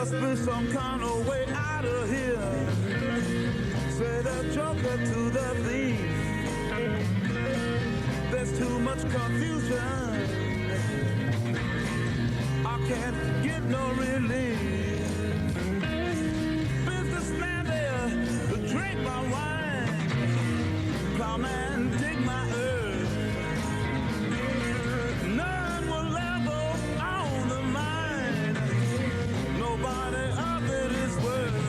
must be some kind of way out of here. Say the joker to the thief. There's too much confusion. I can't get no relief. Businessman there to drink my wine. Plowman dig my earth. None will ever own the mine. Nobody of it is worth.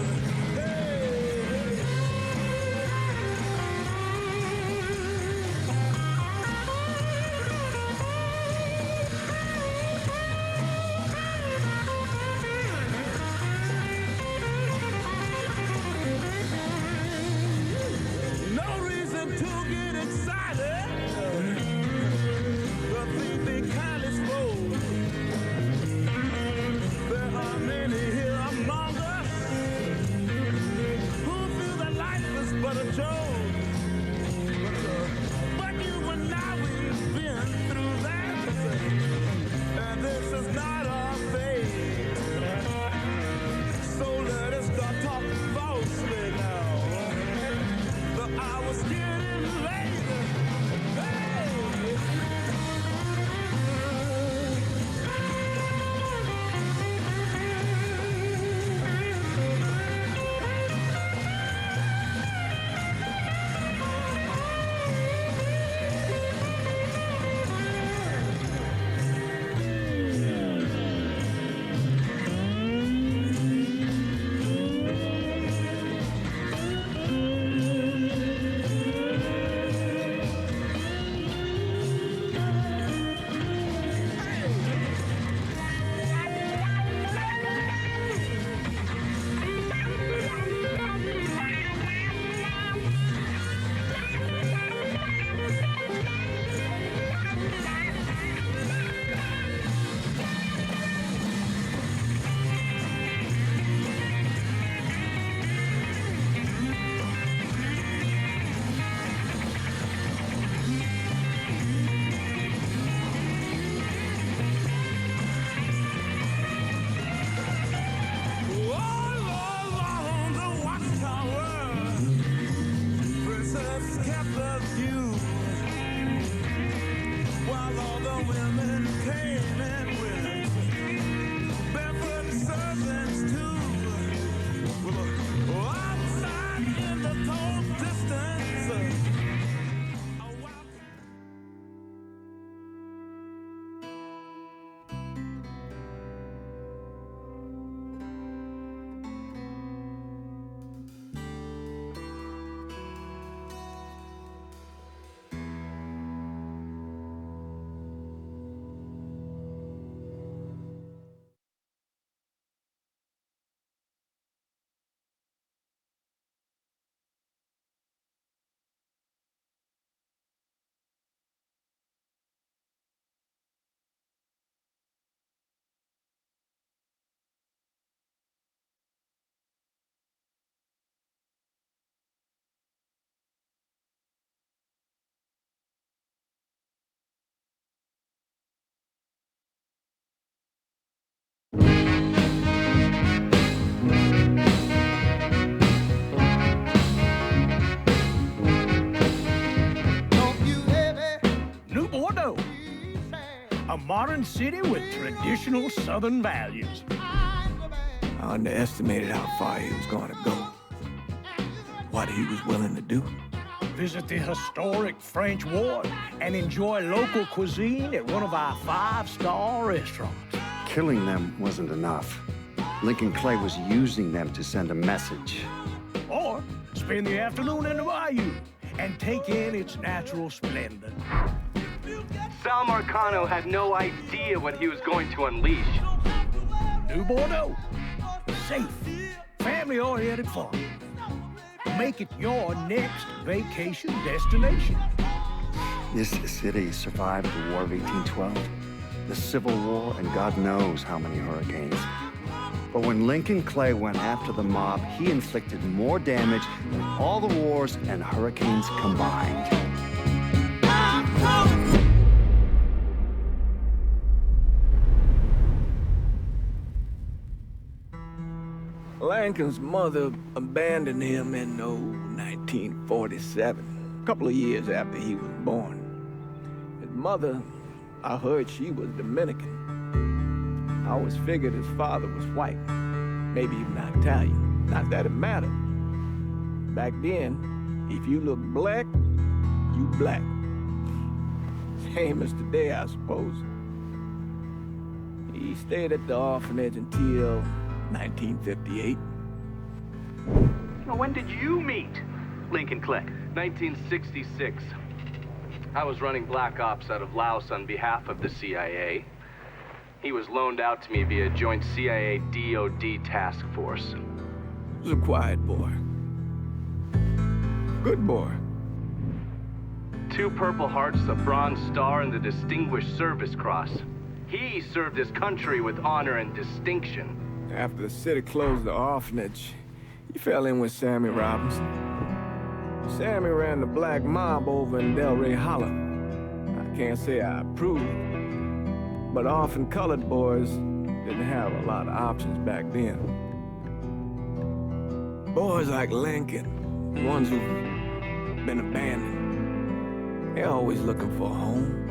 But a joke. But you and I, we've been through that. And this is not our fate. So let us start talking falsely now. The hour's getting late. Hey! A modern city with traditional Southern values. I underestimated how far he was going to go. What he was willing to do. Visit the historic French Ward and enjoy local cuisine at one of our 5-star restaurants. Killing them wasn't enough. Lincoln Clay was using them to send a message. Or spend the afternoon in the bayou and take in its natural splendor. Sal Marcano had no idea what he was going to unleash. New Bordeaux. Safe, family-oriented fun. Make it your next vacation destination. This city survived the War of 1812, the Civil War, and God knows how many hurricanes. But when Lincoln Clay went after the mob, he inflicted more damage than all the wars and hurricanes combined. Lincoln's mother abandoned him in 1947, a couple of years after he was born. His mother, I heard she was Dominican. I always figured his father was white, maybe even Italian. Not that it mattered. Back then, if you look black, you black. Same as today, I suppose. He stayed at the orphanage until 1958. Now, when did you meet Lincoln Clay? 1966. I was running Black Ops out of Laos on behalf of the CIA. He was loaned out to me via joint CIA-DOD task force. He was a quiet boy. Good boy. 2 Purple Hearts, a Bronze Star, and the Distinguished Service Cross. He served his country with honor and distinction. After the city closed the orphanage, he fell in with Sammy Robinson. Sammy ran the black mob over in Delray Hollow. I can't say I approve, but orphan colored boys didn't have a lot of options back then. Boys like Lincoln, ones who've been abandoned, they're always looking for a home.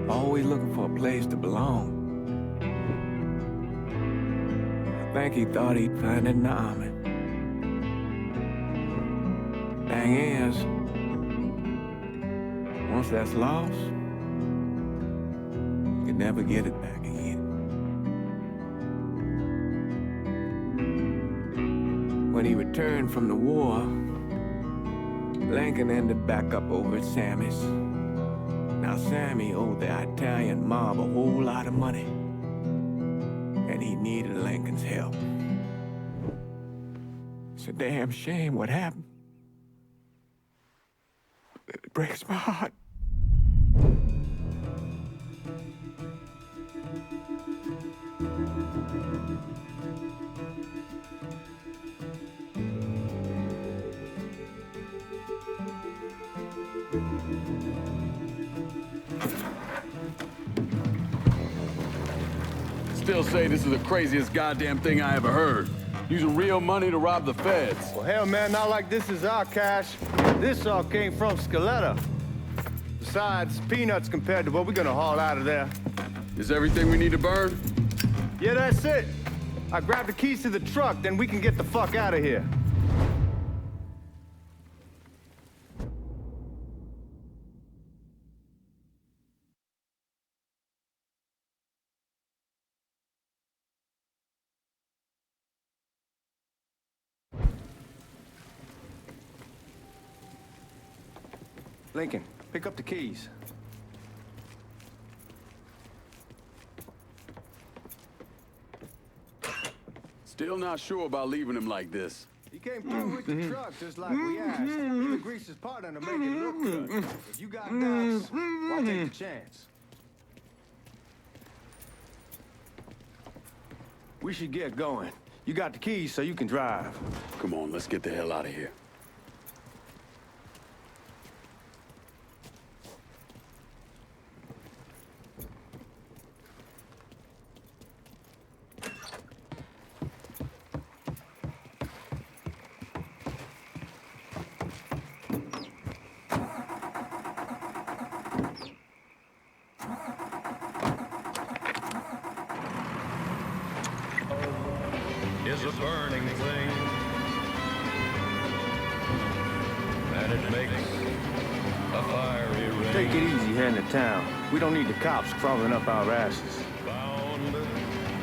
Always looking for a place to belong. I think he thought he'd find it in the army. Thing is, once that's lost, you can never get it back again. When he returned from the war, Lincoln ended back up over at Sammy's. Now, Sammy owed the Italian mob a whole lot of money, and he needed Lincoln's help. It's a damn shame what happened. It breaks my heart. Still say this is the craziest goddamn thing I ever heard. Using real money to rob the feds. Well, hell, man, not like this is our cash. This all came from Scaletta. Besides, peanuts compared to what we're gonna haul out of there. Is everything we need to burn? Yeah, that's it. I grabbed the keys to the truck, then we can get the fuck out of here. Lincoln, pick up the keys. Still not sure about leaving him like this. He came through with the truck just like we asked. He greased his partner to make it look good. If you got doubts, why take the chance? We should get going. You got the keys so you can drive. Come on, let's get the hell out of here. Is a burning thing, and it makes a fiery ring. Take it easy here in the town. We don't need the cops crawling up our asses. Bound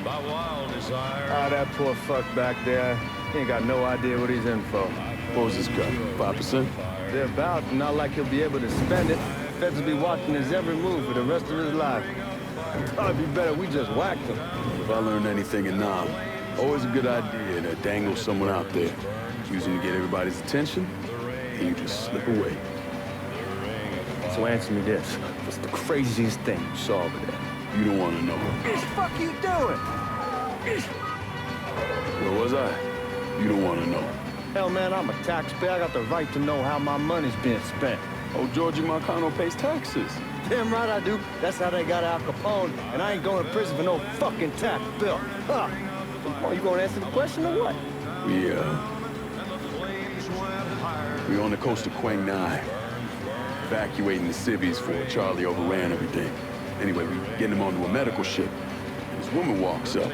by wild desire. Ah, that poor fuck back there. He ain't got no idea what he's in for. What was this cut? 5%? They're about, not like he'll be able to spend it. Feds will be watching his every move for the rest of his life. Probably be better we just whacked him. If I learned anything in Nam, always a good idea to dangle someone out there, using to get everybody's attention, and you just slip away. So answer me this. What's the craziest thing you saw over there? You don't want to know. What the fuck you doing? Where was I? You don't want to know. Hell, man, I'm a taxpayer. I got the right to know how my money's being spent. Oh, Georgie Marcano pays taxes. Damn right I do. That's how they got Al Capone, and I ain't going to prison for no fucking tax bill. Huh. Oh, you gonna answer the question or what? We on the coast of Quang Nai, evacuating the civvies for Charlie overran everything. Anyway, we getting him onto a medical ship. And this woman walks up.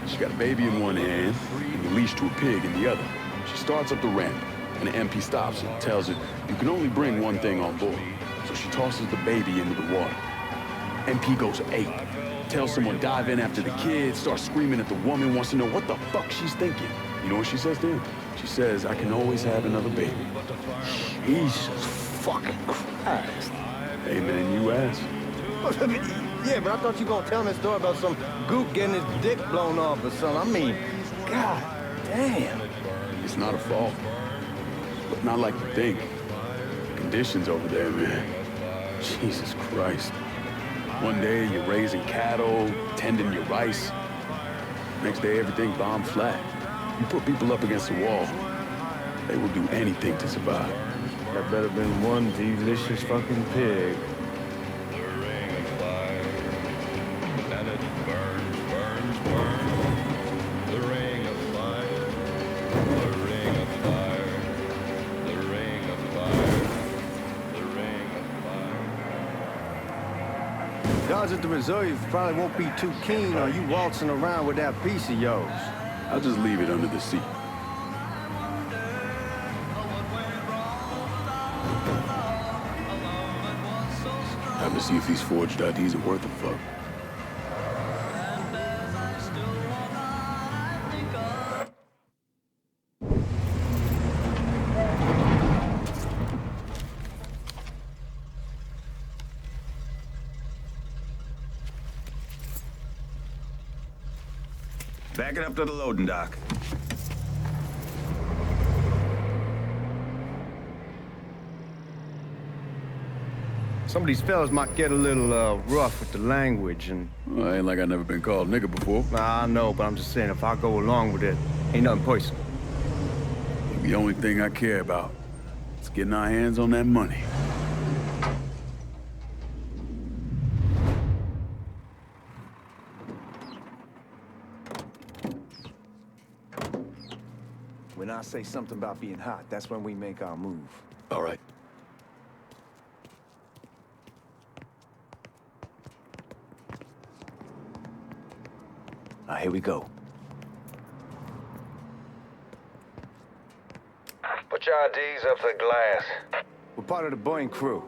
She got a baby in one hand and the leash to a pig in the other. She starts up the ramp, and the MP stops her and tells her, you can only bring one thing on board. So she tosses the baby into the water. MP goes ape. Tells someone dive in after the kid, starts screaming at the woman, wants to know what the fuck she's thinking. You know what she says to him? She says, I can always have another baby. Jesus fucking Christ. Hey man, you asked. Yeah, but I thought you were gonna tell me a story about some gook getting his dick blown off or something. I mean, god damn. It's not a fault. But not like you think. Conditions over there, man. Jesus Christ. One day you're raising cattle, tending your rice. Next day everything bombed flat. You put people up against the wall, they will do anything to survive. That better been one delicious fucking pig. The ring of fire, and it burns, burns, burns. The ring of fire, the ring of fire, the ring of fire, the ring of fire. Guys at the reserve probably won't be too keen on you waltzing around with that piece of yours. I'll just leave it under the seat. Time to see if these forged IDs are worth a fuck. Back it up to the loading dock. Some of these fellas might get a little rough with the language and... Well, ain't like I never been called nigga before. Nah, I know, but I'm just saying if I go along with it, ain't nothing personal. The only thing I care about is getting our hands on that money. When I say something about being hot, that's when we make our move. All right. Now, here we go. Put your IDs up to the glass. We're part of the Boeing crew.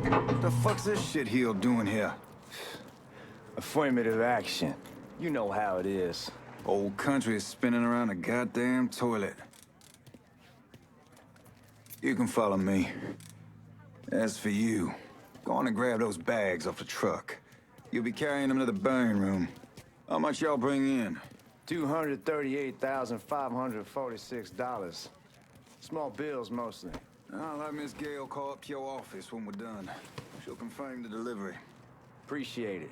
What the fuck's this shitheel doing here? Affirmative action. You know how it is. Old country is spinning around a goddamn toilet. You can follow me. As for you, go on and grab those bags off the truck. You'll be carrying them to the burn room. How much y'all bring in? $238,546. Small bills, mostly. I'll have Miss Gale call up to your office when we're done. She'll confirm the delivery. Appreciate it.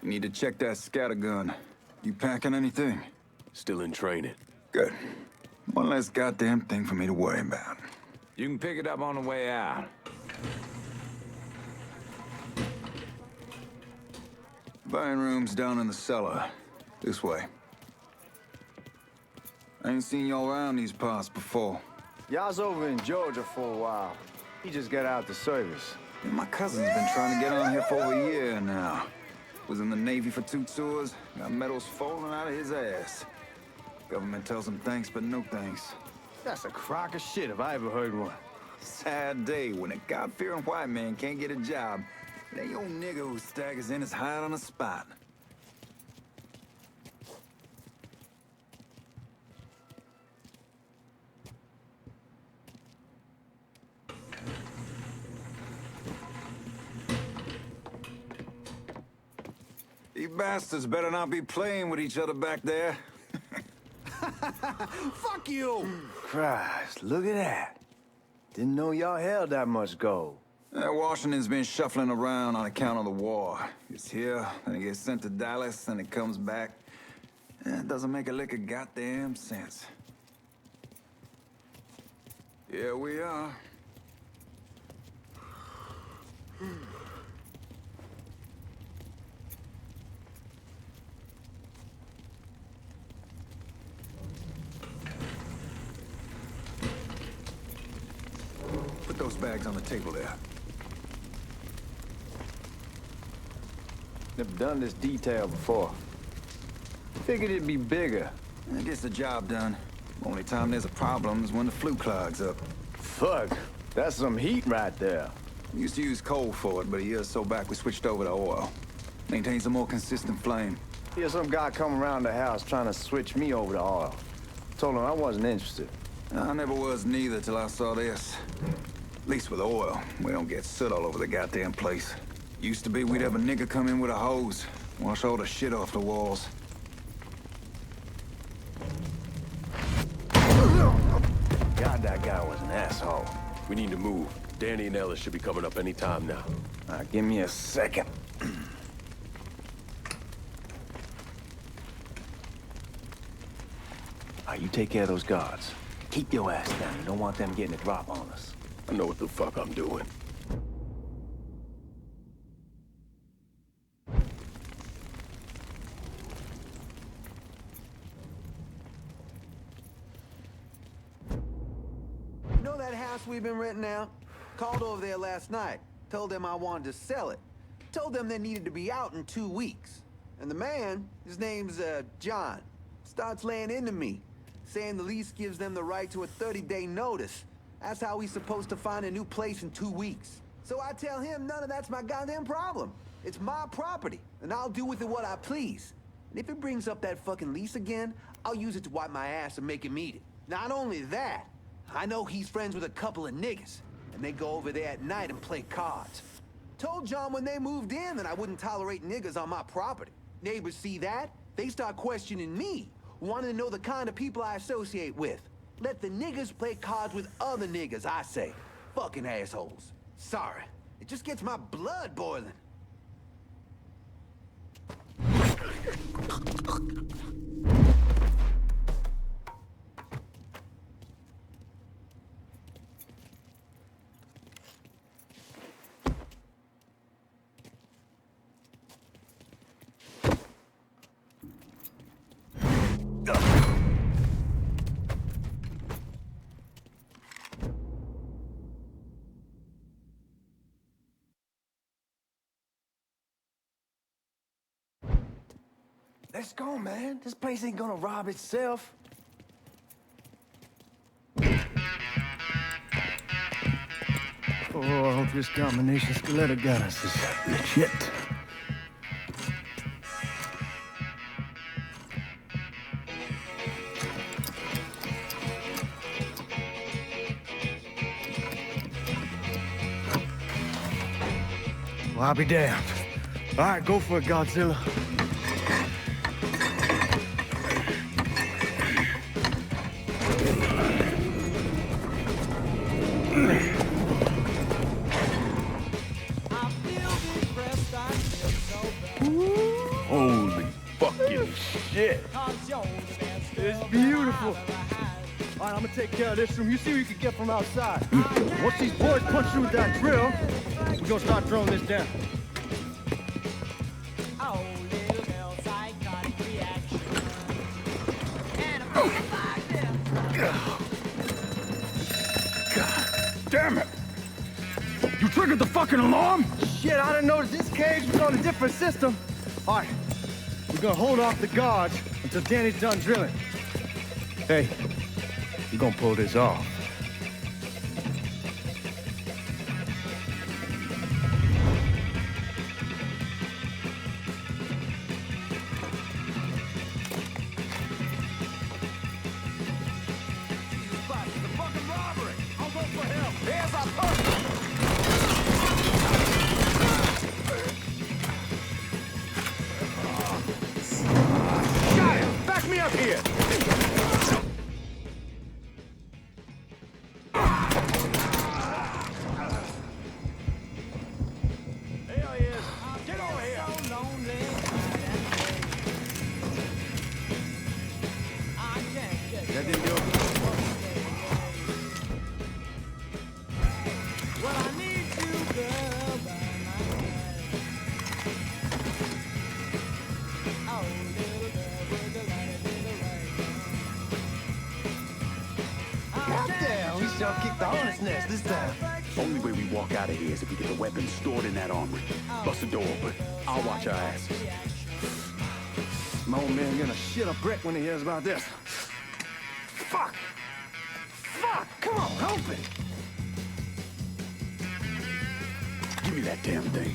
You need to check that scatter gun. You packing anything? Still in training. Good. One less goddamn thing for me to worry about. You can pick it up on the way out. Burn room's down in the cellar. This way. I ain't seen y'all around these parts before. Y'all's over in Georgia for a while. He just got out the service. And my cousin's been trying to get on here for over a year now. Was in the Navy for 2 tours, got medals falling out of his ass. Government tells him thanks, but no thanks. That's a crock of shit if I ever heard one. Sad day when a God-fearing white man can't get a job. And that old nigga who staggers in is hired on the spot. You bastards better not be playing with each other back there. Fuck you! Christ, look at that. Didn't know y'all held that much gold. Washington's been shuffling around on account of the war. It's here, then it gets sent to Dallas, then it comes back. It doesn't make a lick of goddamn sense. Here we are. Put those bags on the table there. Never done this detail before. Figured it'd be bigger. It gets the job done. Only time there's a problem is when the flue clogs up. Fuck, that's some heat right there. We used to use coal for it, but a year or so back we switched over to oil. Maintains a more consistent flame. Here's some guy come around the house trying to switch me over to oil. Told him I wasn't interested. I never was neither till I saw this. At least with oil, we don't get soot all over the goddamn place. Used to be we'd have a nigga come in with a hose, wash all the shit off the walls. God, that guy was an asshole. We need to move. Danny and Ellis should be coming up any time now. Give me a second. You take care of those guards. Keep your ass down. You don't want them getting a drop on us. I know what the fuck I'm doing. You know that house we've been renting out? Called over there last night. Told them I wanted to sell it. Told them they needed to be out in 2 weeks. And the man, his name's John, starts laying into me, saying the lease gives them the right to a 30-day notice. That's how he's supposed to find a new place in 2 weeks. So I tell him none of that's my goddamn problem. It's my property, and I'll do with it what I please. And if it brings up that fucking lease again, I'll use it to wipe my ass and make him eat it. Not only that, I know he's friends with a couple of niggas, and they go over there at night and play cards. Told John when they moved in that I wouldn't tolerate niggas on my property. Neighbors see that, they start questioning me, wanting to know the kind of people I associate with. Let the niggas play cards with other niggas, I say. Fucking assholes. Sorry. It just gets my blood boiling. Let's go, man. This place ain't gonna rob itself. Oh, I hope this combination Scaletta got us is legit. Well, I'll be damned. All right, go for it, Godzilla. Holy fucking shit. It's beautiful. All right, I'm gonna take care of this room. You see what you can get from outside. Once these boys punch through with that drill, we're gonna start throwing this down. God damn it. You triggered the fucking alarm? Shit, I didn't notice this cage was on a different system. All right, we're gonna hold off the guards until Danny's done drilling. Hey, we're gonna pull this off. Back me up here! There he is. Get over here. Goddamn, we sure kicked the hornet's nest this time. Only way we walk out of here is if we get the weapons stored in that armory. Bust the door open. I'll watch our asses. My old man gonna shit a brick when he hears about this. Fuck! Fuck! Come on, help it! Give me that damn thing.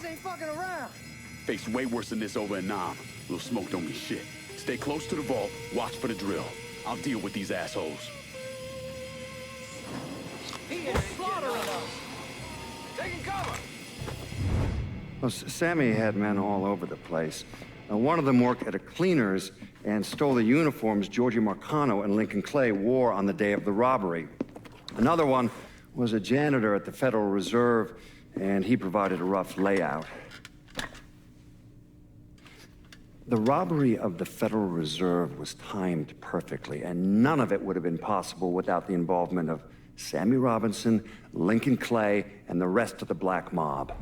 Ain't fucking around. Faced way worse than this over in Nam. Little smoke don't mean shit. Stay close to the vault, watch for the drill. I'll deal with these assholes. He is slaughtering us. Taking cover. Well, Sammy had men all over the place. One of them worked at a cleaner's and stole the uniforms Georgie Marcano and Lincoln Clay wore on the day of the robbery. Another one was a janitor at the Federal Reserve, and he provided a rough layout. The robbery of the Federal Reserve was timed perfectly, and none of it would have been possible without the involvement of Sammy Robinson, Lincoln Clay, and the rest of the black mob.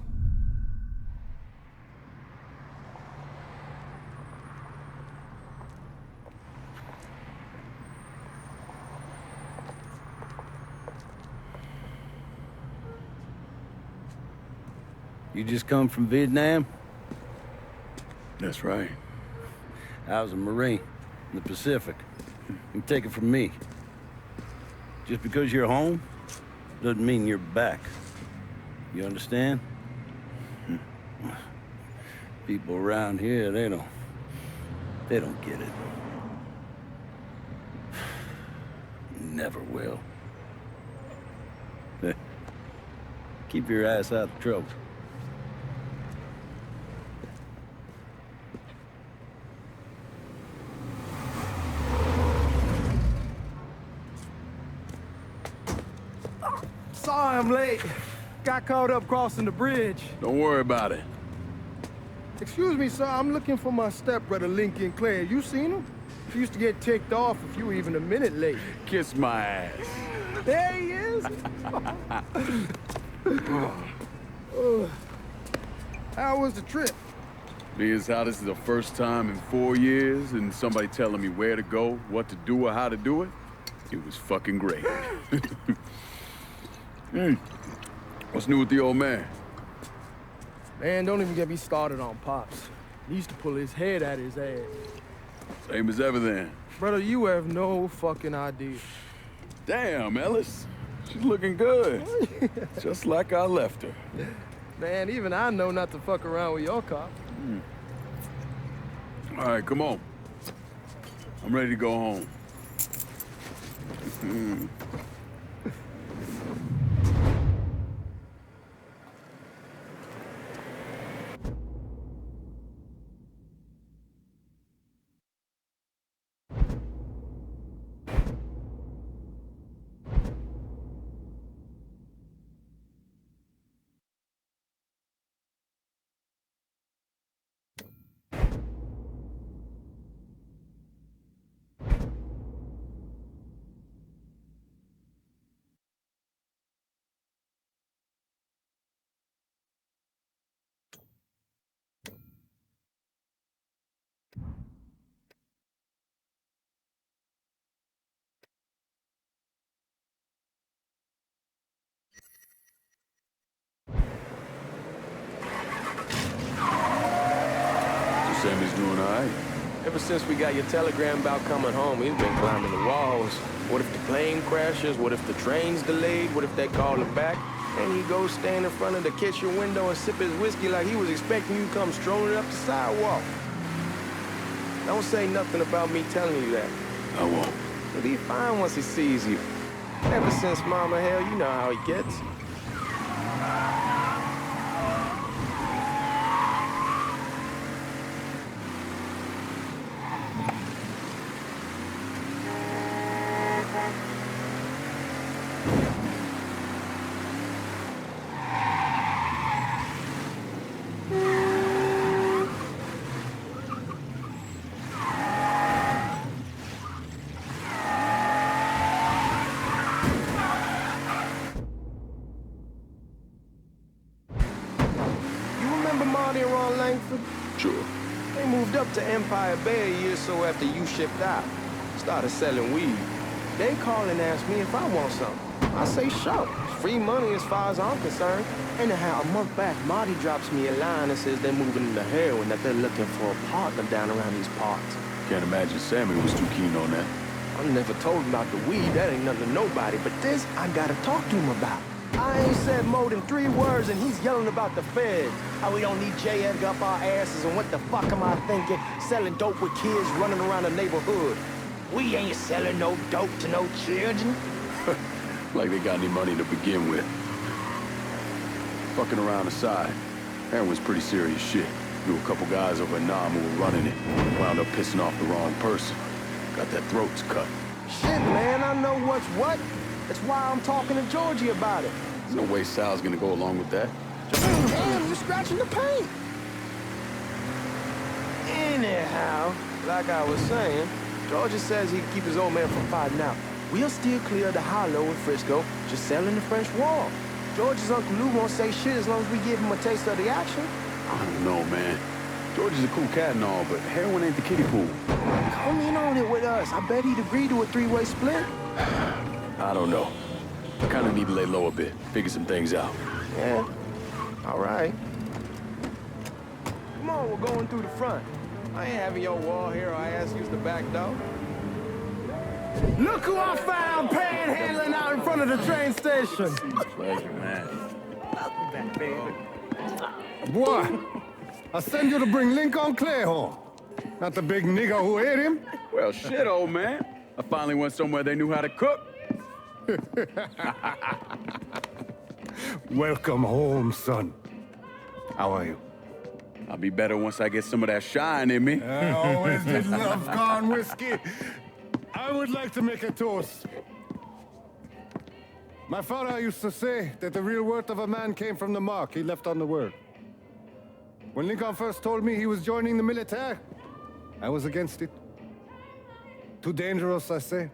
You just come from Vietnam? That's right. I was a Marine in the Pacific. You take it from me. Just because you're home doesn't mean you're back. You understand? People around here, they don't get it. Never will. Keep your ass out of trouble. Sorry I'm late. Got caught up crossing the bridge. Don't worry about it. Excuse me, sir. I'm looking for my stepbrother, Lincoln Clay. You seen him? He used to get ticked off if you were even a minute late. Kiss my ass. There he is. How was the trip? Being as how this is the first time in 4 years and somebody telling me where to go, what to do, or how to do it, it was fucking great. What's new with the old man? Man, don't even get me started on Pops. He used to pull his head out his ass. Same as ever then. Brother, you have no fucking idea. Damn, Ellis. She's looking good. Just like I left her. Man, even I know not to fuck around with your car. All right, come on. I'm ready to go home. Sammy's doing all right. Ever since we got your telegram about coming home, he's been climbing the walls. What if the plane crashes? What if the train's delayed? What if they call him back? And he goes stand in front of the kitchen window and sip his whiskey like he was expecting you to come strolling up the sidewalk. Don't say nothing about me telling you that. I won't. He'll be fine once he sees you. Ever since Mama, hell, you know how he gets. familiar, Ron Langford? Sure. They moved up to Empire Bay a year or so after you shipped out. Started selling weed. They call and ask me if I want something. I say, sure. It's free money as far as I'm concerned. Anyhow, a month back, Marty drops me a line and says they're moving into heroin, that they're looking for a partner down around these parts. Can't imagine Sammy was too keen on that. I never told him about the weed. That ain't nothing to nobody. But this, I gotta talk to him about. I ain't said more than 3 words, and he's yelling about the feds. How we don't need J. Edgar up our asses, and what the fuck am I thinking? Selling dope with kids running around the neighborhood. We ain't selling no dope to no children. Like they got any money to begin with. Fucking around aside, heroin's pretty serious shit. Knew a couple guys over in Nam who were running it. Wound up pissing off the wrong person. Got their throats cut. Shit, man, I know what's what. That's why I'm talking to Georgie about it. There's no way Sal's gonna go along with that. Damn, you're scratching the paint. Anyhow, like I was saying, Georgie says he can keep his old man from fighting out. We'll steer clear of the hollow in Frisco, just selling the French Wall. George's Uncle Lou won't say shit as long as we give him a taste of the action. I don't know, man. George is a cool cat and all, but heroin ain't the kiddie pool. Come in on it with us. I bet he'd agree to a 3-way split. I don't know. I kind of need to lay low a bit, figure some things out. Yeah, all right. Come on, we're going through the front. I ain't having your wall here or I ask use the back door. Look who I found panhandling out in front of the train station. Pleasure, man. Boy, I send you to bring Lincoln Clay home. Not the big nigger who ate him. Well, shit, old man. I finally went somewhere they knew how to cook. Welcome home, son. How are you? I'll be better once I get some of that shine in me. I always did love gone whiskey. I would like to make a toast. My father used to say that the real worth of a man came from the mark he left on the world. When Lincoln first told me he was joining the military, I was against it. Too dangerous, I say.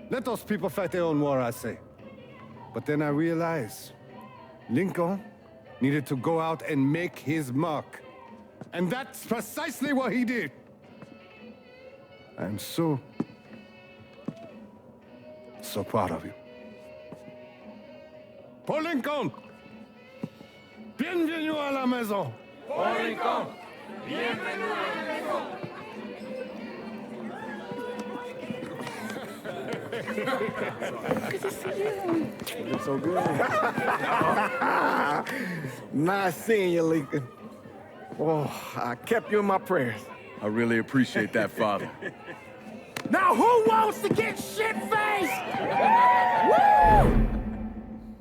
Let those people fight their own war, I say. But then I realized Lincoln needed to go out and make his mark. And that's precisely what he did. I'm so proud of you. Paul Lincoln! Bienvenue à la maison! Paul Lincoln! Bienvenue à la maison! Good to see you. You're so good. Nice seeing you, Lincoln. Oh, I kept you in my prayers. I really appreciate that, Father. Now who wants to get shit-faced? Woo!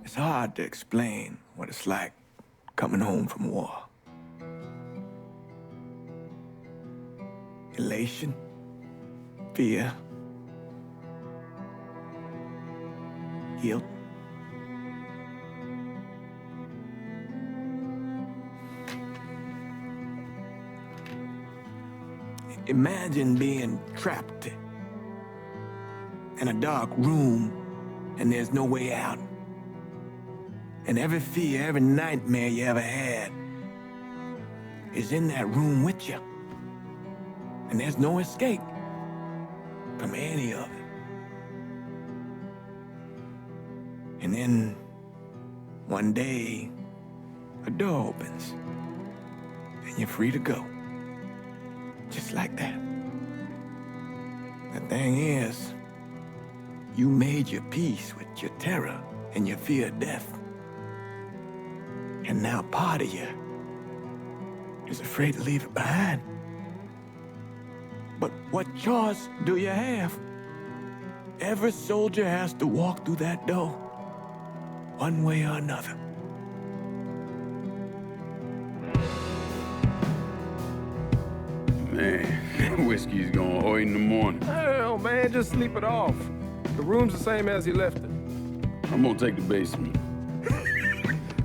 It's hard to explain what it's like coming home from war. Elation, fear, guilt. Imagine being trapped in a dark room and there's no way out. And every fear, every nightmare you ever had is in that room with you. And there's no escape from any of it. And then one day, a door opens and you're free to go. Just like that. The thing is, you made your peace with your terror and your fear of death. And now part of you is afraid to leave it behind. But what choice do you have? Every soldier has to walk through that door, one way or another. Man, whiskey's going oi in the morning. Hell, man, just sleep it off. The room's the same as he left it. I'm gonna take the basement.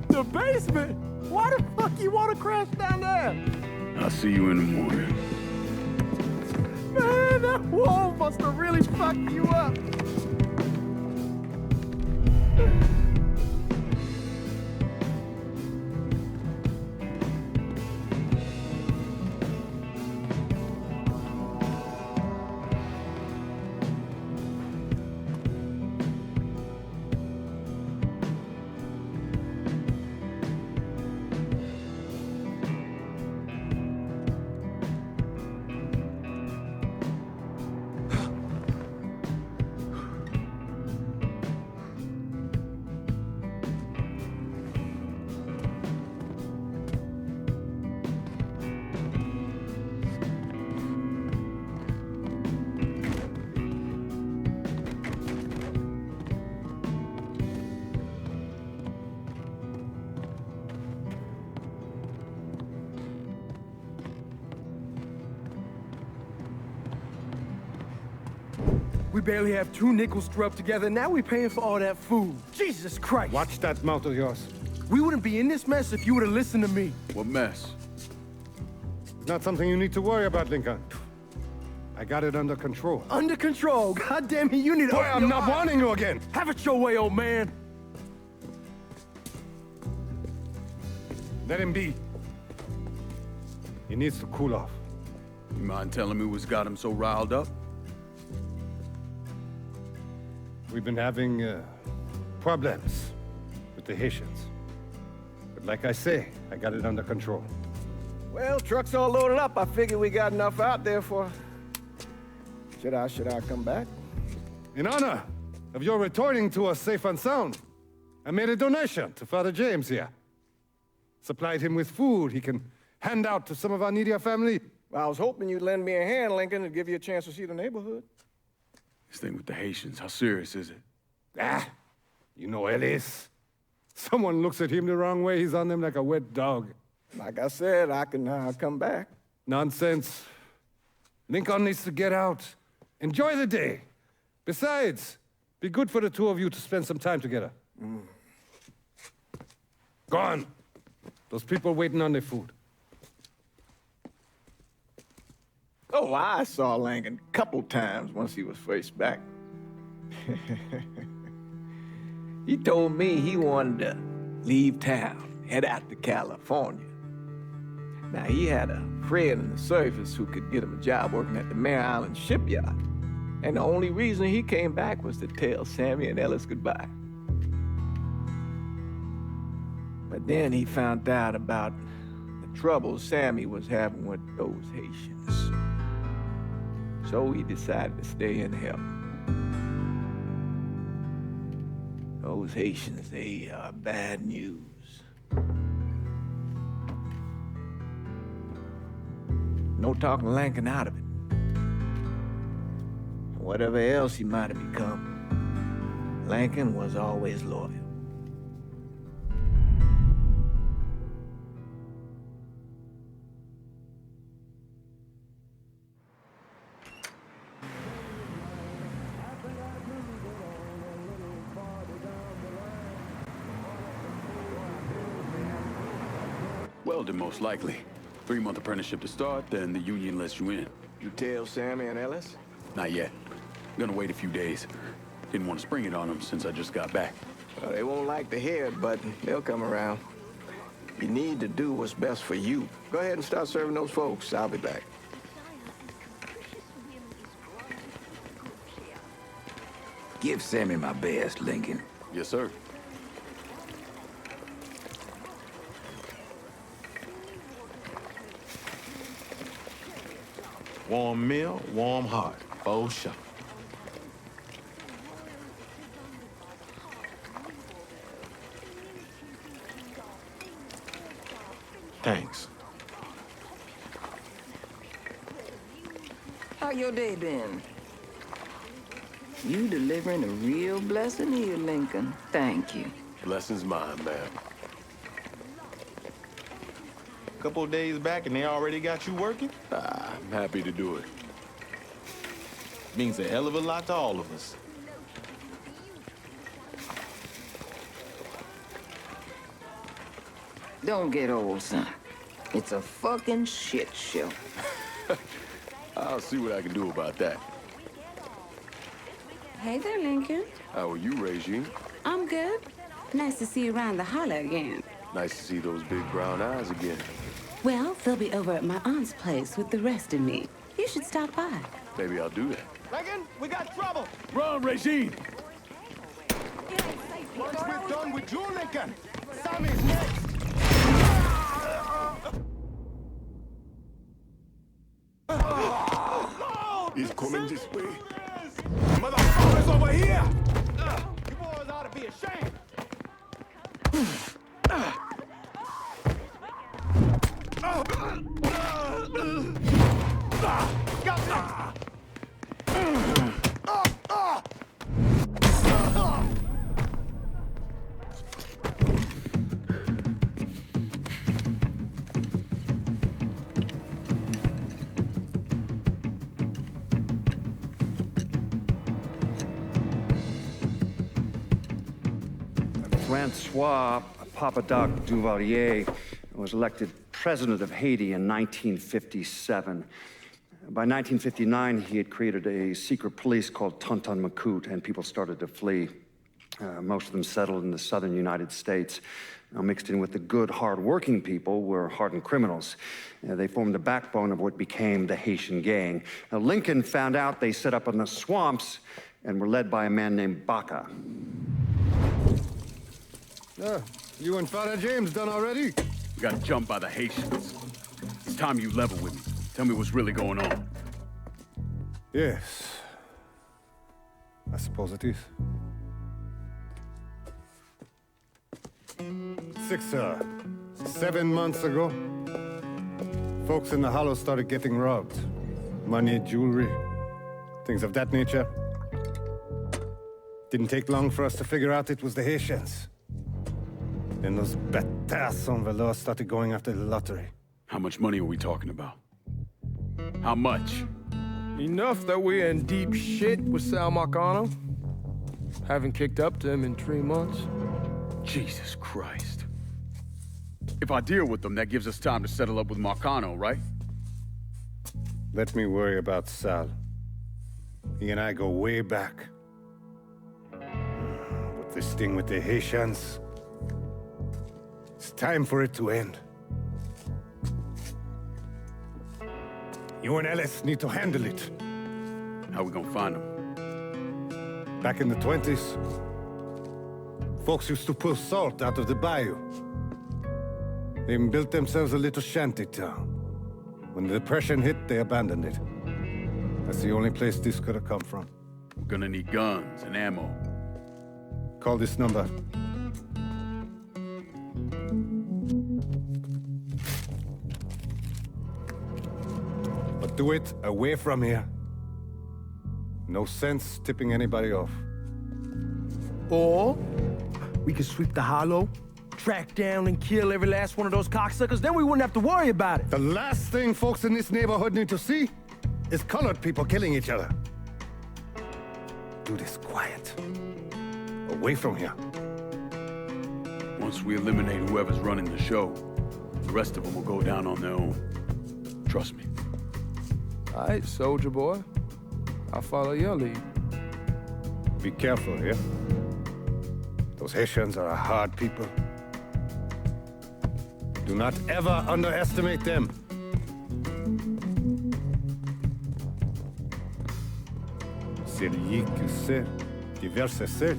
The basement? Why the fuck you want to crash down there? I'll see you in the morning. Man, that wall must have really fucked you up. We barely have 2 nickels to rub together, now we paying for all that food. Jesus Christ. Watch that mouth of yours. We wouldn't be in this mess if you would have listened to me. What mess? It's not something you need to worry about, Lincoln. I got it under control. Under control? God damn it, you need to... Boy, I'm not warning you again. Have it your way, old man. Let him be. He needs to cool off. You mind telling me what's got him so riled up? We've been having problems with the Haitians. But like I say, I got it under control. Well, truck's all loaded up. I figure we got enough out there for... Should I come back? In honor of your returning to us safe and sound, I made a donation to Father James here. Supplied him with food he can hand out to some of our needier family. Well, I was hoping you'd lend me a hand, Lincoln, and give you a chance to see the neighborhood. This thing with the Haitians, how serious is it? Ah, you know Ellis. Someone looks at him the wrong way, he's on them like a wet dog. Like I said, I can come back. Nonsense. Lincoln needs to get out. Enjoy the day. Besides, be good for the two of you to spend some time together. Go on. Those people waiting on their food. Oh, I saw Lincoln a couple times once he was first back. He told me he wanted to leave town, head out to California. Now, he had a friend in the service who could get him a job working at the Mare Island shipyard. And the only reason he came back was to tell Sammy and Ellis goodbye. But then he found out about the trouble Sammy was having with those Haitians. So he decided to stay and help. Those Haitians, they are bad news. No talking Lincoln out of it. Whatever else he might have become, Lincoln was always loyal. Welding, most likely. 3-month apprenticeship to start, then the union lets you in. You tell Sammy and Ellis? Not yet. Gonna wait a few days. Didn't want to spring it on them since I just got back. Well, they won't like to hear it, but they'll come around. You need to do what's best for you. Go ahead and start serving those folks. I'll be back. Give Sammy my best, Lincoln. Yes, sir. Warm meal, warm heart. For sure. Thanks. How your day been? You delivering a real blessing here, Lincoln. Thank you. Blessing's mine, ma'am. Couple of days back and they already got you working? I'm happy to do it. Means a hell of a lot to all of us. Don't get old, son. It's a fucking shit show. I'll see what I can do about that. Hey there, Lincoln. How are you, Regine? I'm good. Nice to see you around the holler again. Nice to see those big brown eyes again. Well, they'll be over at my aunt's place with the rest of me. You should stop by. Maybe I'll do that. Lincoln, we got trouble. Run, Regine! Once we're done with you, Lincoln, Sammy's next. He's coming this way. Motherfuckers over here! You boys ought to be ashamed. Francois Papadoc Duvalier was elected president of Haiti in 1957. By 1959, he had created a secret police called Tonton Macoute, and people started to flee. Most of them settled in the southern United States. Now, mixed in with the good, hard-working people were hardened criminals. They formed the backbone of what became the Haitian gang. Now, Lincoln found out they set up in the swamps and were led by a man named Baca. You and Father James done already? We got jumped by the Haitians. It's time you level with me. Tell me what's really going on. Yes. I suppose it is. 7 months ago, folks in the Hollow started getting robbed. Money, jewelry, things of that nature. Didn't take long for us to figure out it was the Haitians. Then those bâtards en velours started going after the lottery. How much money are we talking about? How much? Enough that we're in deep shit with Sal Marcano. Haven't kicked up to him in 3 months. Jesus Christ. If I deal with them, that gives us time to settle up with Marcano, right? Let me worry about Sal. He and I go way back. But this thing with the Haitians, it's time for it to end. You and Ellis need to handle it. How we gonna find them? Back in the 20s, folks used to pull salt out of the bayou. They even built themselves a little shanty town. When the Depression hit, they abandoned it. That's the only place this could have come from. We're gonna need guns and ammo. Call this number. But do it away from here. No sense tipping anybody off. Or we could sweep the Hollow, track down and kill every last one of those cocksuckers, then we wouldn't have to worry about it. The last thing folks in this neighborhood need to see is colored people killing each other. Do this quiet. Away from here. Once we eliminate whoever's running the show, the rest of them will go down on their own. Trust me. All right, soldier boy. I'll follow your lead. Be careful here. Those Haitians are a hard people. Do not ever underestimate them. Celui qui sait qui verse sel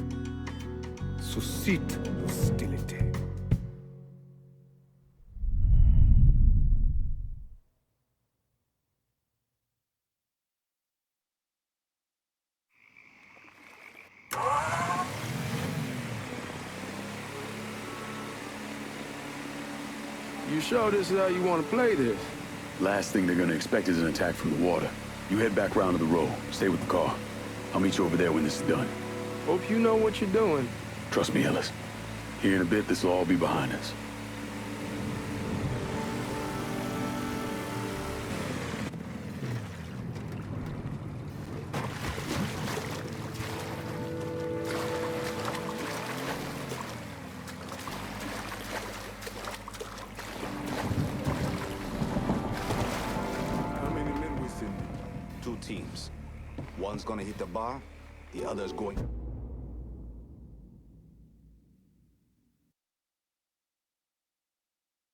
suscite l'hostilité. You sure this is how you want to play this? Last thing they're gonna expect is an attack from the water. You head back round to the road. Stay with the car. I'll meet you over there when this is done. Hope you know what you're doing. Trust me, Ellis. Here in a bit, this will all be behind us. Teams. One's gonna hit the bar, the other's going...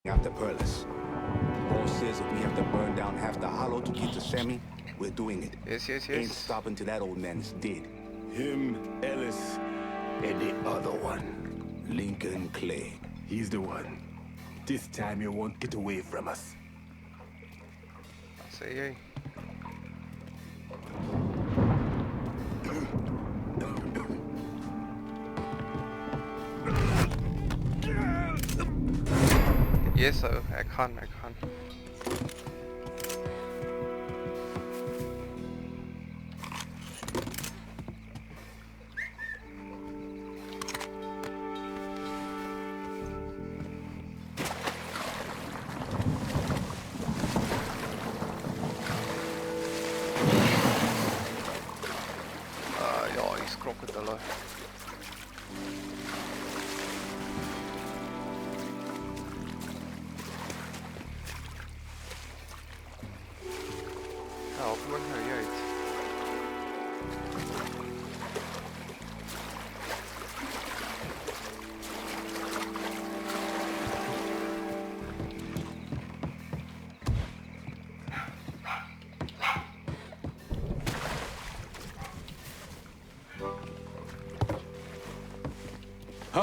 after Perlis. Boss says if we have to burn down half the Hollow to get to Sammy, we're doing it. Yes. Ain't stopping till that old man is dead. Him, Ellis, And the other one, Lincoln Clay. he's the one. This time you won't get away from us. Sei aí. Yes, jeg kan. Ja, iskrokodiller.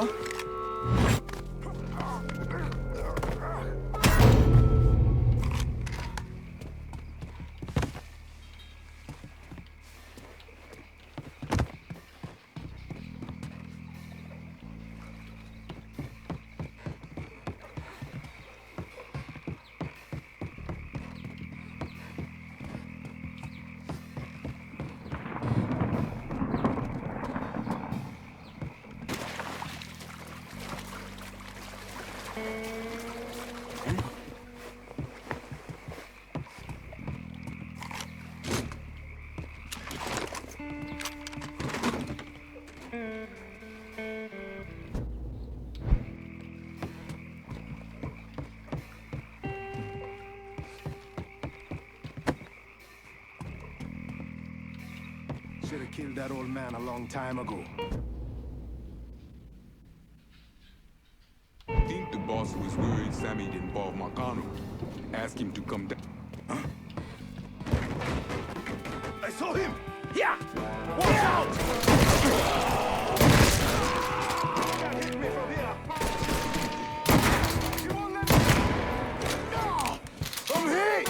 Huh? Should have killed that old man a long time ago. I think the boss was worried Sammy'd involve Marcano. Ask him to come down. Huh? I saw him! Yeah! Watch out! Hit me from here! You won't let me... No! I'm hit!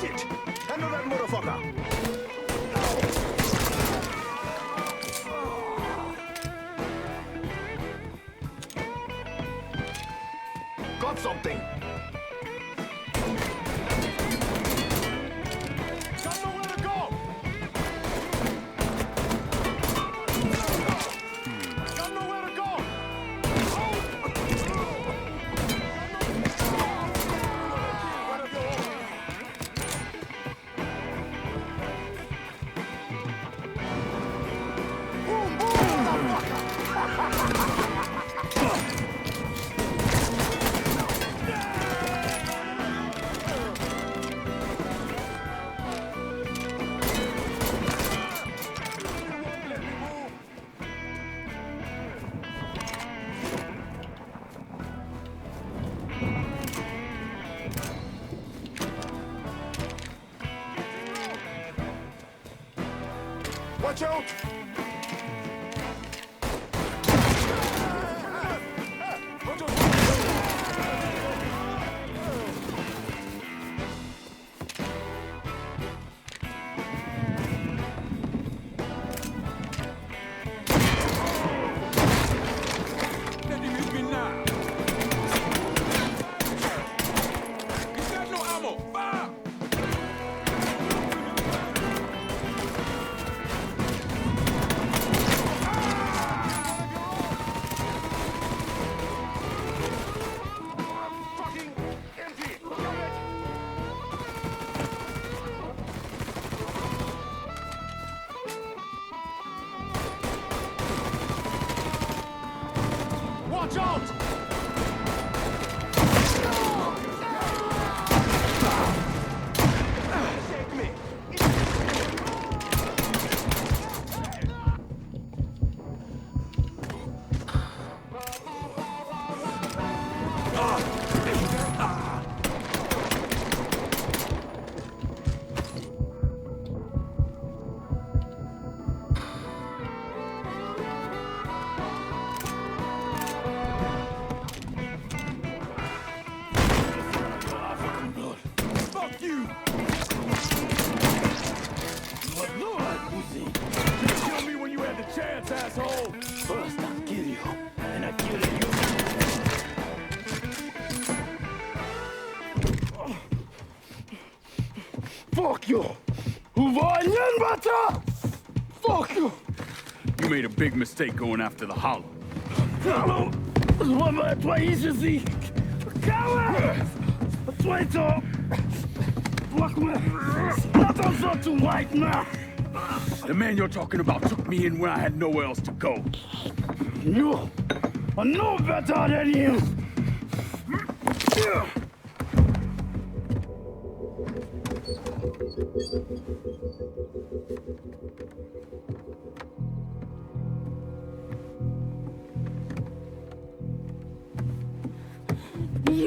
Shit! Handle that motherfucker! Got something! Got nowhere to go! Got nowhere to go! Boom, boom, watch out! Let him hit me now. He's got no ammo. Fire! Fucking empty! Watch out! Shake me! Fuck you! You killed me when you had the chance, asshole! First I'll kill you, and I kill you. Fuck you! Fuck you! You made a big mistake going after the Hollow. The man you're talking about took me in when I had nowhere else to go. You are no better than him!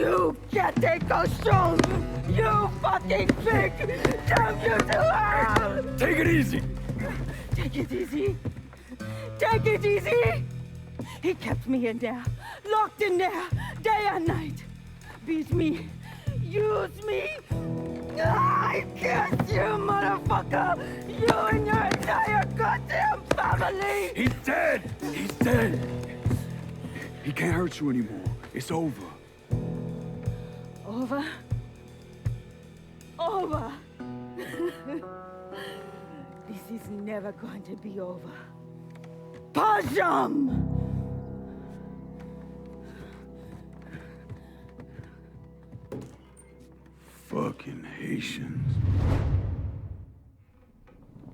You can't take those shoes! You fucking pig! Damn you to hell! Take it easy! Take it easy! Take it easy! He kept me in there, locked in there, day and night. Beat me, use me. I curse you, motherfucker! You and your entire goddamn family! He's dead! He's dead! He can't hurt you anymore. It's over. Over? Over! This is never going to be over. Pajam! Fucking Haitians.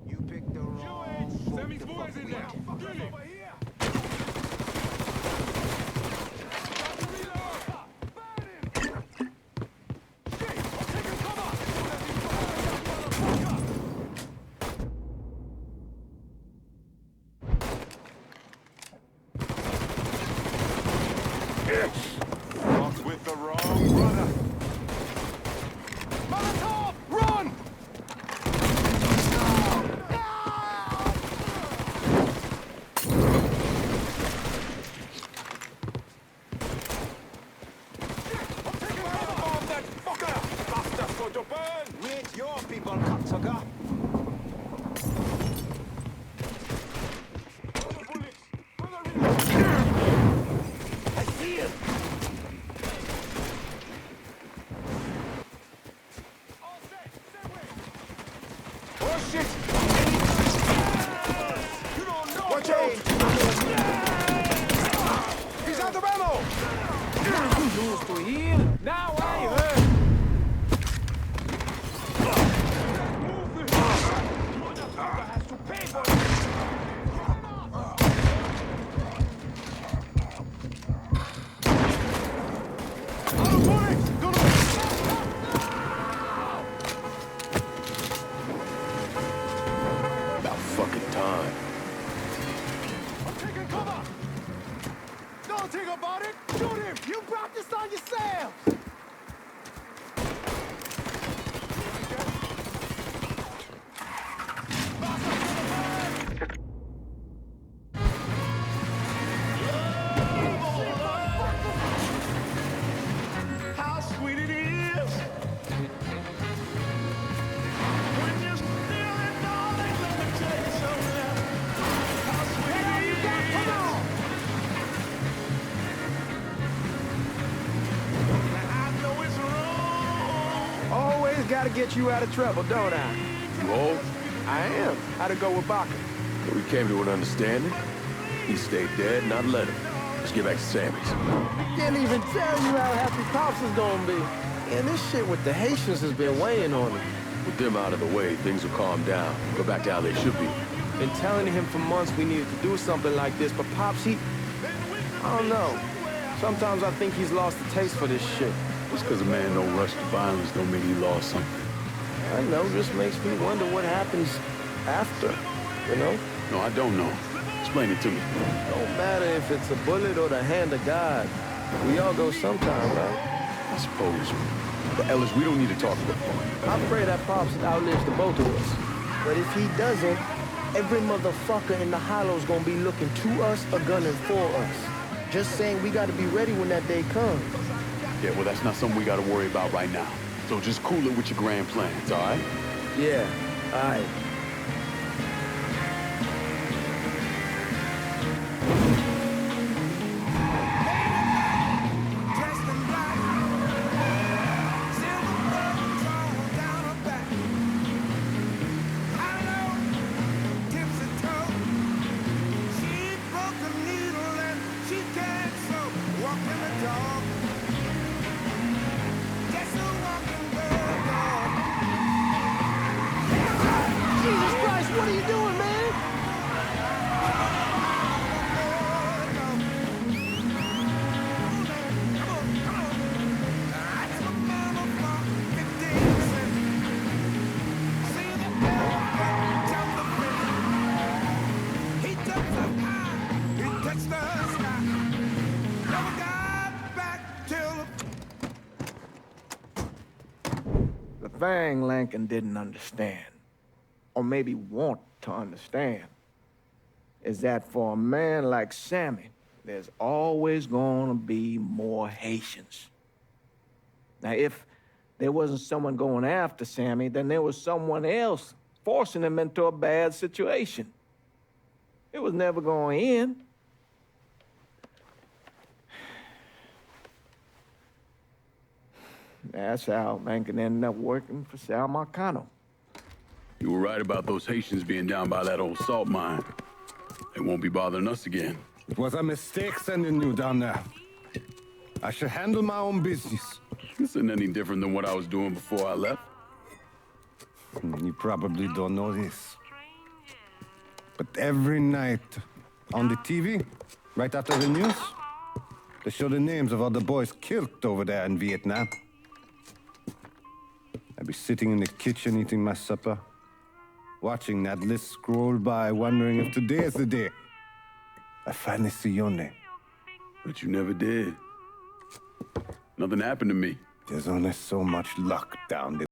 You picked the wrong... Sammy's boys in there! Get it! Over here! Walked with the wrong brother. Molotov! Run! Meet your people, cocksucker. I see him. Oh shit! You don't know! Watch out! He's out of ammo! Used to heal. Now I hurt. Has to pay for it! About fucking time. I'm taking cover! Don't think about it! Shoot him! You brought this on yourselves! How sweet it is when you're stealing, darling. Let me tell you something. How sweet it is. Come on. Now, I know it's wrong. Always gotta get you out of trouble, don't I? You old? I am. How'd it go with Baka? We came to an understanding. He stayed dead, and I'd let him. Let's get back to Sammy's. Can't even tell you how happy Pops is gonna be. And this shit with the Haitians has been weighing on him. With them out of the way, things will calm down. Go back to how they should be. Been telling him for months we needed to do something like this, but Pops, I don't know. Sometimes I think he's lost the taste for this shit. Just because a man don't rush to violence don't mean he lost something. I know, just makes me wonder what happens after, you know? No, I don't know. Explain it to me. Don't matter if it's a bullet or the hand of God. We all go sometime, right? I suppose. But Ellis, we don't need to talk about it. I pray that Pops outlives the both of us. But if he doesn't, every motherfucker in the hollow's gonna be looking to us or gunning for us. Just saying we gotta be ready when that day comes. Yeah, well, that's not something we gotta worry about right now. So just cool it with your grand plans, all right? Yeah, all right. Jesus Christ, what are you doing, man? The thing Lincoln didn't understand, or maybe want to understand, is that for a man like Sammy, there's always gonna be more Haitians. Now, if there wasn't someone going after Sammy, then there was someone else forcing him into a bad situation. It was never going to end. That's how Lincoln ended up working for Sal Marcano. You were right about those Haitians being down by that old salt mine. They won't be bothering us again. It was a mistake sending you down there. I should handle my own business. This isn't any different than what I was doing before I left. You probably don't know this. But every night on the TV, right after the news, they show the names of all the boys killed over there in Vietnam. I'd be sitting in the kitchen eating my supper, watching that list scroll by, wondering if today is the day I finally see your name. But you never did. Nothing happened to me. There's only so much luck down there.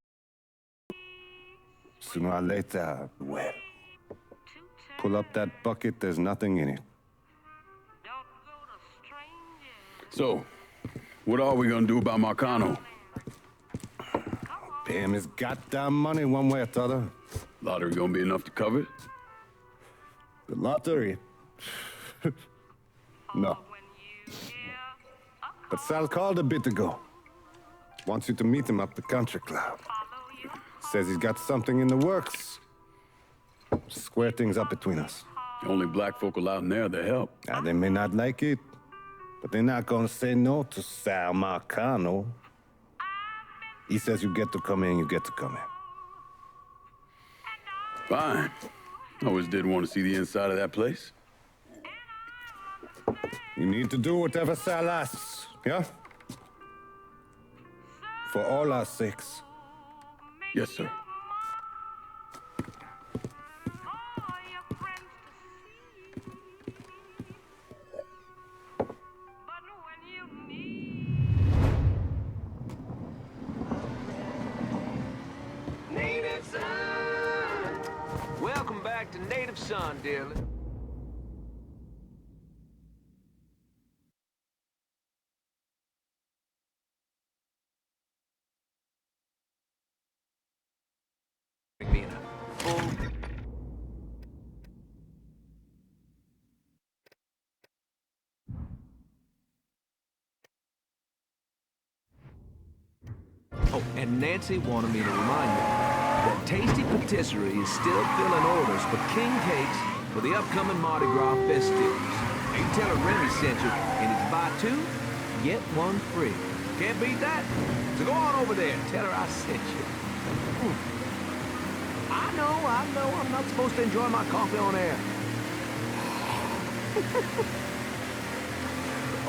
Sooner or later, well, pull up that bucket, there's nothing in it. So, what are we gonna do about Marcano? Pay him his goddamn money one way or the other. Lottery gonna be enough to cover it? The lottery? No. But Sal called a bit ago. Wants you to meet him up the country club. Says he's got something in the works. Square things up between us. The only black folk allowed in there to help. Now, they may not like it, but they're not gonna say no to Sal Marcano. He says you get to come in, you get to come in. Fine. I always did want to see the inside of that place. You need to do whatever Sal asks, yeah? For all our sakes. Yes, sir. Native Son! Welcome back to Native Son, dearly. Oh, and Nancy wanted me to remind you that Tasty Patisserie is still filling orders for king cakes for the upcoming Mardi Gras festivities. You tell her Remy sent you, and it's buy two, get one free. Can't beat that. So go on over there and tell her I sent you. I know, I'm not supposed to enjoy my coffee on air.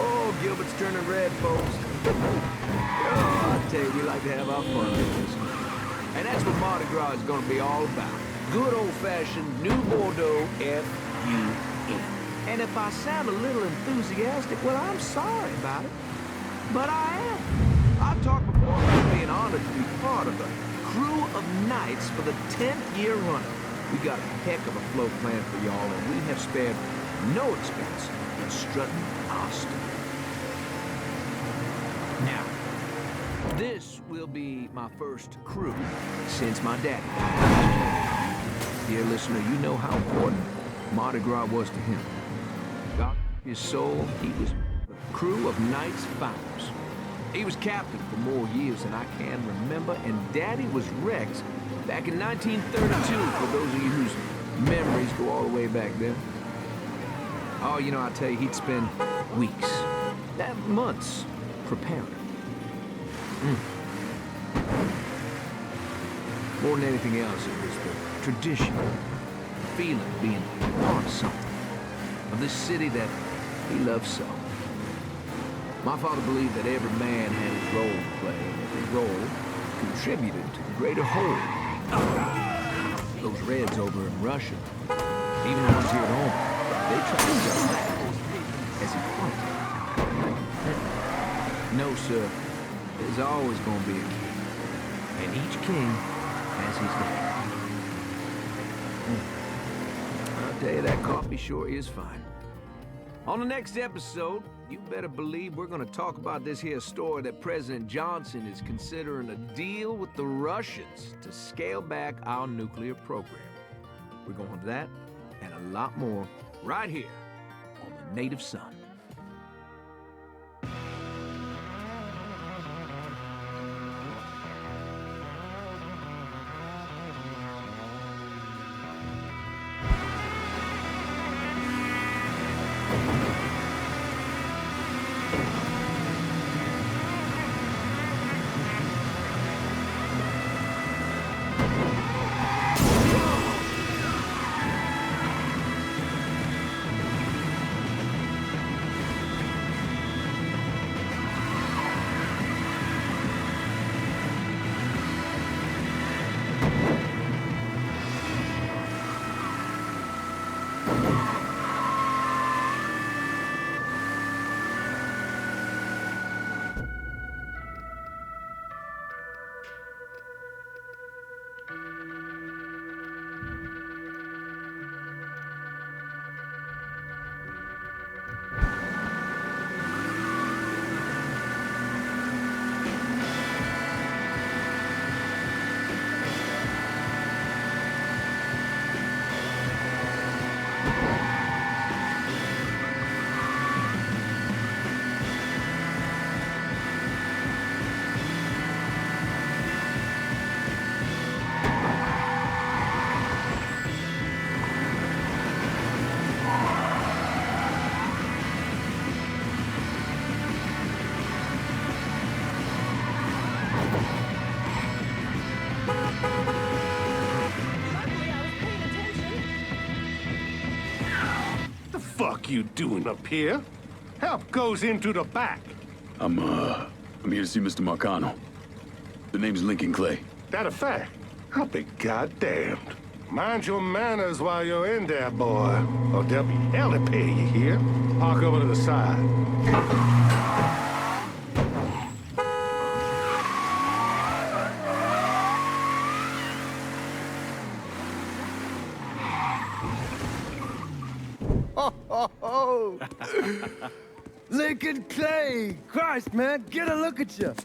Oh, Gilbert's turning red, folks. Oh, I tell you, we like to have our fun with this. And that's what Mardi Gras is going to be all about. Good old-fashioned New Bordeaux F-U-N. And if I sound a little enthusiastic, well, I'm sorry about it. But I am. I've talked before about being honored to be part of the crew of knights for the 10th year running. We got a heck of a float planned for y'all, and we have spared no expense in strutting our stuff. Now, this will be my first crew since my daddy died. Dear listener, you know how important Mardi Gras was to him. God, his soul, he was a crew of Knights Founders. He was captain for more years than I can remember, and Daddy was Rex back in 1932, for those of you whose memories go all the way back then. Oh, you know, I tell you, he'd spend weeks, months, preparing. More than anything else, it was the tradition, the feeling of being part of something, of this city that he loved so. My father believed that every man had his role to play, and every role contributed to the greater whole. Those Reds over in Russia, even the ones here at home, they tried to sell that as equality. No, sir. There's always going to be a king. king has his day. I'll tell you, that coffee sure is fine. On the next episode, you better believe we're gonna talk about this here story that President Johnson is considering a deal with the Russians to scale back our nuclear program. We're going to that and a lot more right here on the Native Son. You doing up here? Help goes into the back. I'm here to see Mr. Marcano. The name's Lincoln Clay. That a fact? I'll be goddamned. Mind your manners while you're in there, boy. Or there'll be hell to pay you here. Park over to the side. Lincoln Clay! Christ, man, get a look at you.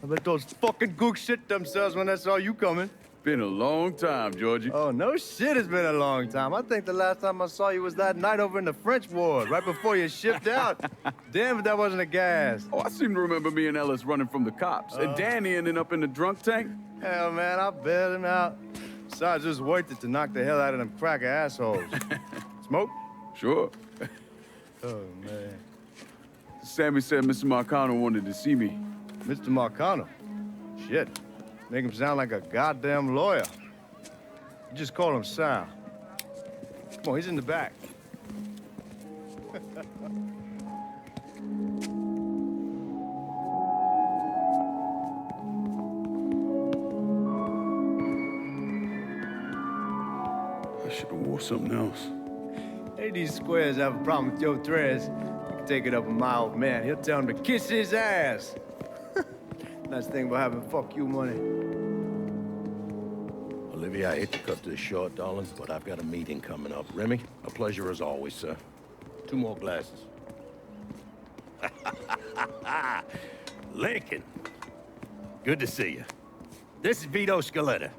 I bet those fucking gooks shit themselves when they saw you coming. Been a long time, Georgie. Oh, no shit, it's been a long time. I think the last time I saw you was that night over in the French ward, right before you shipped out. Damn if that wasn't a gas. Oh, I seem to remember me and Ellis running from the cops, and Danny ending up in the drunk tank. Hell, man, I bailed him out. Besides, it was worth it to knock the hell out of them cracker assholes. Smoke? Sure. Oh, man. Sammy said Mr. Marcano wanted to see me. Mr. Marcano? Shit. Make him sound like a goddamn lawyer. You just call him Sal. Come on, he's in the back. I should have wore something else. Hey, these squares have a problem with your threads. You can take it up with my old man. He'll tell him to kiss his ass. Nice thing about having fuck you money. Olivia, I hate to cut this short, darling, but I've got a meeting coming up. Remy, a pleasure as always, sir. 2 more glasses. Lincoln. Good to see you. This is Vito Scaletta.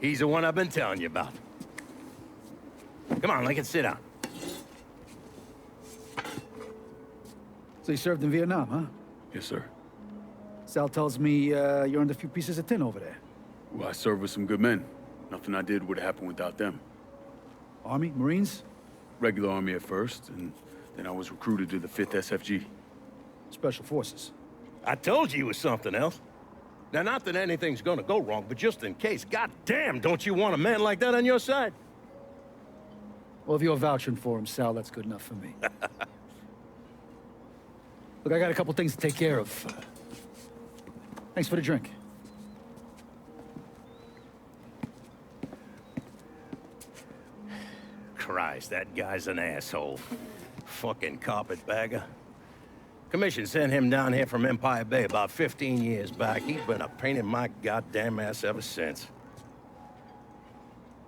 He's the one I've been telling you about. Come on, Lincoln, sit down. So you served in Vietnam, huh? Yes, sir. Sal tells me you're under a few pieces of tin over there. Well, I served with some good men. Nothing I did would have happened without them. Army? Marines? Regular Army at first, and then I was recruited to the 5th SFG. Special Forces. I told you it was something else. Now, not that anything's gonna go wrong, but just in case, goddamn, don't you want a man like that on your side? Well, if you're vouching for him, Sal, that's good enough for me. Look, I got a couple things to take care of. Thanks for the drink. Christ, that guy's an asshole. Fucking carpetbagger. Commission sent him down here from Empire Bay about 15 years back. He's been a pain in my goddamn ass ever since.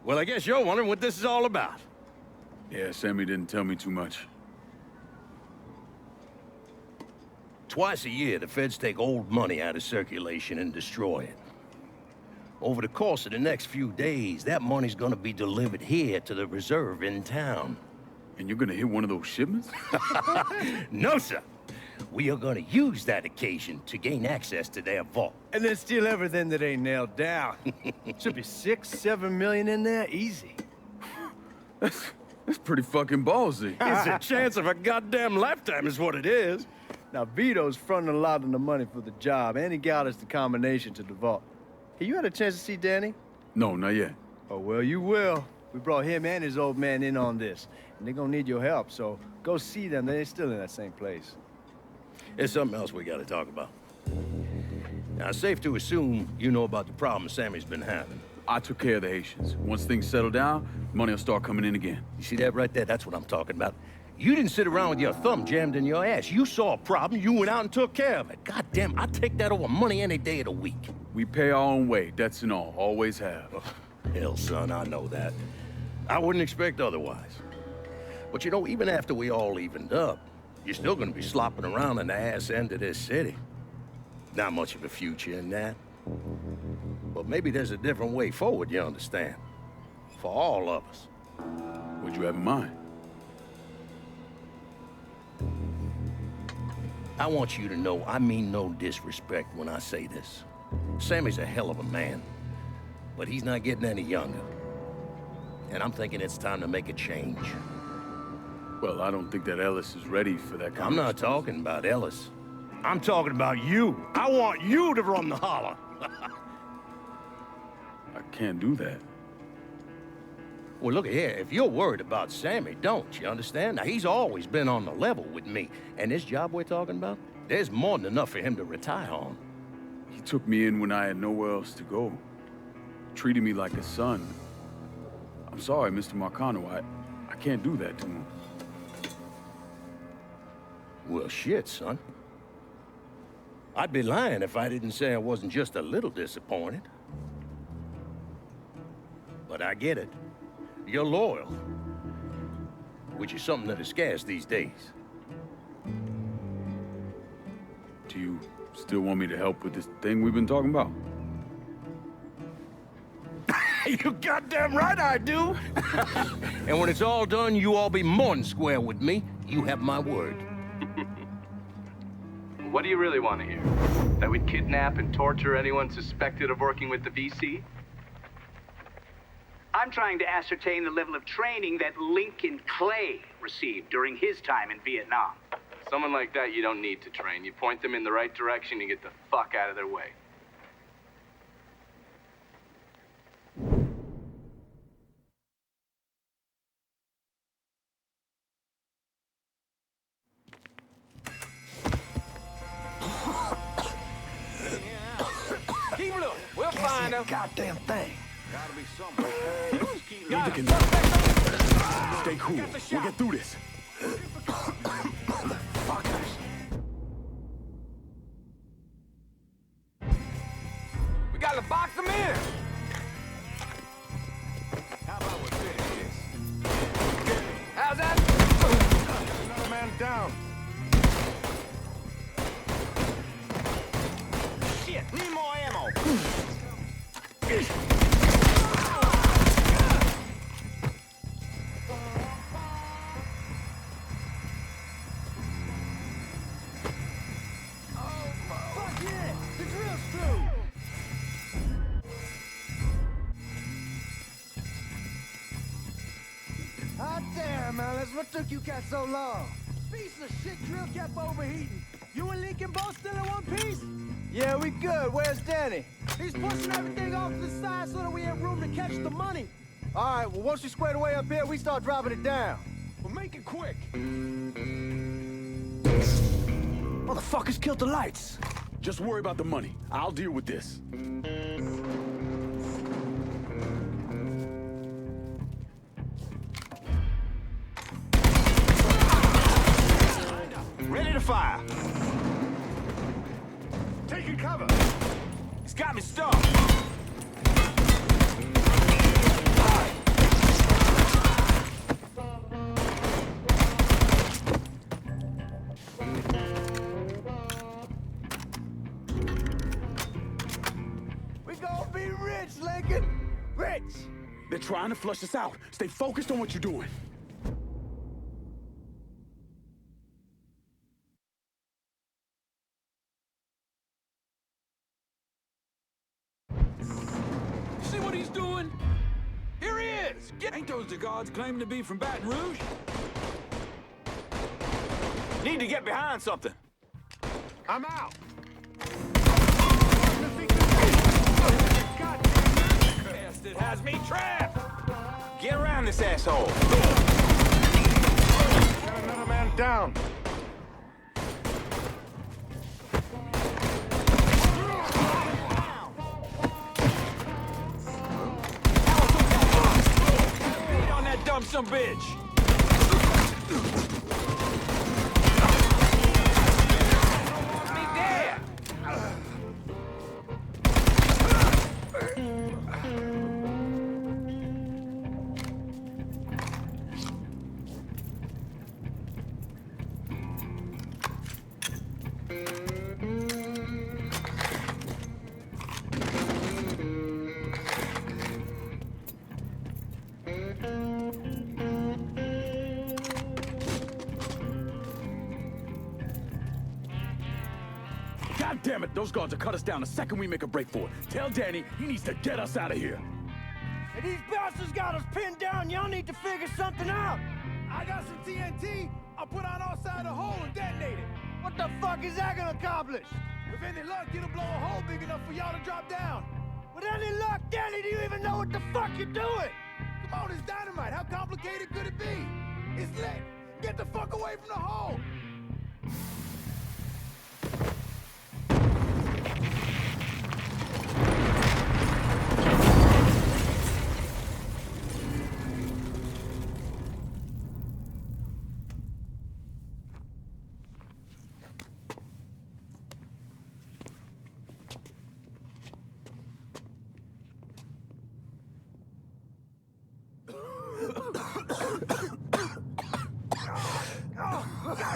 Well, I guess you're wondering what this is all about. Yeah, Sammy didn't tell me too much. Twice a year, the feds take old money out of circulation and destroy it. Over the course of the next few days, that money's gonna be delivered here to the reserve in town. And you're gonna hit one of those shipments? No, sir. We are gonna use that occasion to gain access to their vault. And then steal everything that ain't nailed down. Should be 6, 7 million in there, easy. That's pretty fucking ballsy. It's a chance of a goddamn lifetime is what it is. Now, Vito's fronting a lot of the money for the job, and he got us the combination to the vault. Hey, you had a chance to see Danny? No, not yet. Oh, well, you will. We brought him and his old man in on this, and they're gonna need your help, so go see them. They're still in that same place. There's something else we gotta talk about. Now, it's safe to assume you know about the problem Sammy's been having. I took care of the Haitians. Once things settle down, money will start coming in again. You see that right there? That's what I'm talking about. You didn't sit around with your thumb jammed in your ass. You saw a problem, you went out and took care of it. God damn, I'd take that over money any day of the week. We pay our own way, debts and all. Always have. Oh, hell, son, I know that. I wouldn't expect otherwise. But you know, even after we all evened up, you're still gonna be slopping around in the ass end of this city. Not much of a future in that. But maybe there's a different way forward, you understand? For all of us. What'd you have in mind? I want you to know I mean no disrespect when I say this. Sammy's a hell of a man, but he's not getting any younger. And I'm thinking it's time to make a change. Well, I don't think that Ellis is ready for that kind I'm not talking about Ellis. I'm talking about you. I want you to run the holler. I can't do that. Well, look here, if you're worried about Sammy, don't, you understand? Now, he's always been on the level with me. And this job we're talking about, there's more than enough for him to retire on. He took me in when I had nowhere else to go. Treated me like a son. I'm sorry, Mr. Marcano. I can't do that to him. Well, shit, son. I'd be lying if I didn't say I wasn't just a little disappointed. But I get it. You're loyal. Which is something that is scarce these days. Do you still want me to help with this thing we've been talking about? You goddamn right I do! And when it's all done, you all be more than square with me. You have my word. What do you really want to hear? That we'd kidnap and torture anyone suspected of working with the VC? I'm trying to ascertain the level of training that Lincoln Clay received during his time in Vietnam. Someone like that you don't need to train. You point them in the right direction and get the fuck out of their way. Keep looking. We'll find him. Goddamn thing. Gotta be somewhere. Stay cool. We'll get through this. We gotta box them in. How about we finish this? How's that? Another man down. Shit, need more ammo. Hot damn, Alice, what took you cats so long? Piece of shit drill kept overheating. You and Lincoln both still in one piece? Yeah, we good. Where's Danny? He's pushing everything off to the side so that we have room to catch the money. All right, well, once you square away up here, we start dropping it down. Well, make it quick. Motherfuckers killed the lights. Just worry about the money. I'll deal with this. Ready to fire. We gonna be rich, Lincoln. Rich. They're trying to flush us out. Stay focused on what you're doing. See what he's doing? Here he is! Ain't those the guards claiming to be from Baton Rouge? Need to get behind something. I'm out. Bastard has me trapped! Get around this asshole! Got another man down. Beat on that dumb some bitch! Me dead! God damn it, those guards will cut us down the second we make a break for it. Tell Danny he needs to get us out of here. Hey, these bastards got us pinned down. Y'all need to figure something out. I got some TNT. I'll put on our side of the hole and detonate it. What the fuck is that gonna accomplish? With any luck, it'll blow a hole big enough for y'all to drop down. With any luck, Danny, do you even know what the fuck you're doing? Come on, it's dynamite. How complicated could it be? It's lit. Get the fuck away from the hole.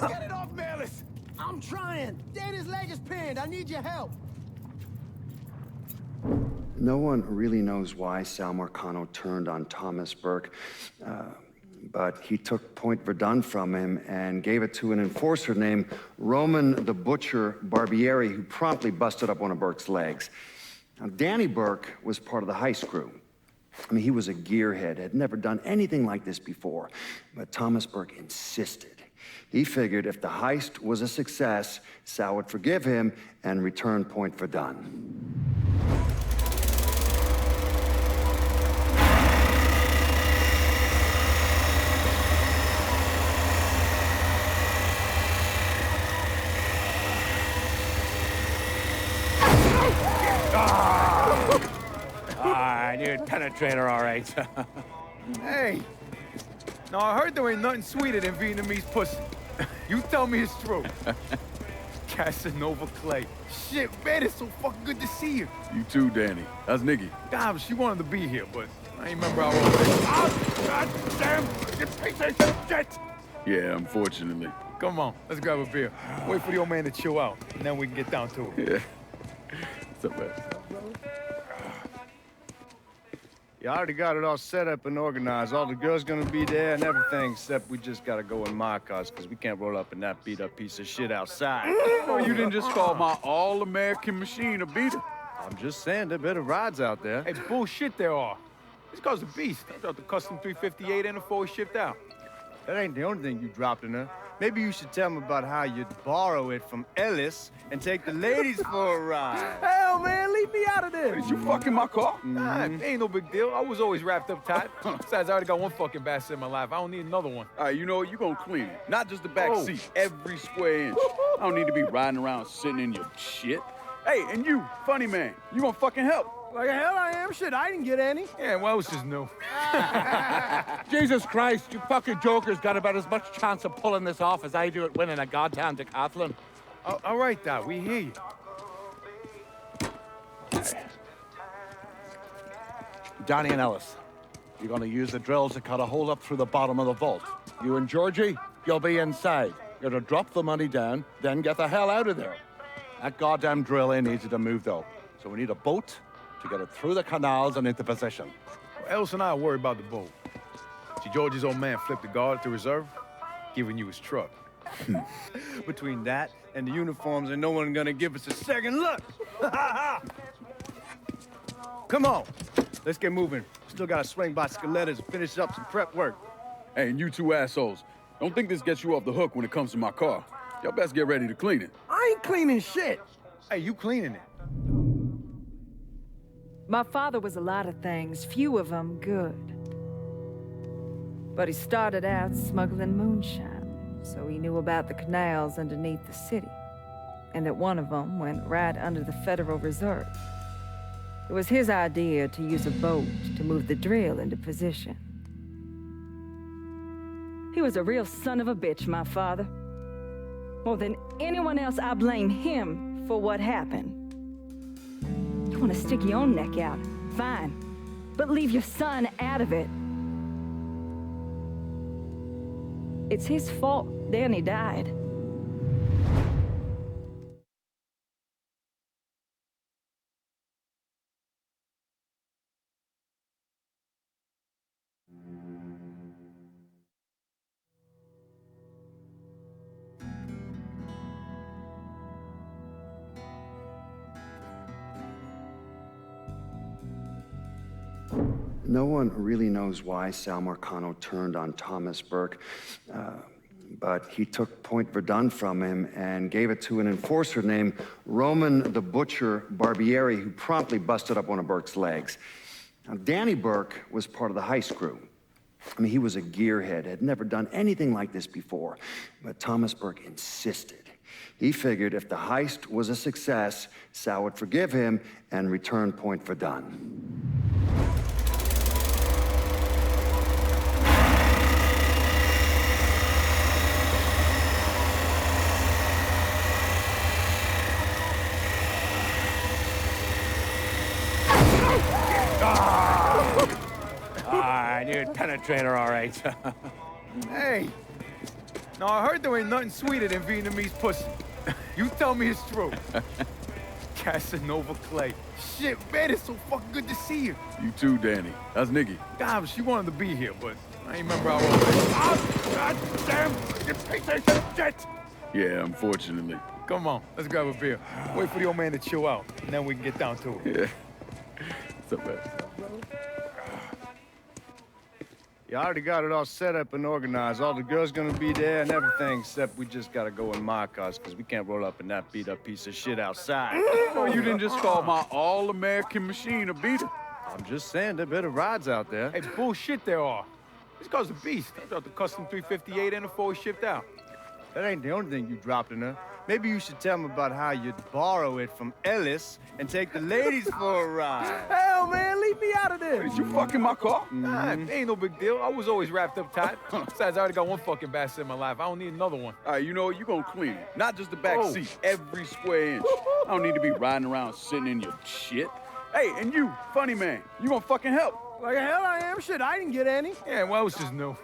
Get it off, Melis! I'm trying. Danny's leg is pinned. I need your help. No one really knows why Sal Marcano turned on Thomas Burke, but he took Point Verdun from him and gave it to an enforcer named Roman the Butcher Barbieri, who promptly busted up one of Burke's legs. Now, Danny Burke was part of the heist crew. I mean, he was a gearhead, had never done anything like this before, but Thomas Burke insisted. He figured if the heist was a success, Sal would forgive him and return Point Verdun. I knew it'd penetrate her all right. Hey! Now, I heard there ain't nothing sweeter than Vietnamese pussy. You tell me it's true. Casanova Clay. Shit, man, it's so fucking good to see you. You too, Danny. How's Nikki? God, she wanted to be here, but I ain't remember how old it is. Oh, God damn! You piece of shit! Yeah, unfortunately. Come on, let's grab a beer. Wait for the old man to chill out, and then we can get down to it. Yeah. What's up, man? You already got it all set up and organized. All the girls gonna be there and everything, except we just gotta go in my cars, because we can't roll up in that beat-up piece of shit outside. Oh, you didn't just call my all-American machine a beater. I'm just saying, there better rides out there. Hey, bullshit there are. This car's a beast. I dropped the custom 358 and before we shipped out. That ain't the only thing you dropped in her. Maybe you should tell me about how you'd borrow it from Ellis and take the ladies for a ride. Hell, man, leave me out of this. You fucking my car? Nah, ain't no big deal. I was always wrapped up tight. Besides, I already got one fucking bastard in my life. I don't need another one. All right, you know what? You gonna clean it. Not just the back seat, every square inch. I don't need to be riding around sitting in your shit. Hey, and you, funny man, you gonna fucking help. Like hell I am. Shit, I didn't get any. Yeah, well, it's just new. Jesus Christ, you fucking jokers got about as much chance of pulling this off as I do at winning a goddamn decathlon. All right, Doc, we hear you. Danny and Ellis, you're gonna use the drills to cut a hole up through the bottom of the vault. You and Georgie, you'll be inside. You're to drop the money down, then get the hell out of there. That goddamn drill in needs to move, though. So we need a boat to get it through the canals and into position. Well, Ellis and I are worried about the boat. See, George's old man flipped the guard at the reserve, giving you his truck. Between that and the uniforms, and no one gonna give us a second look. Come on, let's get moving. Still gotta swing by Skelettas and finish up some prep work. Hey, and you two assholes, don't think this gets you off the hook when it comes to my car. Y'all best get ready to clean it. I ain't cleaning shit. Hey, you cleaning it. My father was a lot of things, few of them good. But he started out smuggling moonshine, so he knew about the canals underneath the city, and that one of them went right under the Federal Reserve. It was his idea to use a boat to move the drill into position. He was a real son of a bitch, my father. More than anyone else, I blame him for what happened. You want to stick your own neck out, fine, but leave your son out of it. It's his fault Danny died. No one really knows why Sal Marcano turned on Thomas Burke, but he took Point Verdun from him and gave it to an enforcer named Roman the Butcher Barbieri, who promptly busted up one of Burke's legs. Now, Danny Burke was part of the heist crew. I mean, he was a gearhead, had never done anything like this before, but Thomas Burke insisted. He figured if the heist was a success, Sal would forgive him and return Point Verdun. You're penetrator, all right. Hey, now I heard there ain't nothing sweeter than Vietnamese pussy. You tell me it's true. Casanova Clay. Shit, man, it's so fucking good to see you. You too, Danny. That's Nikki. God, she wanted to be here, but I ain't remember how old it is. Oh, God damn, you piece of shit! Yeah, unfortunately. Come on, let's grab a beer. Wait for the old man to chill out, and then we can get down to it. Yeah. What's up, man? You already got it all set up and organized. All the girls gonna be there and everything, except we just gotta go in my cars, because we can't roll up in that beat-up piece of shit outside. Oh, you didn't just call my all-American machine a beater. I'm just saying, there are better rides out there. Hey, bullshit there are. This car's a beast. I dropped the custom 358 and the 4 shipped out. That ain't the only thing you dropped in her. Maybe you should tell them about how you'd borrow it from Ellis and take the ladies for a ride. Hell, man, leave me out of this. Did you fucking my car? Nah, ain't no big deal. I was always wrapped up tight. Besides, I already got one fucking bastard in my life. I don't need another one. All right, you know what? You gonna clean it. Not just the back seat, every square inch. I don't need to be riding around sitting in your shit. Hey, and you, funny man, you gonna fucking help. Like hell I am. Shit, I didn't get any. Yeah, well, it's just new.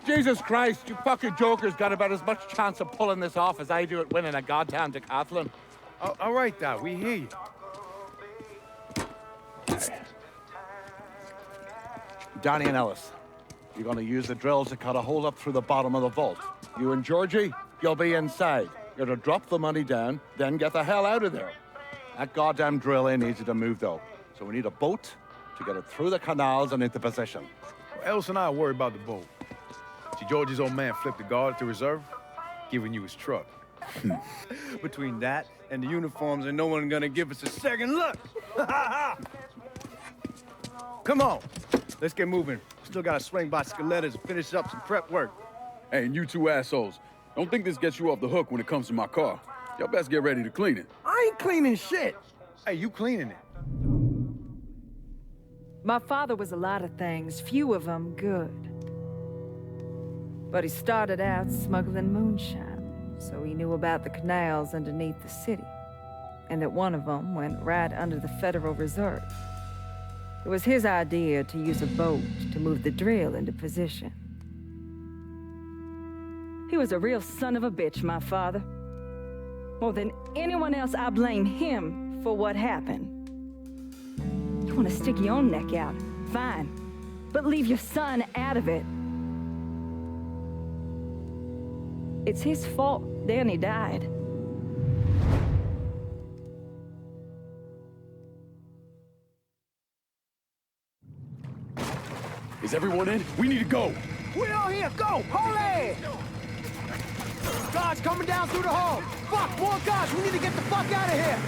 Jesus Christ, you fucking jokers got about as much chance of pulling this off as I do at winning a goddamn decathlon. All right, Doc, we hear you. Donnie and Ellis, you're gonna use the drills to cut a hole up through the bottom of the vault. You and Georgie, you'll be inside. You're to drop the money down, then get the hell out of there. That goddamn drill in needs you to move, though. So we need a boat to get it through the canals and into position. Well, Ellis and I are worried about the boat. See, George's old man flipped the guard at the reserve, giving you his truck. Between that and the uniforms, and no one gonna give us a second look. Come on, let's get moving. Still gotta swing by Skelettas and finish up some prep work. Hey, and you two assholes, don't think this gets you off the hook when it comes to my car. Y'all best get ready to clean it. I ain't cleaning shit. Hey, you cleaning it. My father was a lot of things, few of them good. But he started out smuggling moonshine, so he knew about the canals underneath the city, and that one of them went right under the Federal Reserve. It was his idea to use a boat to move the drill into position. He was a real son of a bitch, my father. More than anyone else, I blame him for what happened. want to stick your own neck out, fine. But leave your son out of it. It's his fault Danny died. Is everyone in? We need to go. We all here, go! Holy! Guards coming down through the hall! Fuck, more guards! We need to get the fuck out of here!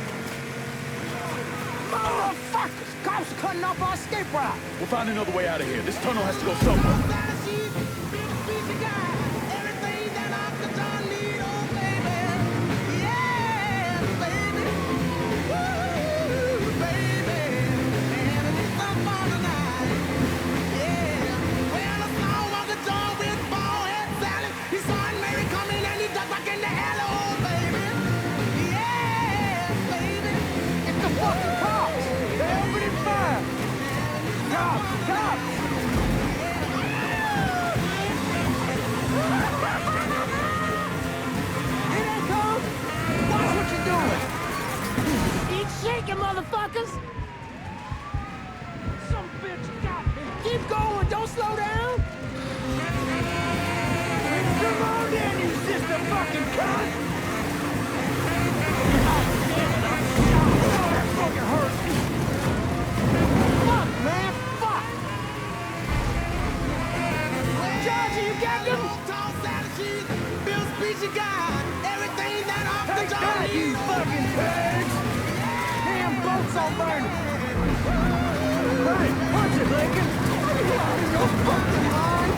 Motherfuckers! Cops cutting off our escape route! We'll find another way out of here. This tunnel has to go somewhere. Motherfuckers! Some bitch got me! Keep going, don't slow down! Come on then, you sister fucking cunt! Oh, that fucking hurt! Fuck, man, fuck! Georgie, you got them? Bill Speech, you got everything that off the job! Take that, you fucking pigs! Boats on burning! Hey, punch it, Lincoln! No fucking line!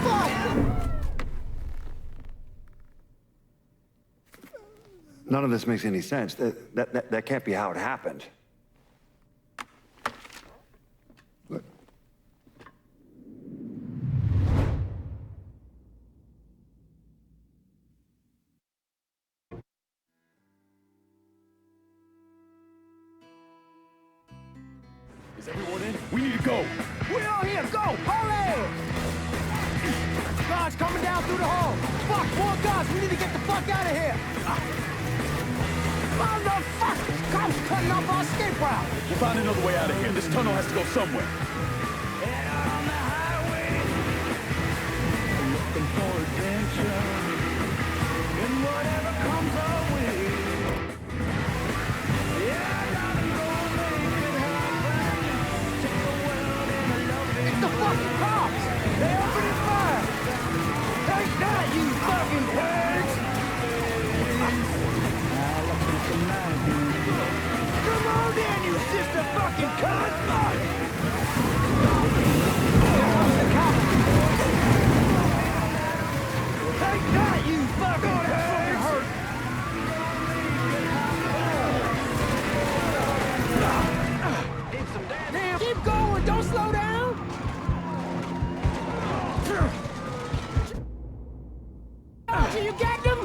Fuck! None of this makes any sense. That can't be how it happened. Look. Is everyone in? We need to go. We all here, go! Hurry! Guards coming down through the hall! Fuck, more guards! We need to get the fuck out of here! Motherfuckers! Cops cutting off our escape route! We'll find another way out of here. This tunnel has to go somewhere. Head out on the highway, looking for adventure, and whatever comes our way. Yeah, darling, go make it happen. Take the world in a loving. It's the fucking cops! They opening fire! Take that, you fucking pigs! Come on then, you sister fucking cunt! Take that, you fucking pigs! Damn, keep going, don't slow down! You got them?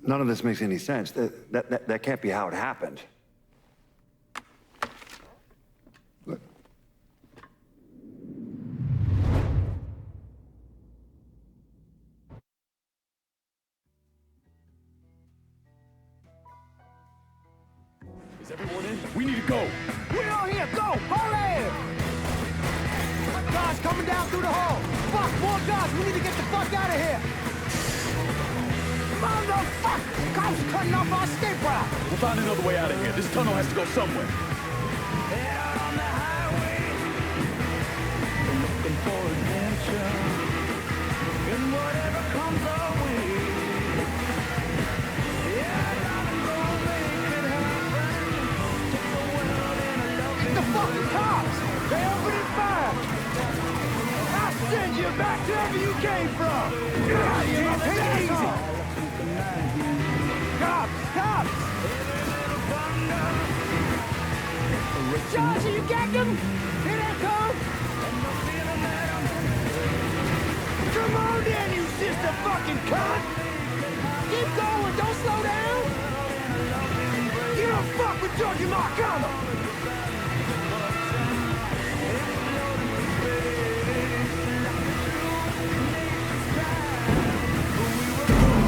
None of this makes any sense. That can't be how it happened. Look. Is everyone in? We need to go. We all here, go! Hurry! Guards coming down through the hall! Fuck, more guards! We need to get the fuck out of here! Motherfucker! Cops cutting off our escape route! We'll find another way out of here. This tunnel has to go somewhere. Head out on the highway, looking for adventure, and whatever comes our way. Yeah, darling, go make it happen. Take the world in a loving. It's the fucking cops! They opening fire! I'll send you back to wherever you came from! Take it easy! Cops! Cops! Georgie, you got them? Here they come! Come on then, you sister fucking cunt! Keep going, don't slow down! You don't fuck with Georgie Marcano!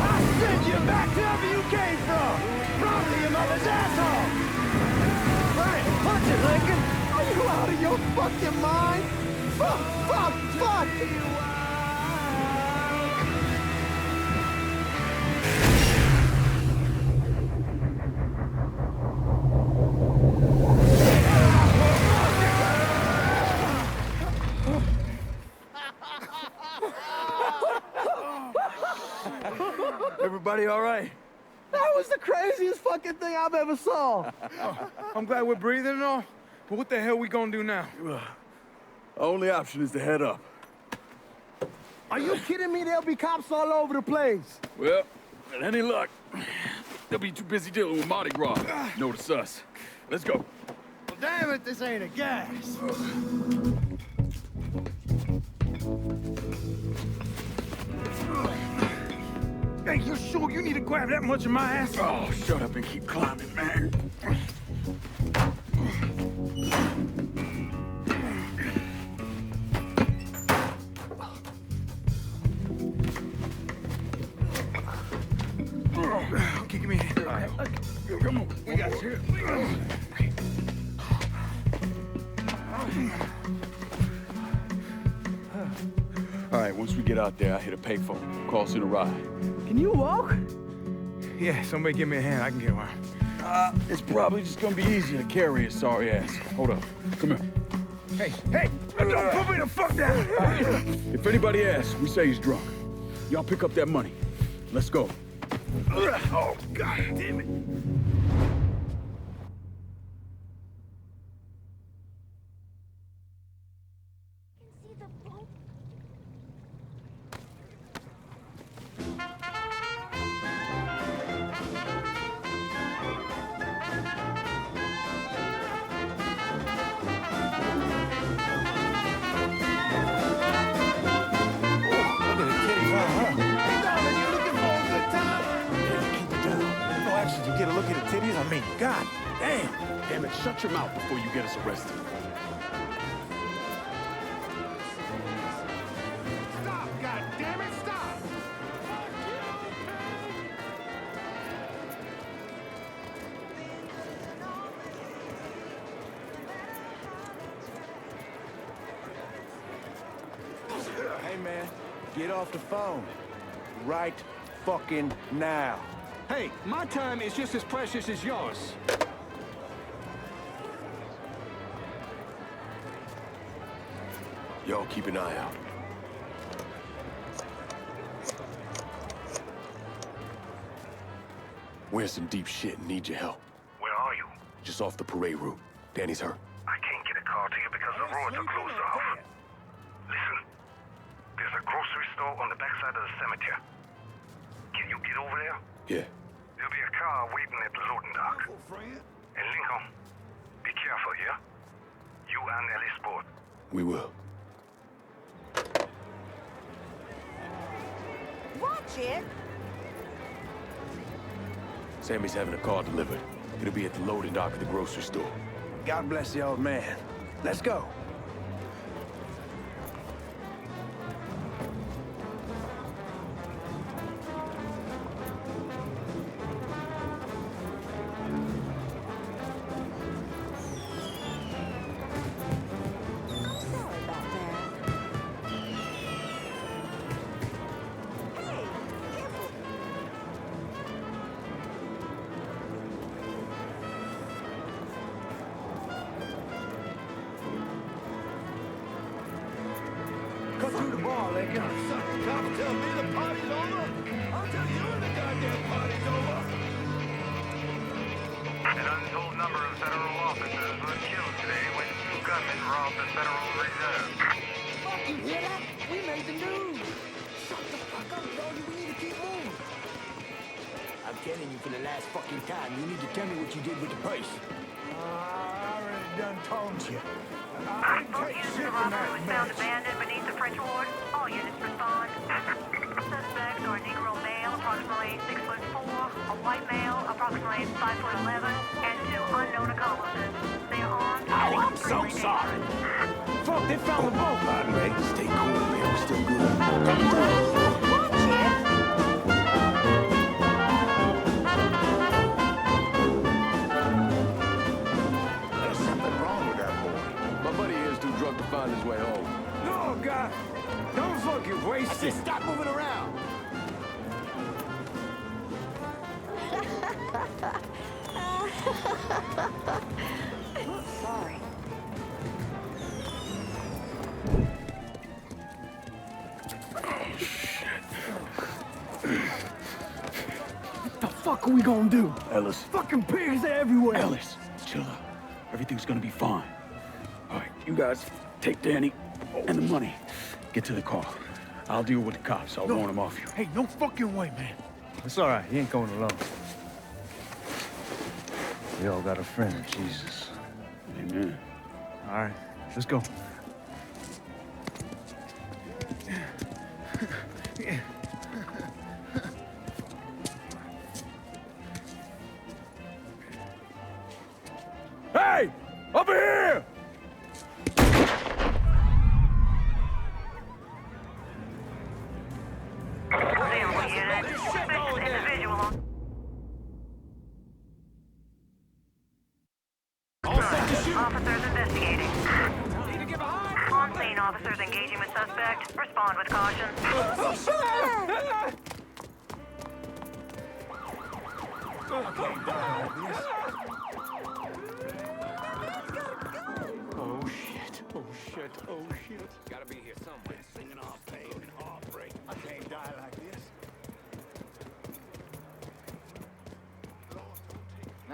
I'll send you back to wherever you your fucking mind? Fuck, fuck, fuck! Everybody all right? That was the craziest fucking thing I've ever saw. I'm glad we're breathing and all, but what the hell we gonna do now? Only option is to head up. Are you kidding me? There'll be cops all over the place. Well, with any luck, they'll be too busy dealing with Mardi Gras. Notice us. Let's go. Well, damn it, this ain't a gas. Hey, you sure you need to grab that much of my ass? Oh, shut up and keep climbing, man. Okay, give me a hand. All right. Come on, we got you. All right, once we get out there, I hit a payphone. Call us in a ride. Can you walk? Yeah, somebody give me a hand. I can get around. It's probably just gonna be easier to carry his sorry ass. Hold up. Come here. Hey, hey! Don't put me the fuck down! If anybody asks, we say he's drunk. Y'all pick up that money. Let's go. Oh, God damn it. Get a look at the titties? I mean, God damn. Damn it, shut your mouth before you get us arrested. Stop, goddammit, stop! Hey, man, get off the phone. Right fucking now. Hey, my time is just as precious as yours. Yo, keep an eye out. We're in some deep shit and need your help. Where are you? Just off the parade route. Danny's hurt. I can't get a car to you because the roads are closed off. Listen, there's a grocery store on the backside of the cemetery. Can you get over there? Yeah. There'll be a car waiting at the loading dock. And Lincoln, be careful, yeah? You and Ellie Sport. We will. Watch it! Sammy's having a car delivered. It'll be at the loading dock at the grocery store. God bless the old man. Let's go. Cut through the bar, Lincoln. Cops tell me the party's over. I'll tell you when the goddamn party's over. An untold number of federal officers were killed today when two gunmen robbed the Federal Reserve. Fuck, you hear that? We made the news. Shut the fuck up, doggy. We need to keep moving. I'm telling you for the last fucking time, you need to tell me what you did with the purse. I already done told you. Both units of robbery was found abandoned beneath the French Ward. All units respond. Suspects are a Negro male, approximately 6'4", a white male, approximately 5'11", and two unknown accomplices. They are armed. Oh, I'm so sorry. Fuck, they found the boat. All right, man. Stay cool, man. We're still good. Coming through. There's something wrong with that boy. My buddy Sorry. What the fuck are we gonna do? Ellis. Fucking pigs everywhere. Ellis, chill out. Everything's gonna be fine. All right, you guys take Danny and the money. Get to the car. I'll deal with the cops. I'll warn them off you. Hey, no fucking way, man. It's all right. He ain't going alone. We all got a friend in Jesus. Amen. All right, let's go. Hey! Over here! Available unit. Suspicious individual on... Officers investigating. On-scene officers engaging with suspect. Respond with caution. Oh shit, oh shit, oh shit. Gotta be here somewhere. Singing off pain and heartbreak. I can't die like this.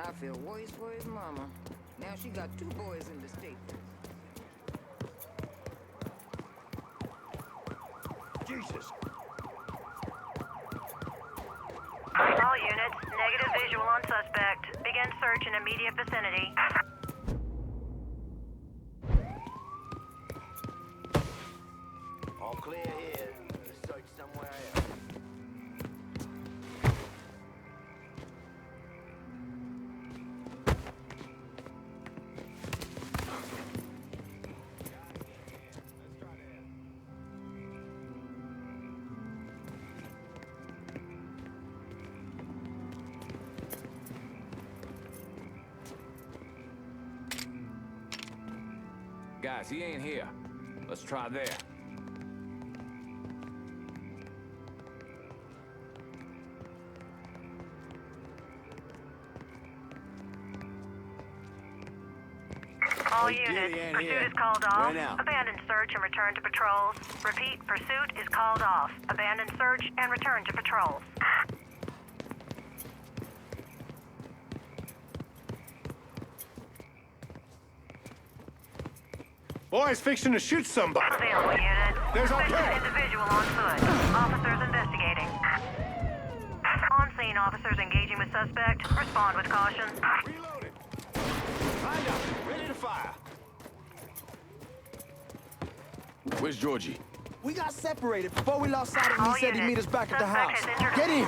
I feel worse for his mama. Now she got 2 boys in the state. Jesus. All units, negative visual on suspect. Begin search in immediate vicinity. All clear here. Let's search somewhere else. Guys, he ain't here. Let's try there. All units, pursuit is called off. Abandon search and return to patrols. Repeat, pursuit is called off. Abandon search and return to patrols. Boys fixing to shoot somebody. Available unit. There's our Suspicious pair. individual on foot. Officers investigating. On-scene officers engaging with suspect. Respond with caution. Reloaded. Lined up. Ready to fire. Where's Georgie? We got separated before we lost sight of him. All He said he'd meet units. us back at the Suspect house. has entered- Get in.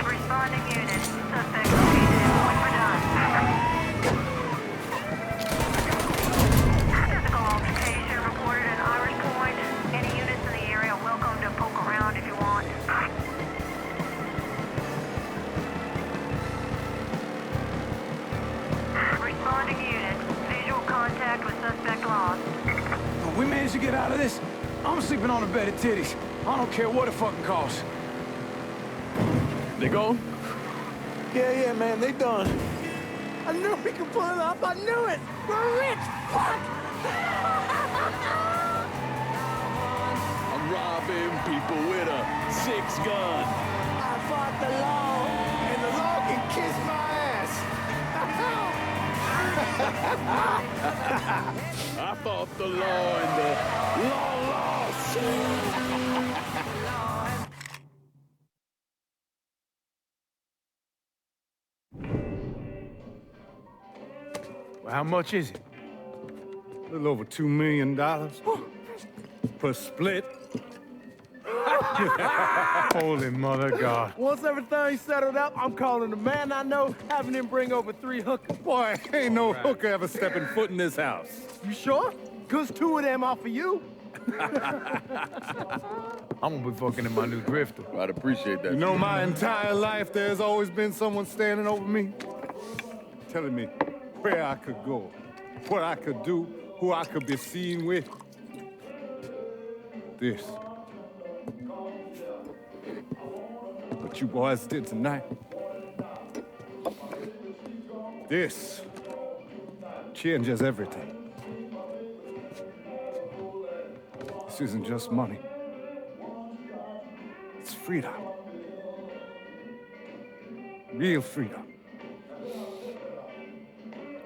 Responding unit. Suspect located at point for done. Physical altercation reported at Irish Point. Any units in the area are welcome to poke around if you want. Responding unit. Visual contact with suspect lost. Oh, we managed to get out of this. I'm sleeping on a bed of titties. I don't care what it fucking costs. They gone? Yeah, man, they done. I knew we could pull it off. I knew it. We're rich. Fuck. I'm robbing people with a 6-gun. I fought the law, and the law can kiss my ass. I fought the law and the law lost. Well, how much is it? A little over $2 million per split. Holy mother God. Once everything's settled up, I'm calling the man I know, having him bring over 3 hookers. Boy, ain't no hooker ever stepping foot in this house. You sure? 'Cause 2 of them are for you. I'm gonna be fucking in my new drifter. I'd appreciate that. You know, my entire life, there's always been someone standing over me, telling me where I could go, what I could do, who I could be seen with. This. What you boys did tonight. This changes everything. This isn't just money. It's freedom. Real freedom.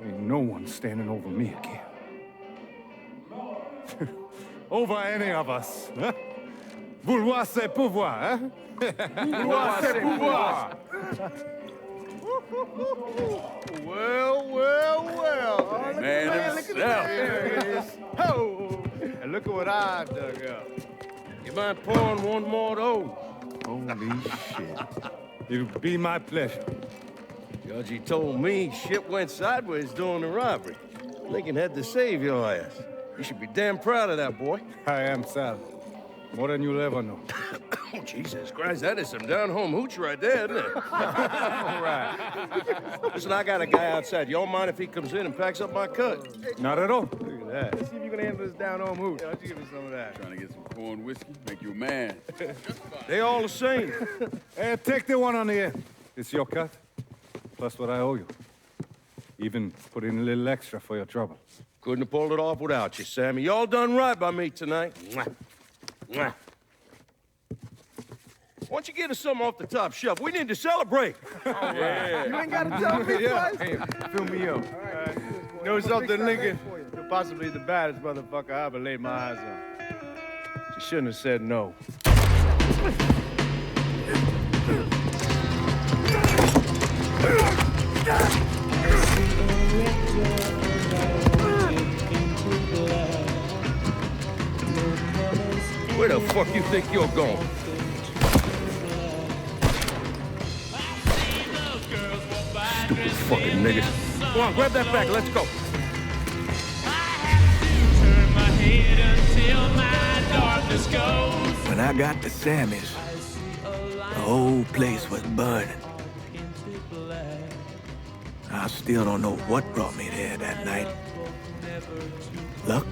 Ain't no one standing over me again. Over any of us, huh? Vouloir c'est pouvoir, huh? Vouloir c'est pouvoir. Well. Man himself. There it is. Oh, and look at what I dug up. You mind pouring one more of those? Holy shit. It'll be my pleasure. Judge, told me shit went sideways during the robbery. Lincoln had to save your ass. You should be damn proud of that, boy. I am, Sal. More than you'll ever know. Oh, Jesus Christ, that is some down-home hooch right there, isn't it? All right. Listen, I got a guy outside. Y'all mind if he comes in and packs up my cut? Not at all. Look at that. Let's see if you can handle this down-home hoot. Why don't you give me some of that? Trying to get some corn whiskey, make you a man. They all the same. Hey, take the one on the end. It's your cut, plus what I owe you. Even put in a little extra for your trouble. Couldn't have pulled it off without you, Sammy. Y'all done right by me tonight. Mwah. Mwah. Why don't you get us something off the top shelf? We need to celebrate. Yeah. You ain't got to tell me twice. Hey, fill me up. You know something, Lincoln? You're possibly the baddest motherfucker I ever laid my eyes on. She shouldn't have said no. Where the fuck you think you're going? Stupid fucking niggas. Come on, grab that bag, let's go. When I got to Sammy's, the whole place was burning. I still don't know what brought me there that night. Luck?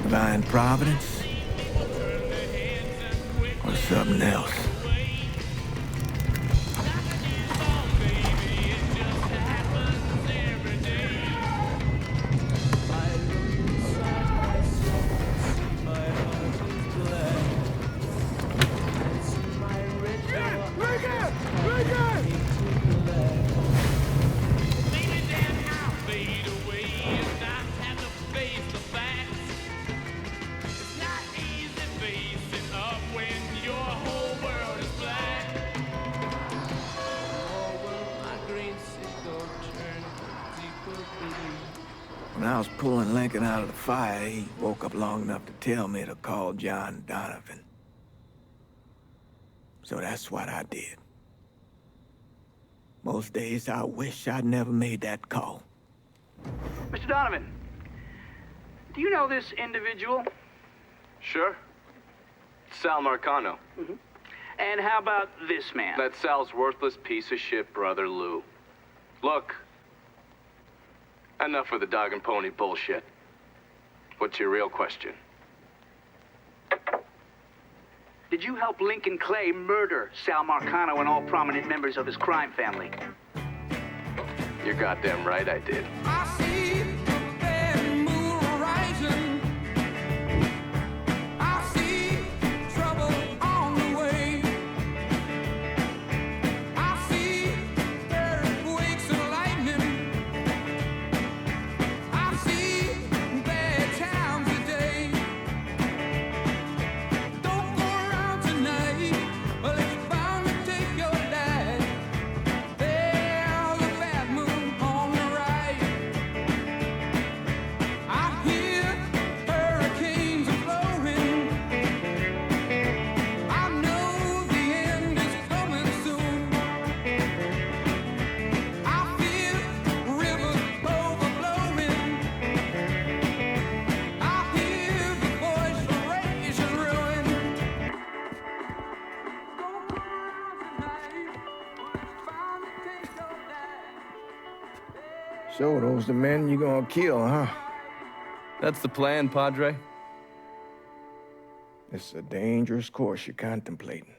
Divine providence? Or something else? When I was pulling Lincoln out of the fire, he woke up long enough to tell me to call John Donovan. So that's what I did. Most days I wish I'd never made that call. Mr. Donovan, do you know this individual? Sure. Sal Marcano. Mm-hmm. And how about this man? That's Sal's worthless piece of shit brother, Lou. Look, enough of the dog and pony bullshit. What's your real question? Did you help Lincoln Clay murder Sal Marcano and all prominent members of his crime family? You're goddamn right I did. I see the bad moon rising. I see trouble on the way. I see earthquakes and lightning. So those the men you gonna kill, huh? That's the plan, Padre. It's a dangerous course you're contemplating.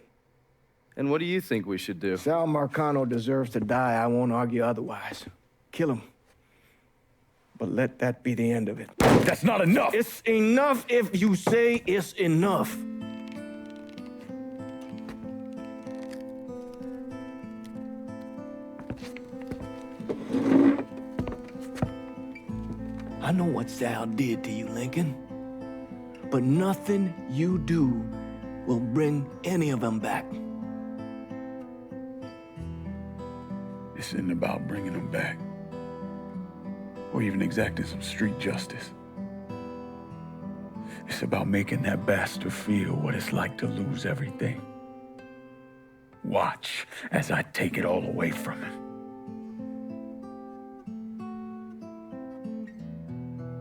And what do you think we should do? Sal Marcano deserves to die. I won't argue otherwise. Kill him. But let that be the end of it. That's not enough! It's enough if you say it's enough. I know what Sal did to you, Lincoln. But nothing you do will bring any of them back. This isn't about bringing them back. Or even exacting some street justice. It's about making that bastard feel what it's like to lose everything. Watch as I take it all away from him.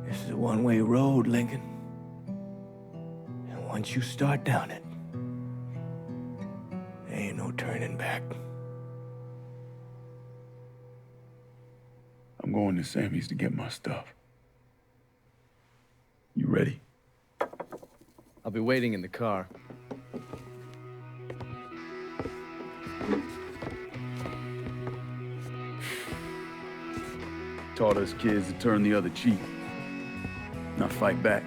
This is a one-way road, Lincoln. And once you start down it, there ain't no turning back. I'm going to Sammy's to get my stuff. You ready? I'll be waiting in the car. Taught us kids to turn the other cheek, not fight back.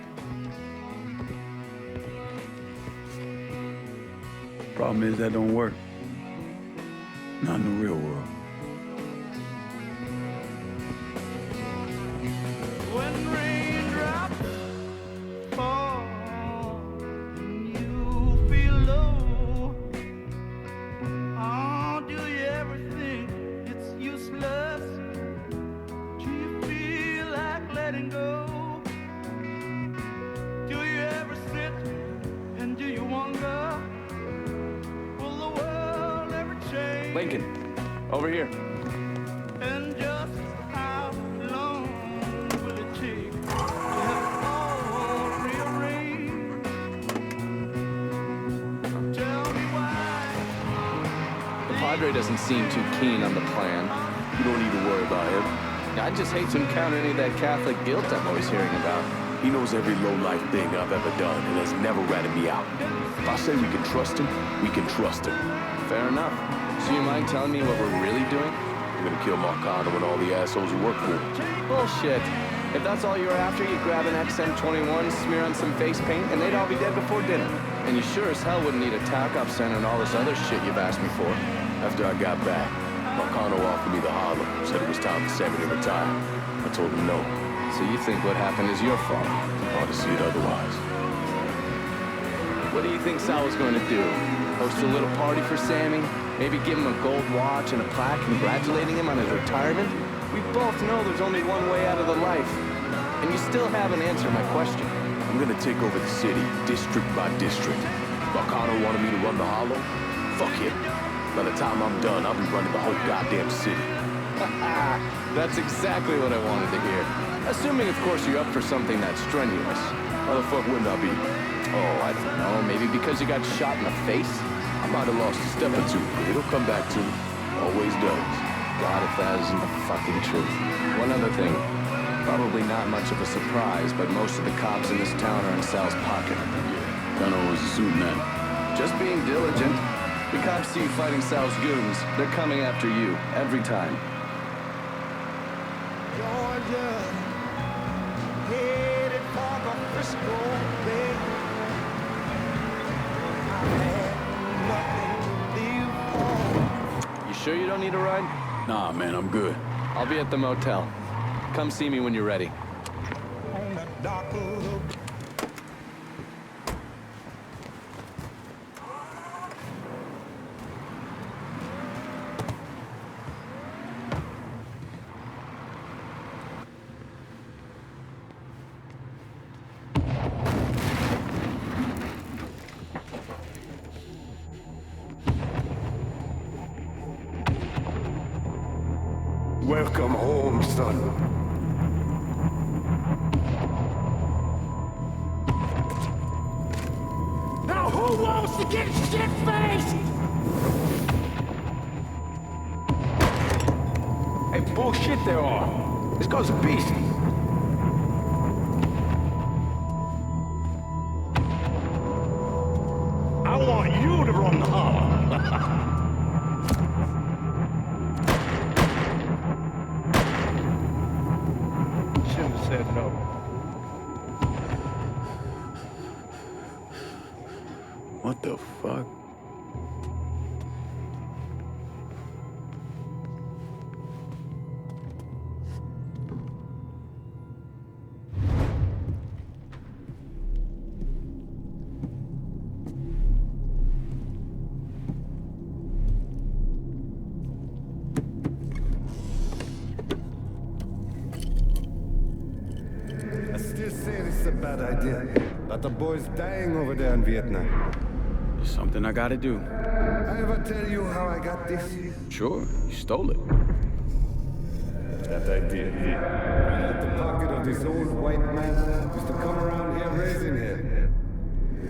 Problem is that don't work. Not in the real world. When raindrops fall and you feel low, oh, do you ever think it's useless? Do you feel like letting go? Do you ever sit and do you wonder, will the world ever change? Lincoln, over here. And just how long will it take to have it all rearranged? Tell me why. The Padre doesn't seem too keen on the plan. You don't need to worry about him. I just hate to encounter any of that Catholic guilt I'm always hearing about. He knows every low-life thing I've ever done and has never ratted me out. If I say we can trust him, we can trust him. Fair enough. So you mind telling me what we're really doing? We're gonna kill Marcano and all the assholes who work for him. Bullshit. If that's all you're after, you'd grab an XM21, smear on some face paint, and they'd all be dead before dinner. And you sure as hell wouldn't need a TACOP center and all this other shit you've asked me for. After I got back, Marcano offered me the Harlem, said it was time for Sammy to retire. I told him no. So you think what happened is your fault? Hard to see it otherwise. What do you think Sal was going to do? Host a little party for Sammy? Maybe give him a gold watch and a plaque congratulating him on his retirement? We both know there's only one way out of the life. And you still haven't answered my question. I'm gonna take over the city, district by district. Marcano wanted me to run the Hollow? Fuck him. By the time I'm done, I'll be running the whole goddamn city. That's exactly what I wanted to hear. Assuming, of course, you're up for something that's strenuous. Why the fuck wouldn't I be? Oh, I don't know. Maybe because you got shot in the face? I might have lost a step or two, but it'll come back to me. Always does. God, if that isn't the fucking truth. One other thing. Probably not much of a surprise, but most of the cops in this town are in Sal's pocket. Kinda was assuming that. Just being diligent. The cops see you fighting Sal's goons. They're coming after you, every time. Georgia, headed for the Frisco Bay. I had nothing to live for. You sure you don't need a ride? Nah, man, I'm good. I'll be at the motel. Come see me when you're ready. On the dock of the Welcome home, son. Now who wants to get shit-faced? Hey, bullshit there are. This guy's a beast. I want you to run the holler. Shouldn't have said no. What the fuck? I still say this is a bad idea. But the boys dying over there in Vietnam. It's something I gotta do. I ever tell you how I got this? Sure, you stole it. That idea here. Right out the pocket of this old white man used to come around here raising hell.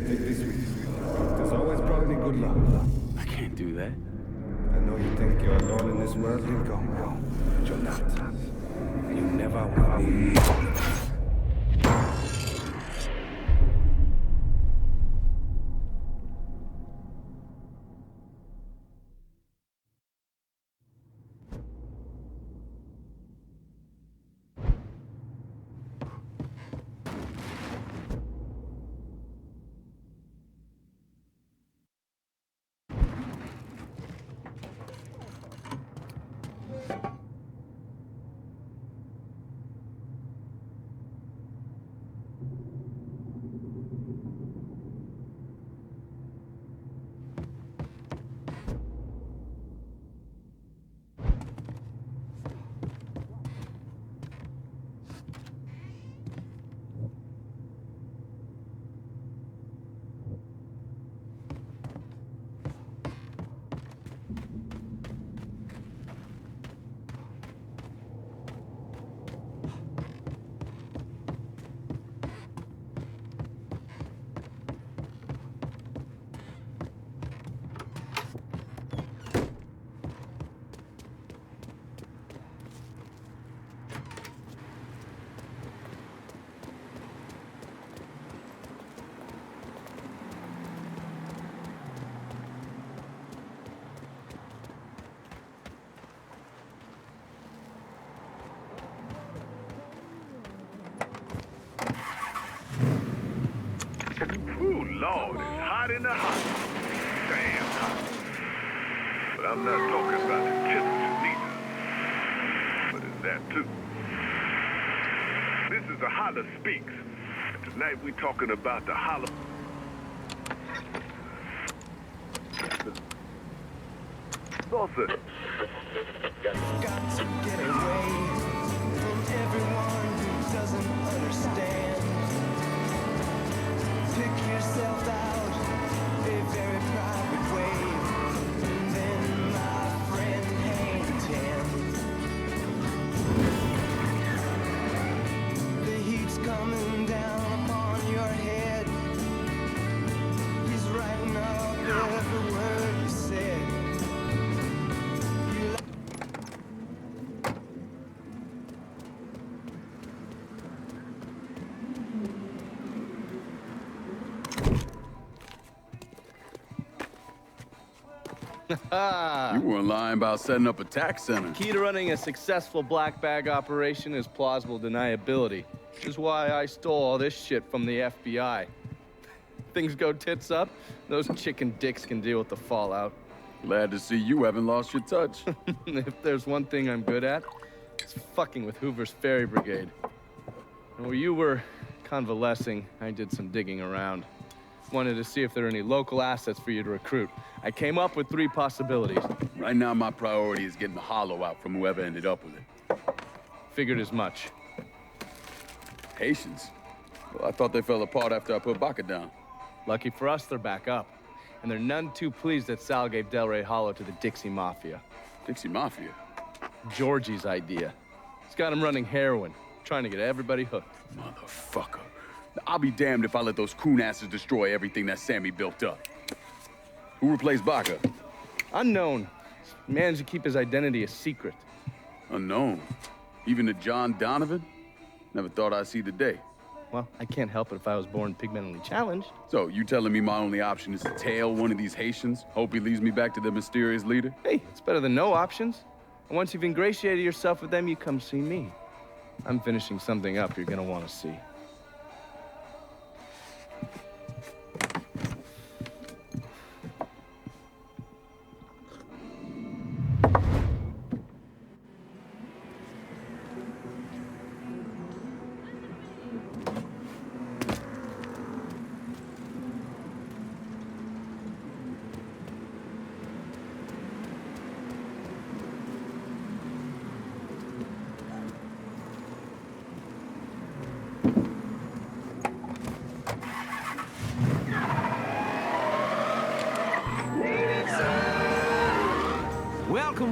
Take this with you. It has always brought me good luck. I can't do that. I know you think you're alone in this world, Lincoln, but you're not. And you never will be. Ooh, Lord, it's hot in the hot. Damn hot. But I'm not talking about the temperature neither. But it's that too. This is a Holler Speaks. And tonight we're talking about the Holler... Salsa. Got to get away from everyone who doesn't understand. Pick yourself out a very private way, and then my friend hand in hand. The heat's coming down upon your head. He's writing up every word you said. You weren't lying about setting up a tax center. Key to running a successful black bag operation is plausible deniability, which is why I stole all this shit from the FBI. Things go tits up, those chicken dicks can deal with the fallout. Glad to see you haven't lost your touch. If there's one thing I'm good at, it's fucking with Hoover's Ferry Brigade. And where you were convalescing, I did some digging around. Wanted to see if there are any local assets for you to recruit. I came up with 3 possibilities. Right now, my priority is getting the hollow out from whoever ended up with it. Figured as much. Haitians? Well, I thought they fell apart after I put Baca down. Lucky for us, they're back up. And they're none too pleased that Sal gave Delray Hollow to the Dixie Mafia. Dixie Mafia? Georgie's idea. He's got him running heroin, trying to get everybody hooked. Motherfucker. I'll be damned if I let those coon asses destroy everything that Sammy built up. Who replaced Baca? Unknown. Managed to keep his identity a secret. Unknown? Even to John Donovan? Never thought I'd see the day. Well, I can't help it if I was born pigmentally challenged. So, you telling me my only option is to tail one of these Haitians? Hope he leads me back to the mysterious leader? Hey, it's better than no options. And once you've ingratiated yourself with them, you come see me. I'm finishing something up you're gonna want to see.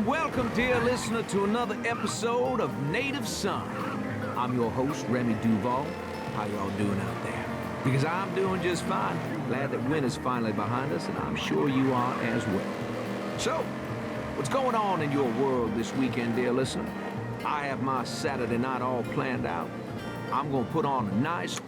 Welcome, dear listener, to another episode of Native Son. I'm your host, Remy Duval. How y'all doing out there? Because I'm doing just fine. Glad that winter's finally behind us, and I'm sure you are as well. So, what's going on in your world this weekend, dear listener? I have my Saturday night all planned out. I'm gonna put on a nice...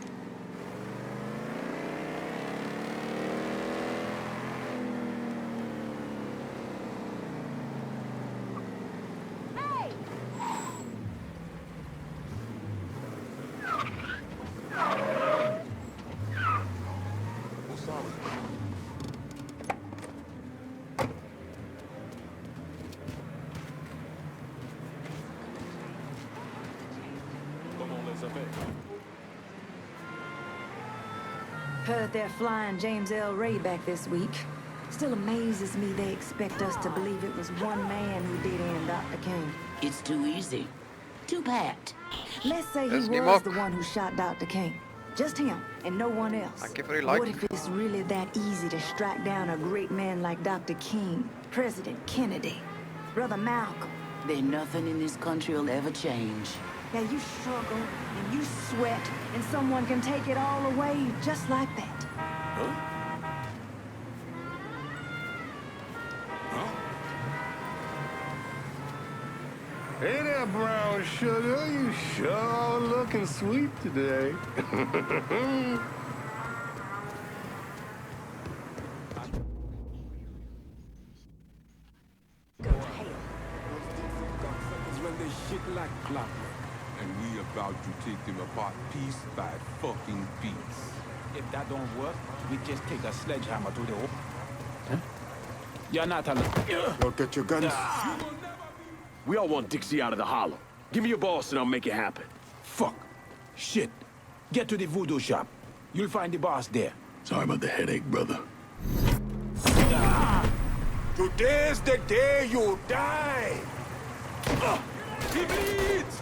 Heard they're flying James L. Ray back this week. Still amazes me they expect us to believe it was one man who did end Dr. King. It's too easy. Too pat. Let's say he was the one who shot Dr. King. Just him and no one else. What if it's really that easy to strike down a great man like Dr. King, President Kennedy, Brother Malcolm? Then nothing in this country will ever change. Yeah, you struggle and you sweat and someone can take it all away just like that. Huh? Hey there, brown sugar. You sure looking sweet today. Shit like clockwork, and we about to take them apart piece by fucking piece. If that don't work, we just take a sledgehammer to the hole. Huh? You're not alone. Don't get your guns. We all want Dixie out of the hollow. Give me your boss and I'll make it happen. Fuck. Shit. Get to the voodoo shop. You'll find the boss there. Sorry about the headache, brother. Today's the day you die. He bleeds!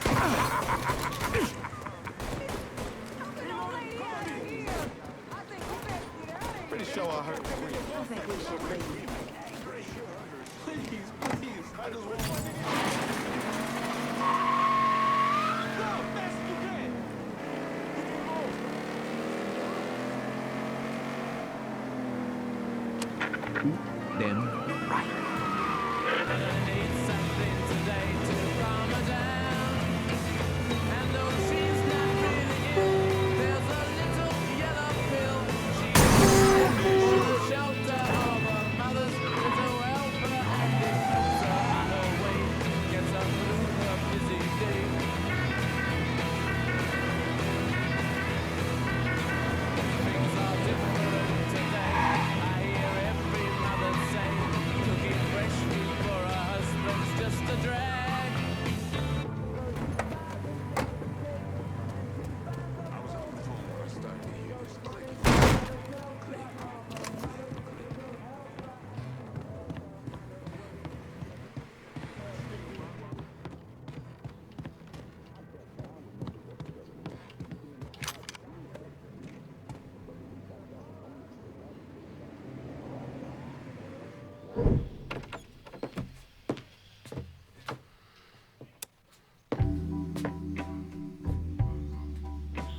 Pretty sure I heard that. I think we should leave. Please, please, I just want money. Go, best you can. Them right.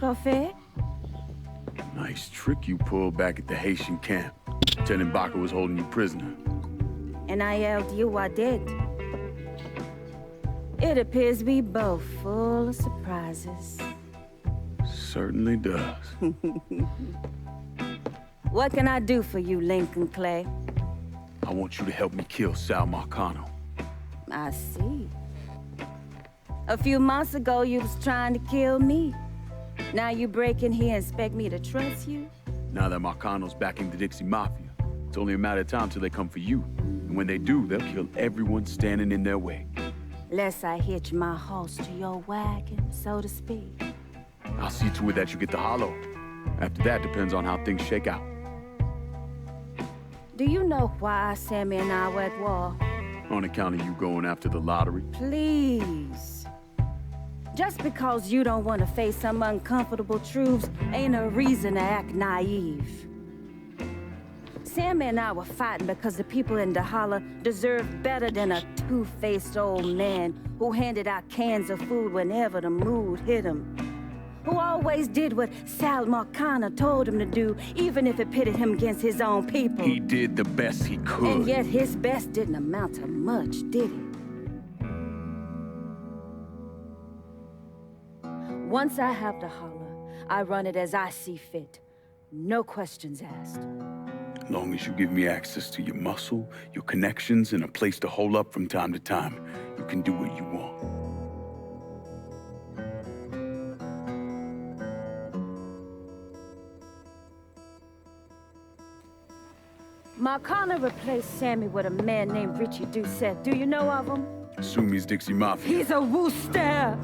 Coffee? Nice trick you pulled back at the Haitian camp. Lieutenant Baca was holding you prisoner. And I held you, I did. It appears we both full of surprises. Certainly does. What can I do for you, Lincoln Clay? I want you to help me kill Sal Marcano. I see. A few months ago, you was trying to kill me. Now you break in here and expect me to trust you? Now that Marcano's backing the Dixie Mafia, it's only a matter of time till they come for you. And when they do, they'll kill everyone standing in their way. Lest I hitch my horse to your wagon, so to speak. I'll see to it that you get the hollow. After that, depends on how things shake out. Do you know why Sammy and I were at war? On account of you going after the lottery? Please. Just because you don't want to face some uncomfortable truths ain't a reason to act naive. Sammy and I were fighting because the people in the holler deserved better than a two-faced old man who handed out cans of food whenever the mood hit him. Who always did what Sal Marcano told him to do, even if it pitted him against his own people. He did the best he could. And yet his best didn't amount to much, did it? Once I have the holler, I run it as I see fit. No questions asked. As long as you give me access to your muscle, your connections, and a place to hole up from time to time, you can do what you want. Marcano replaced Sammy with a man named Richie Doucette. Do you know of him? Assume he's Dixie Mafia. He's a wooster.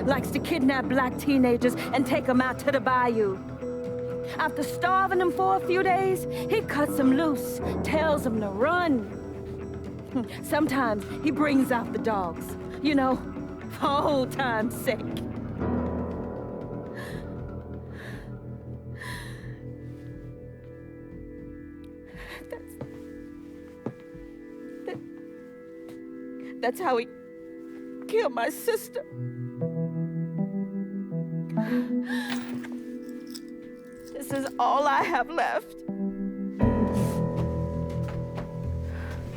Likes to kidnap black teenagers and take them out to the bayou. After starving them for a few days, he cuts them loose, tells them to run. Sometimes he brings out the dogs, you know, for old time's sake. That's how he killed my sister. This is all I have left.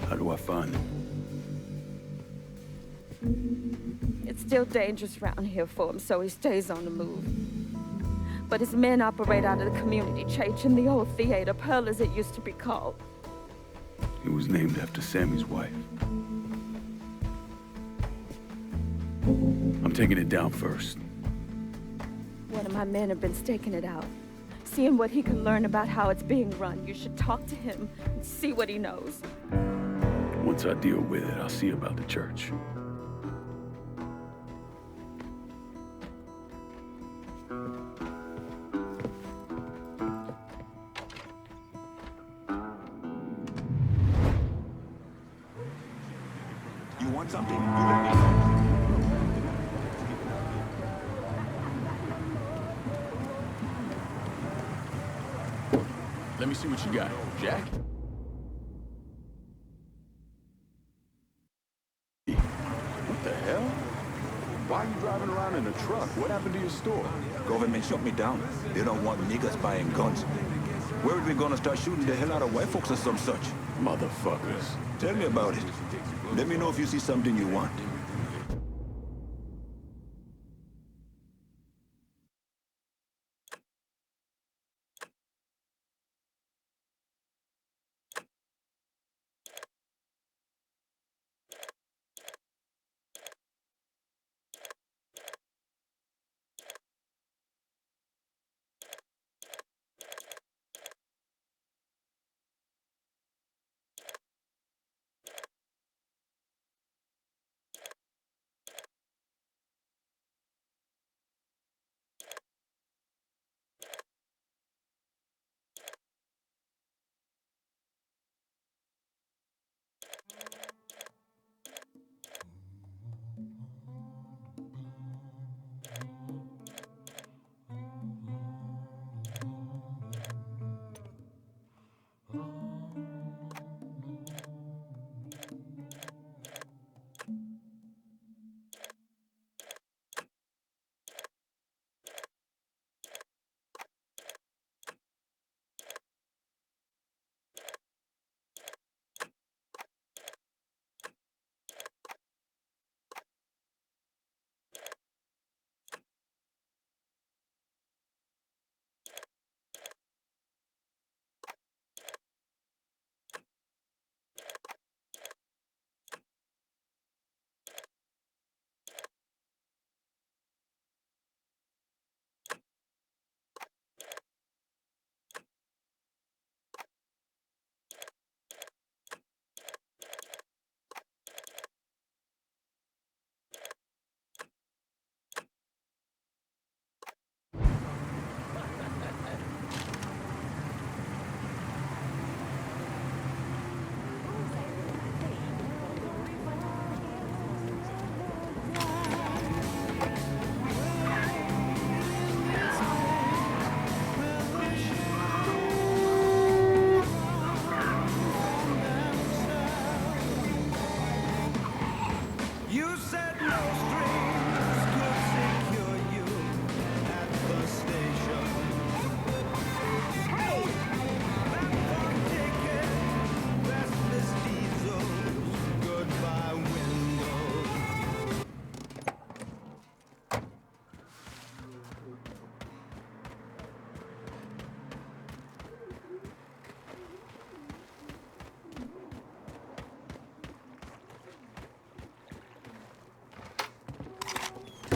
How do I find him? It's still dangerous around here for him, so he stays on the move. But his men operate out of the community church in the old theater, Pearl as it used to be called. It was named after Sammy's wife. I'm taking it down first. One of my men have been staking it out, seeing what he can learn about how it's being run. You should talk to him and see what he knows. Once I deal with it, I'll see about the church. You want something? You let me know. Let me see what you got. Jack? What the hell? Why are you driving around in a truck? What happened to your store? Government shut me down. They don't want niggas buying guns. Where are we gonna start shooting the hell out of white folks or some such? Motherfuckers. Tell me about it. Let me know if you see something you want.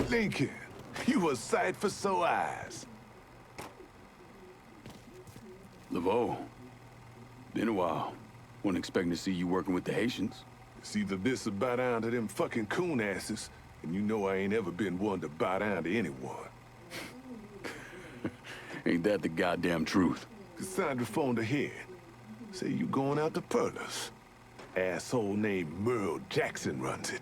Lincoln, you a sight for sore eyes. Laveau, been a while. Wasn't expecting to see you working with the Haitians. It's either this or bow down to them fucking coon asses, and you know I ain't ever been one to bow down to anyone. Ain't that the goddamn truth? Cassandra phoned ahead. Say you going out to Perlas. Asshole named Merle Jackson runs it.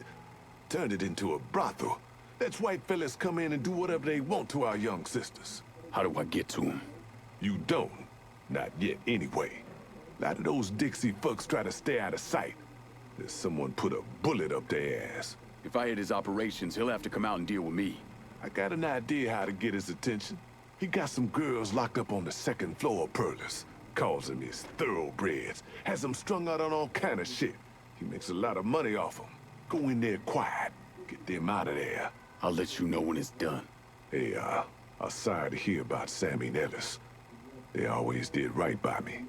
Turned it into a brothel. Lets white fellas come in and do whatever they want to our young sisters. How do I get to him? You don't. Not yet, anyway. A lot of those Dixie fucks try to stay out of sight. There's someone put a bullet up their ass. If I hit his operations, he'll have to come out and deal with me. I got an idea how to get his attention. He got some girls locked up on the second floor of Perlas. Calls them his thoroughbreds. Has them strung out on all kind of shit. He makes a lot of money off them. Go in there quiet. Get them out of there. I'll let you know when it's done. Hey, I'm sorry to hear about Sammy and Ellis. They always did right by me.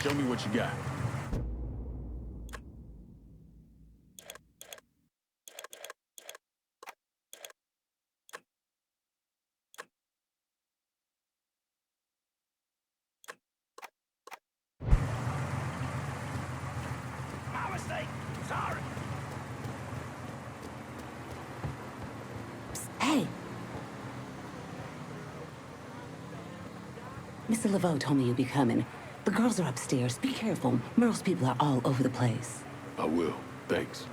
Show me what you got. My mistake. Sorry. Hey! Mr. Laveau told me you'd be coming. The girls are upstairs. Be careful. Merle's people are all over the place. I will. Thanks.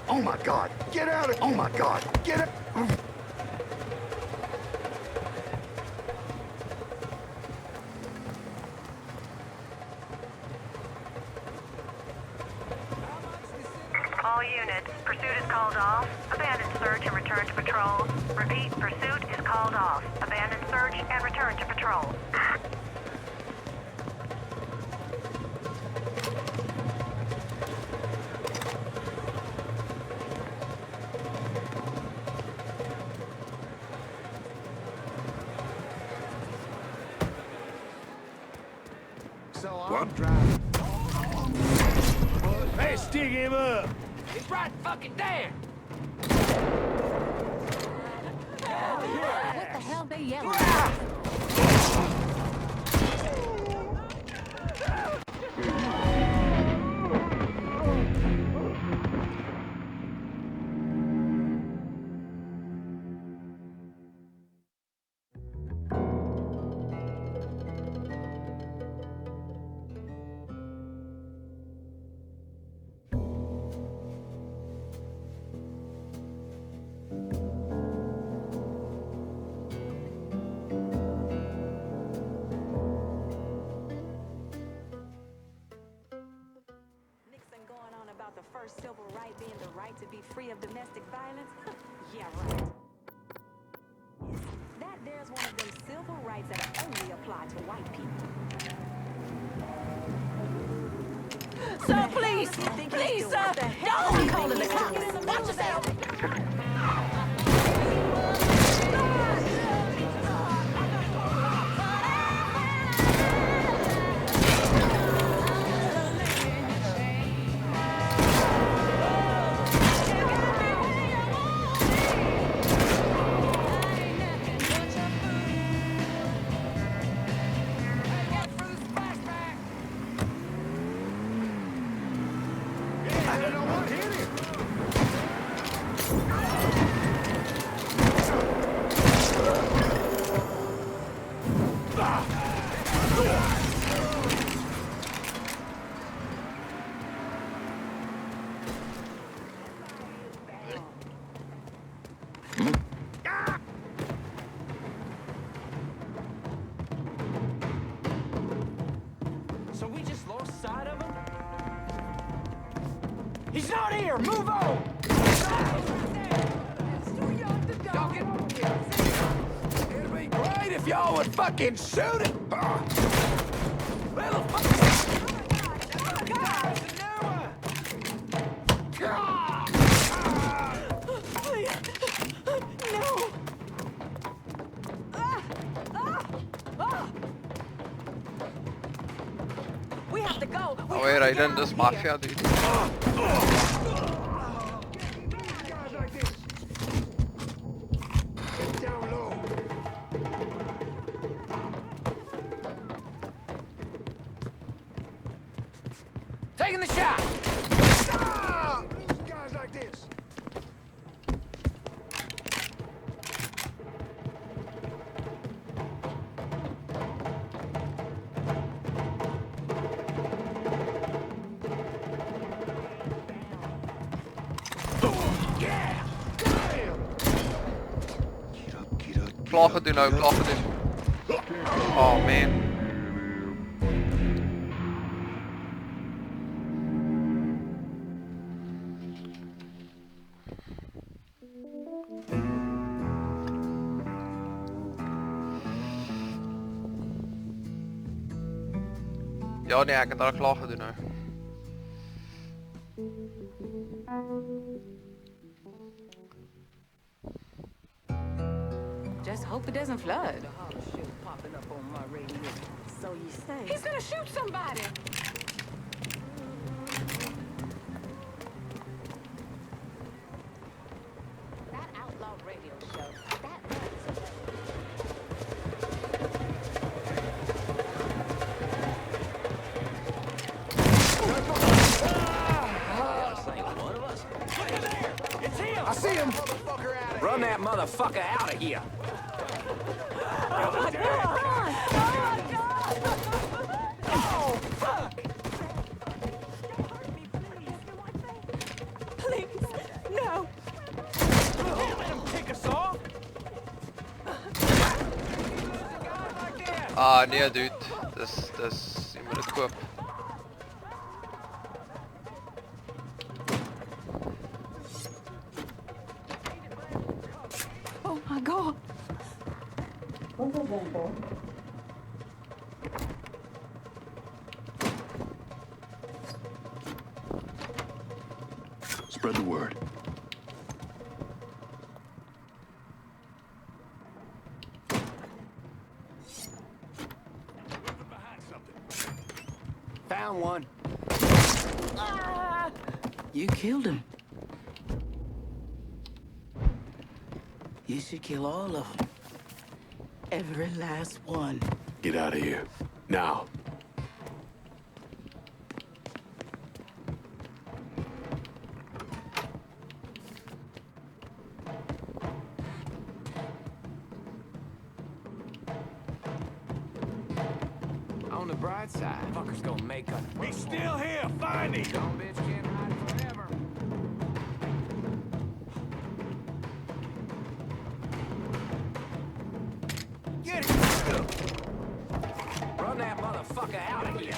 Oh my God! Get out of... Oh my God! Get out... All units, pursuit is called off. Abandon search and return to patrol. Repeat, pursuit is called off. Abandon search and return to patrol. What? Hey, stick him up! He's right fucking there! What the hell they yelling? About the first civil right being the right to be free of domestic violence? Yeah, right. That there's one of them civil rights that only apply to white people. Sir, please! Please, sir! Don't be calling the cops! Watch yourself! So we just lost sight of him? He's not here! Move on! It'd be great if y'all would fucking shoot it! Little Oh wait, I done this Mafia, dude. Taking the shot! guys like this. Klagen doen nou, klagen doen. Oh man. Ja nee, ek het al klaar gedoen nou. Just hope it doesn't flood. Popping up on my radio. So you say? He's gonna shoot somebody. That outlaw radio show. That I see him! Run that motherfucker out of here! Oh my God! Oh fuck! Please, no! Let him kick us off! Ah nee dude, dis jy moet dit koop. Oh my God! Spread the word. Down one. Ah! You killed him. You should kill all of them. Every last one. Get out of here. Now. On the bright side, fucker's gonna make us. He's still here. Find him. Dumb bitch can't hide forever. Get him. Run that motherfucker out of here.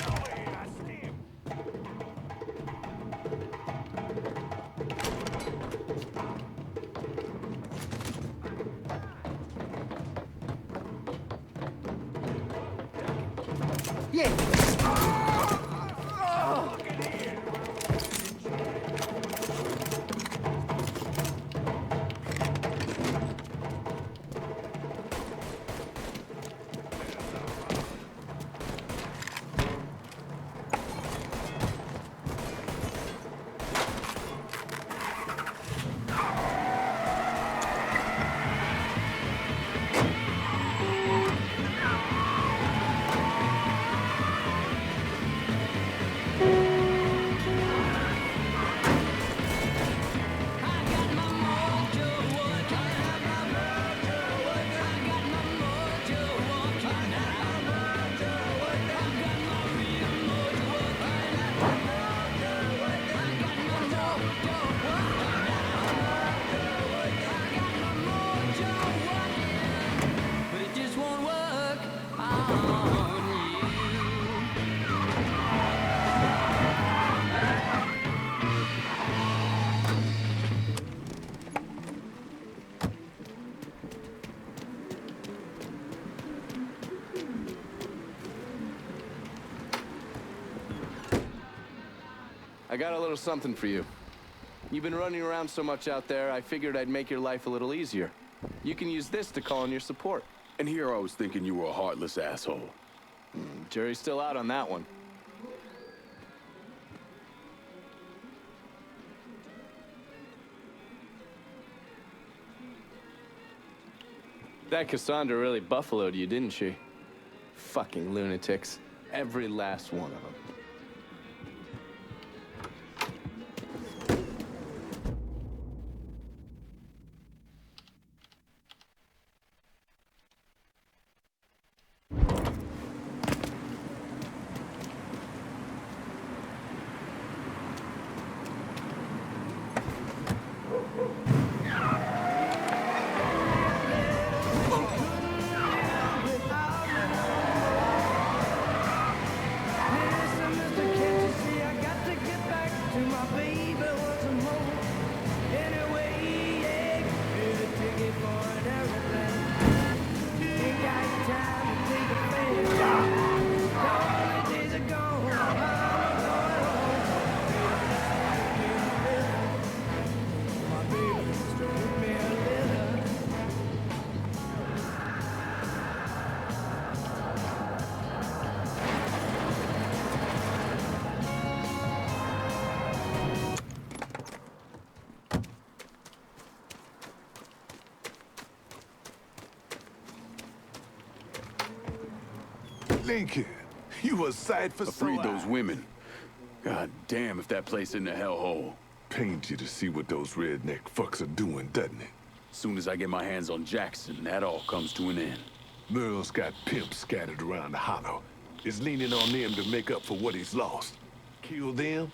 I got a little something for you. You've been running around so much out there, I figured I'd make your life a little easier. You can use this to call in your support. And here I was thinking you were a heartless asshole. Jury's still out on that one. That Cassandra really buffaloed you, didn't she? Fucking lunatics. Every last one of them. Lincoln, you a sight for freed sore those eyes. women. God damn if that place isn't a hellhole. Pains you to see what those redneck fucks are doing, doesn't it? Soon as I get my hands on Jackson, that all comes to an end. Merle's got pimps scattered around the hollow. Is leaning on them to make up for what he's lost. Kill them,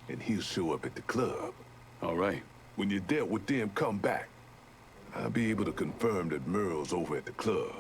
and he'll show up at the club. All right. When you're dealt with them, come back. I'll be able to confirm that Merle's over at the club.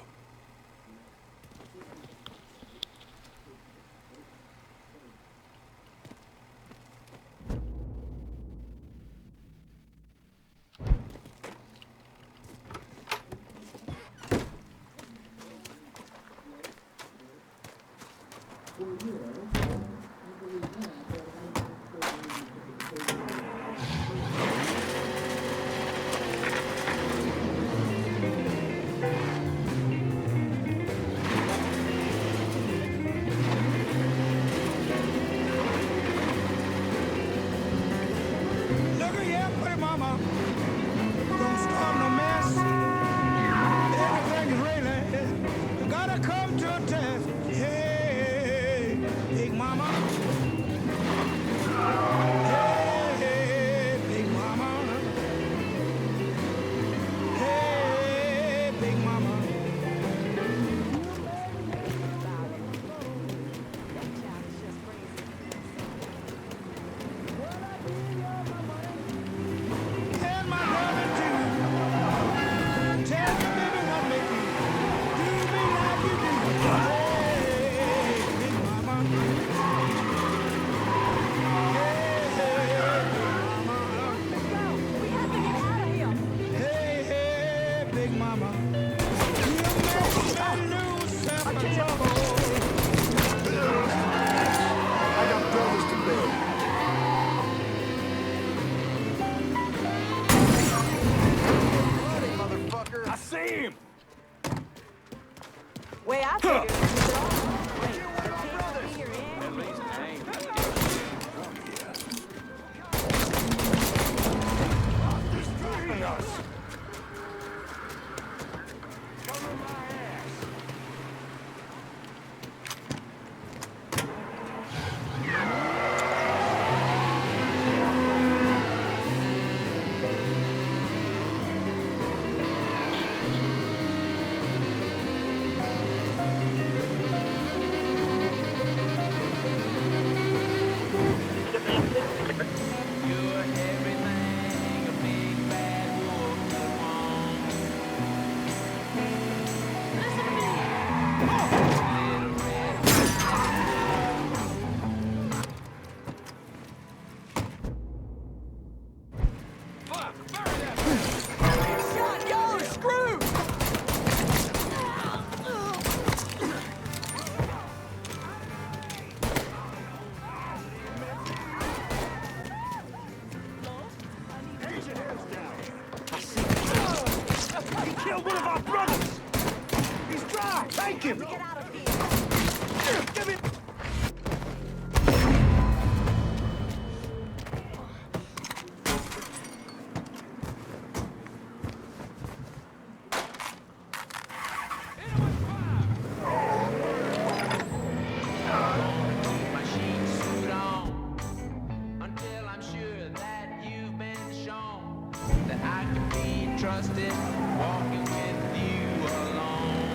trusted, walking with you alone.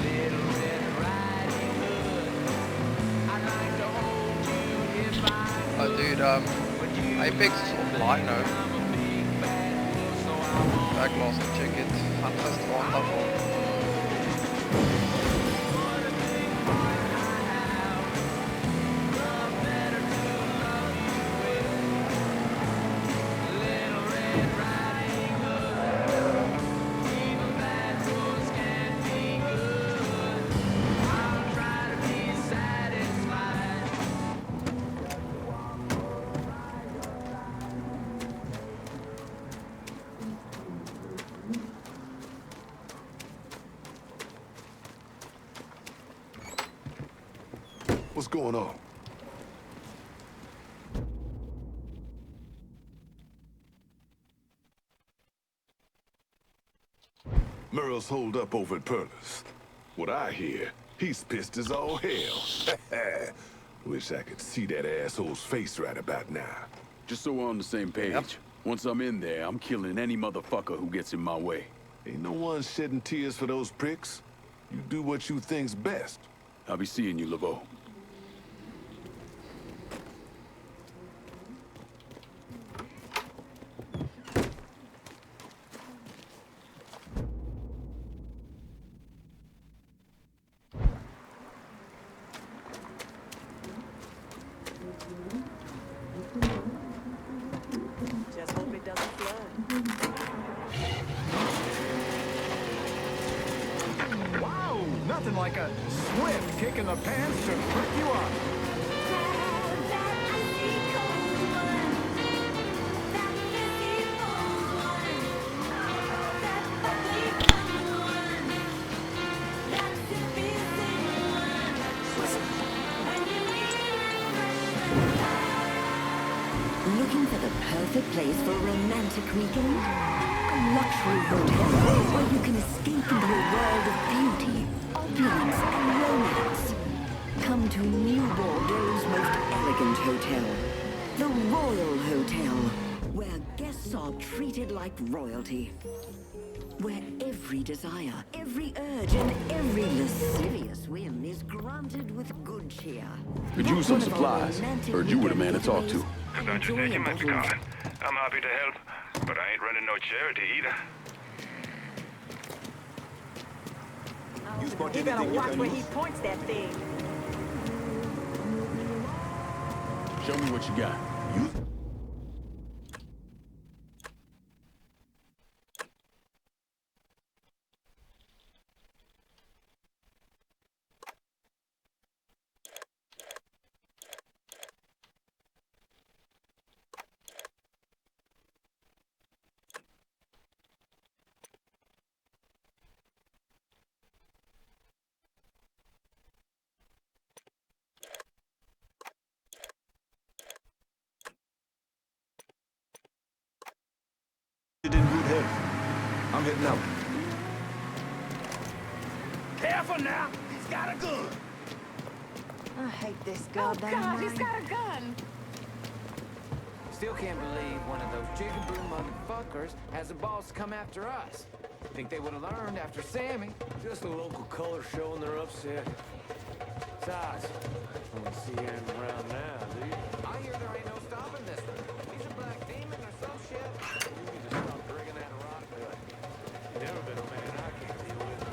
Little Red Riding Hood, I'd like to hold you if I Oh, dude, Apex is offline now. Back lost the ticket. Handfast wonderful. What's going on? Merle's holed up over at Perla's. What I hear, he's pissed as all hell. Wish I could see that asshole's face right about now. Just so we're on the same page. Once I'm in there, I'm killing any motherfucker who gets in my way. Ain't no one shedding tears for those pricks. You do what you think's best. I'll be seeing you, Laveau. Just hope it doesn't flood. Wow, nothing like a swift kick in the pants to prick you up. Looking for the perfect place for a romantic weekend? A luxury hotel where you can escape into a world of beauty, opulence, and romance. Come to New Bordeaux's most elegant hotel, the Royal Hotel, where guests are treated like royalty. Where every desire, every urge, and every lascivious whim is granted with good cheer. Could use some supplies. Heard you were the man to talk to. Don't you take him, Mr. Carlin. I'm happy to help, but I ain't running no charity either. You better watch where he points that thing. Show me what you got. In good health. I'm heading out. Careful now, he's got a gun. I hate this goddamn God, rain. he's got a gun. Still can't believe one of those jigaboo motherfuckers has the balls to come after us. Think they would have learned after Sammy. Just a local color show and they're upset. Besides, I don't see him around now, do you? I hear there ain't no stopping this one. He's a black demon or some shit. You need to stop bringing that rock to it. You've never been a man I can't deal with.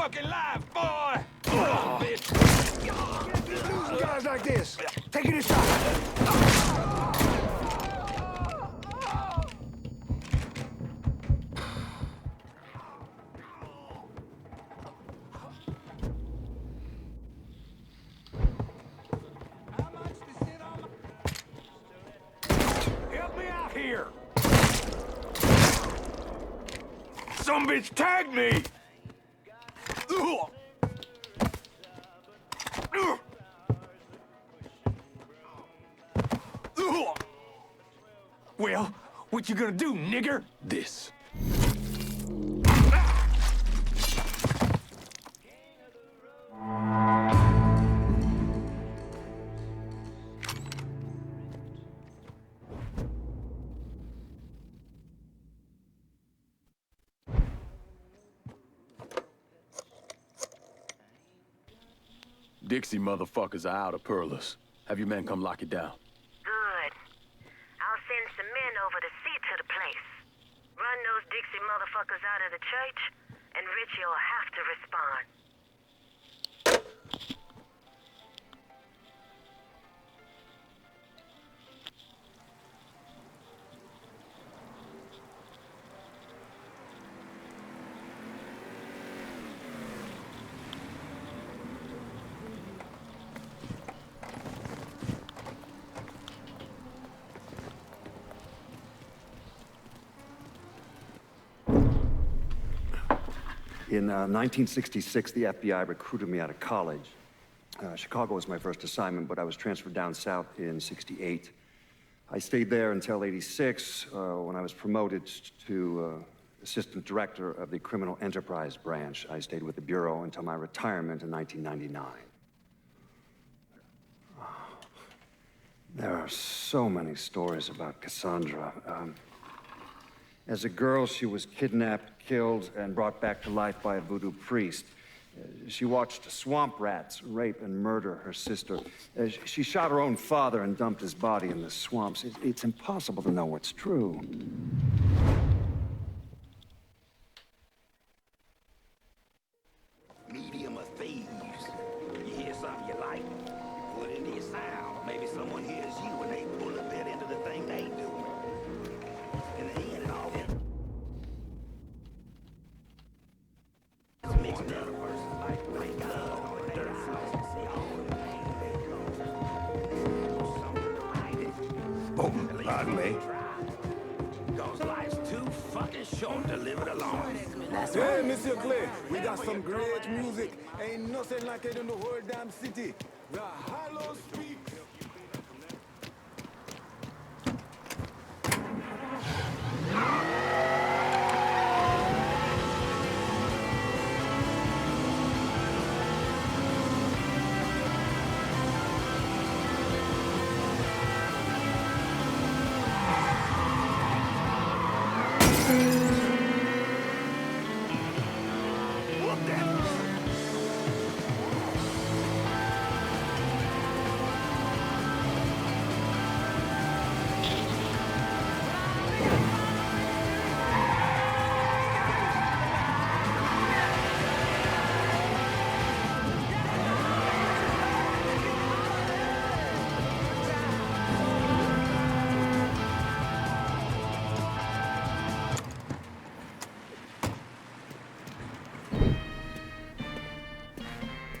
fucking life, boy! Bitch! Losing guys like this. Take it inside. Help me out here! Some bitch tagged me! Well, what you gonna do, nigger? This. Dixie motherfuckers are out of Perlas. Have your men come lock it down. Good. I'll send some men over to see to the place. Run those Dixie motherfuckers out of the church, and Richie will have to respond. In 1966, the FBI recruited me out of college. Chicago was my first assignment, but I was transferred down south in '68. I stayed there until '86, when I was promoted to assistant director of the Criminal Enterprise Branch. I stayed with the Bureau until my retirement in 1999. There are so many stories about Cassandra. As a girl, she was kidnapped, killed, and brought back to life by a voodoo priest. She watched swamp rats rape and murder her sister. She shot her own father and dumped his body in the swamps. It's impossible to know what's true. Medium of thieves. You hear something you like, you put it into your sound. Maybe someone hears you when they pull a bit into the thing they do. In the end, it all gets mixed up. Oh, pardon me. Cause life's too fucking short to live it alone. Hey, Monsieur Clay, we got some great music. Ain't nothing like it in the whole damn city. The Hollow Speaks.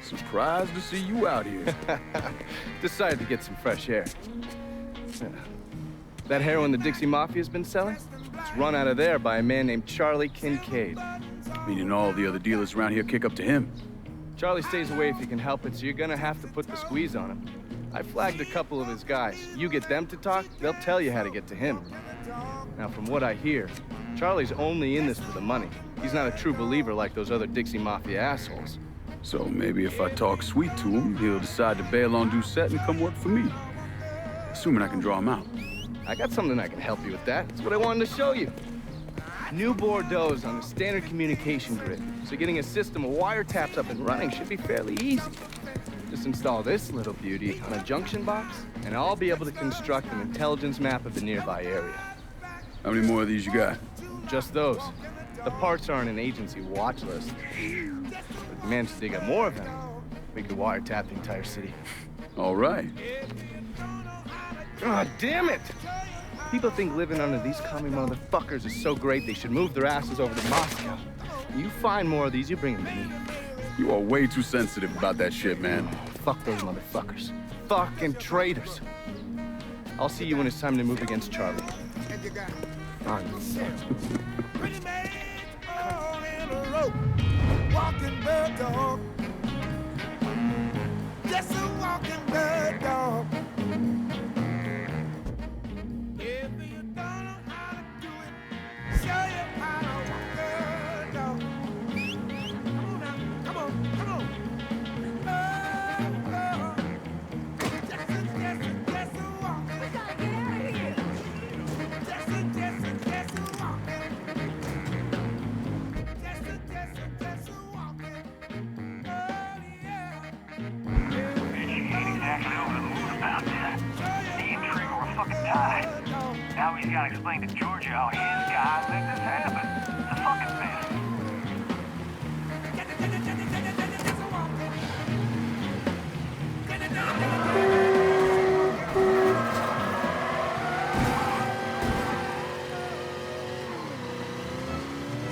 Surprised to see you out here. Decided to get some fresh air. That heroin the Dixie Mafia's been selling? It's run out of there by a man named Charlie Kincaid. Meaning all the other dealers around here kick up to him. Charlie stays away if he can help it, so you're gonna have to put the squeeze on him. I flagged a couple of his guys. You get them to talk, they'll tell you how to get to him. Now, from what I hear, Charlie's only in this for the money. He's not a true believer like those other Dixie Mafia assholes. So maybe if I talk sweet to him, he'll decide to bail on Doucette and come work for me. Assuming I can draw him out. I got something that can help you with that. That's what I wanted to show you. New Bordeaux's on a standard communication grid, so getting a system of wiretaps up and running should be fairly easy. Just install this little beauty on a junction box, and I'll be able to construct an intelligence map of the nearby area. How many more of these you got? Just those. The parts are on an agency watch list. But Man, if they got more of them, we could wiretap the entire city. All right. God damn it! People think living under these commie motherfuckers is so great they should move their asses over to Moscow. You find more of these, you bring them to me. You are way too sensitive about that shit, man. Fuck those motherfuckers. Fucking traitors. I'll see you when it's time to move against Charlie. Pretty man on in a rope, walking bird dog. Just a walking bird dog. If you don't know how to do it, show you how to walk bird dog. Come on now, come on, come on. Just a walk. We gotta get out of here. Just a walk. Now he's got to explain to Georgia how his guy let this happen. It's a fucking mess.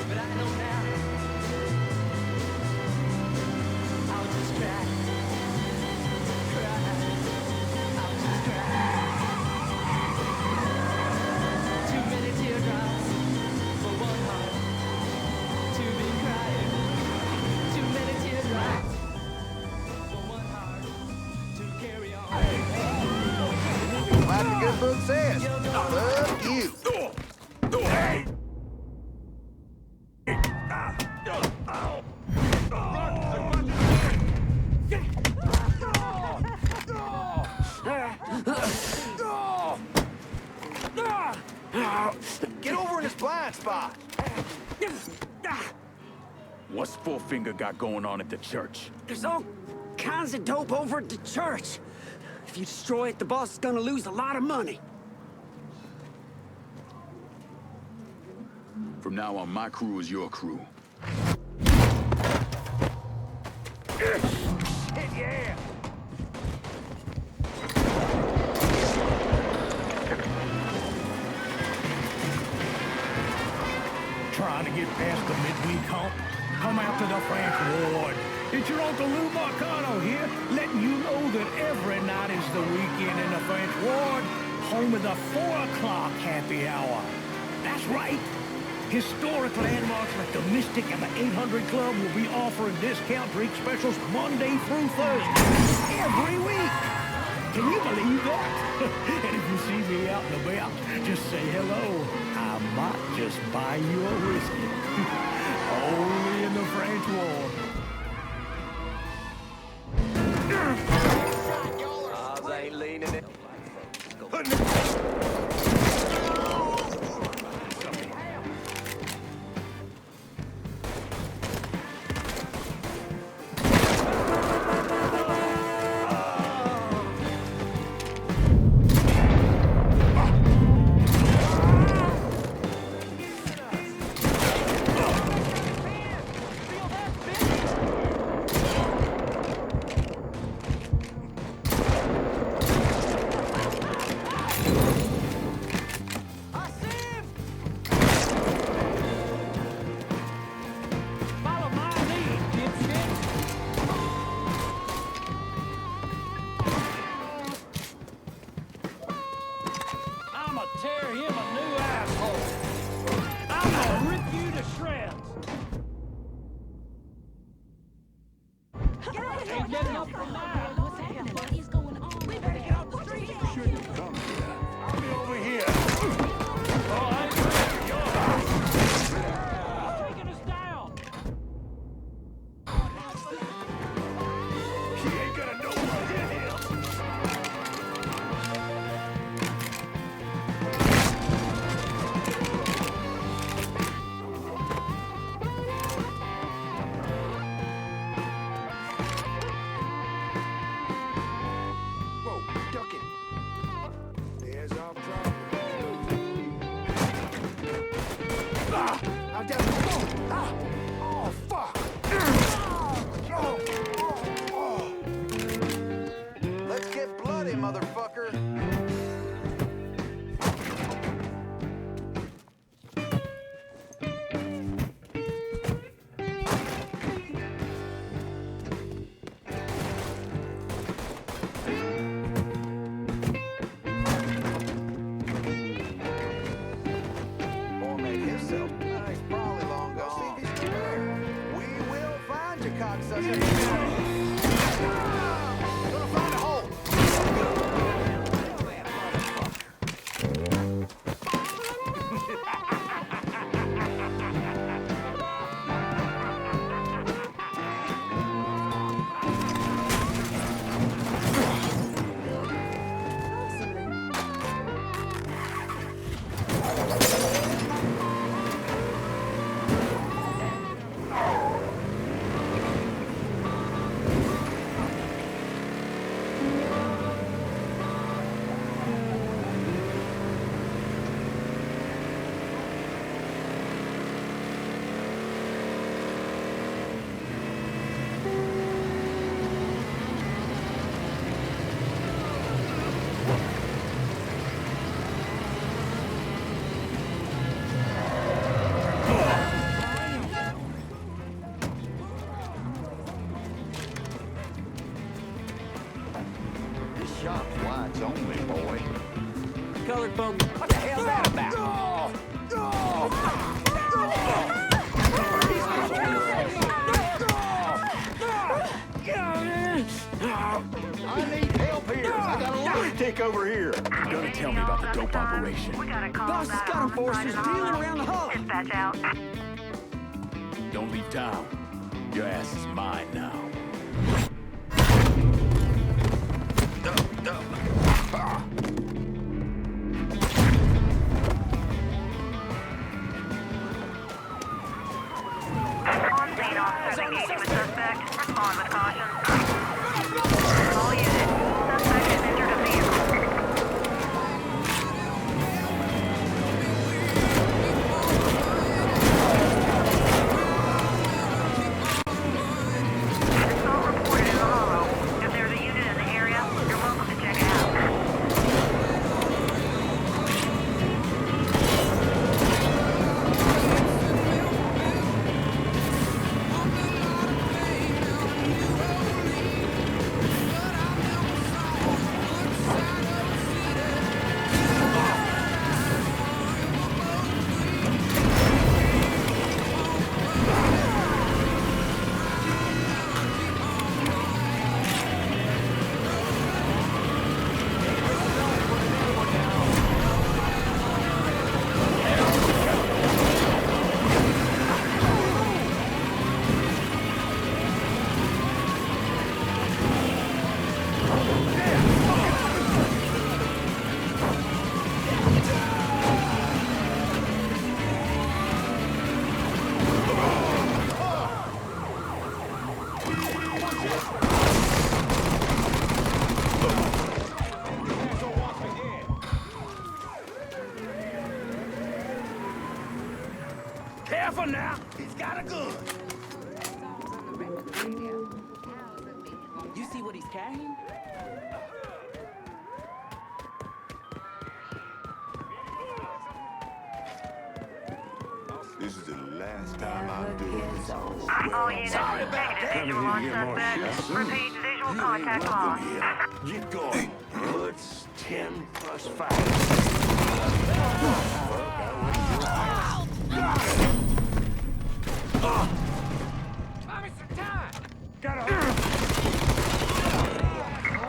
But I know now. I'll just cry. I'll just cry. Too many teardrops for one heart to be crying. Too many teardrops for one heart to carry on. Like the good book says, fuck you. Hey! Get over in his blind spot. What's Four Finger got going on at the church? There's all kinds of dope over at the church. If you destroy it, the boss is gonna lose a lot of money. From now on, my crew is your crew. Yeah! Trying to get past the midweek hump? Come out to the French Ward. It's your Uncle Lou Marcano here, letting you know that every night is the weekend in the French Ward, home of the 4 o'clock happy hour. That's right. Historic landmarks like the Mystic and the 800 Club will be offering discount drink specials Monday through Thursday, every week. Can you believe that? And if you see me out and about, just say hello. I might just buy you a whiskey. Only in the French Ward. Oz ain't leaning it. Tear him a new asshole. I'm gonna rip you to shreds. Ain't getting up from that. What's happening? What is going on? We better get off the street. Shouldn't have come here. I'll be over here. Oh, I ain't ready for your house. He's taking us down. He ain't gonna know what hit him. shop's whites only, boy. Colored folk, what the hell's that about? I need help here. I got a lunatic over here. You're gonna tell me about the dope operation. Boss has got enforcers dealing around the hall. Dispatch out. Don't leave town. Your ass is mine now. On scene, officers engaging with suspect. Respond with caution. All units. Suspect has entered a vehicle. Assault reported in the hollow. If there's a unit in the area, you're welcome to check it out. Careful now, he's got a gun. You see what he's carrying? This is the last time I'm doing this. All units. Negative visual on suspect. Repeat, visual contact lost. Get going. It's 10 plus 5. Buy me some time. Got a...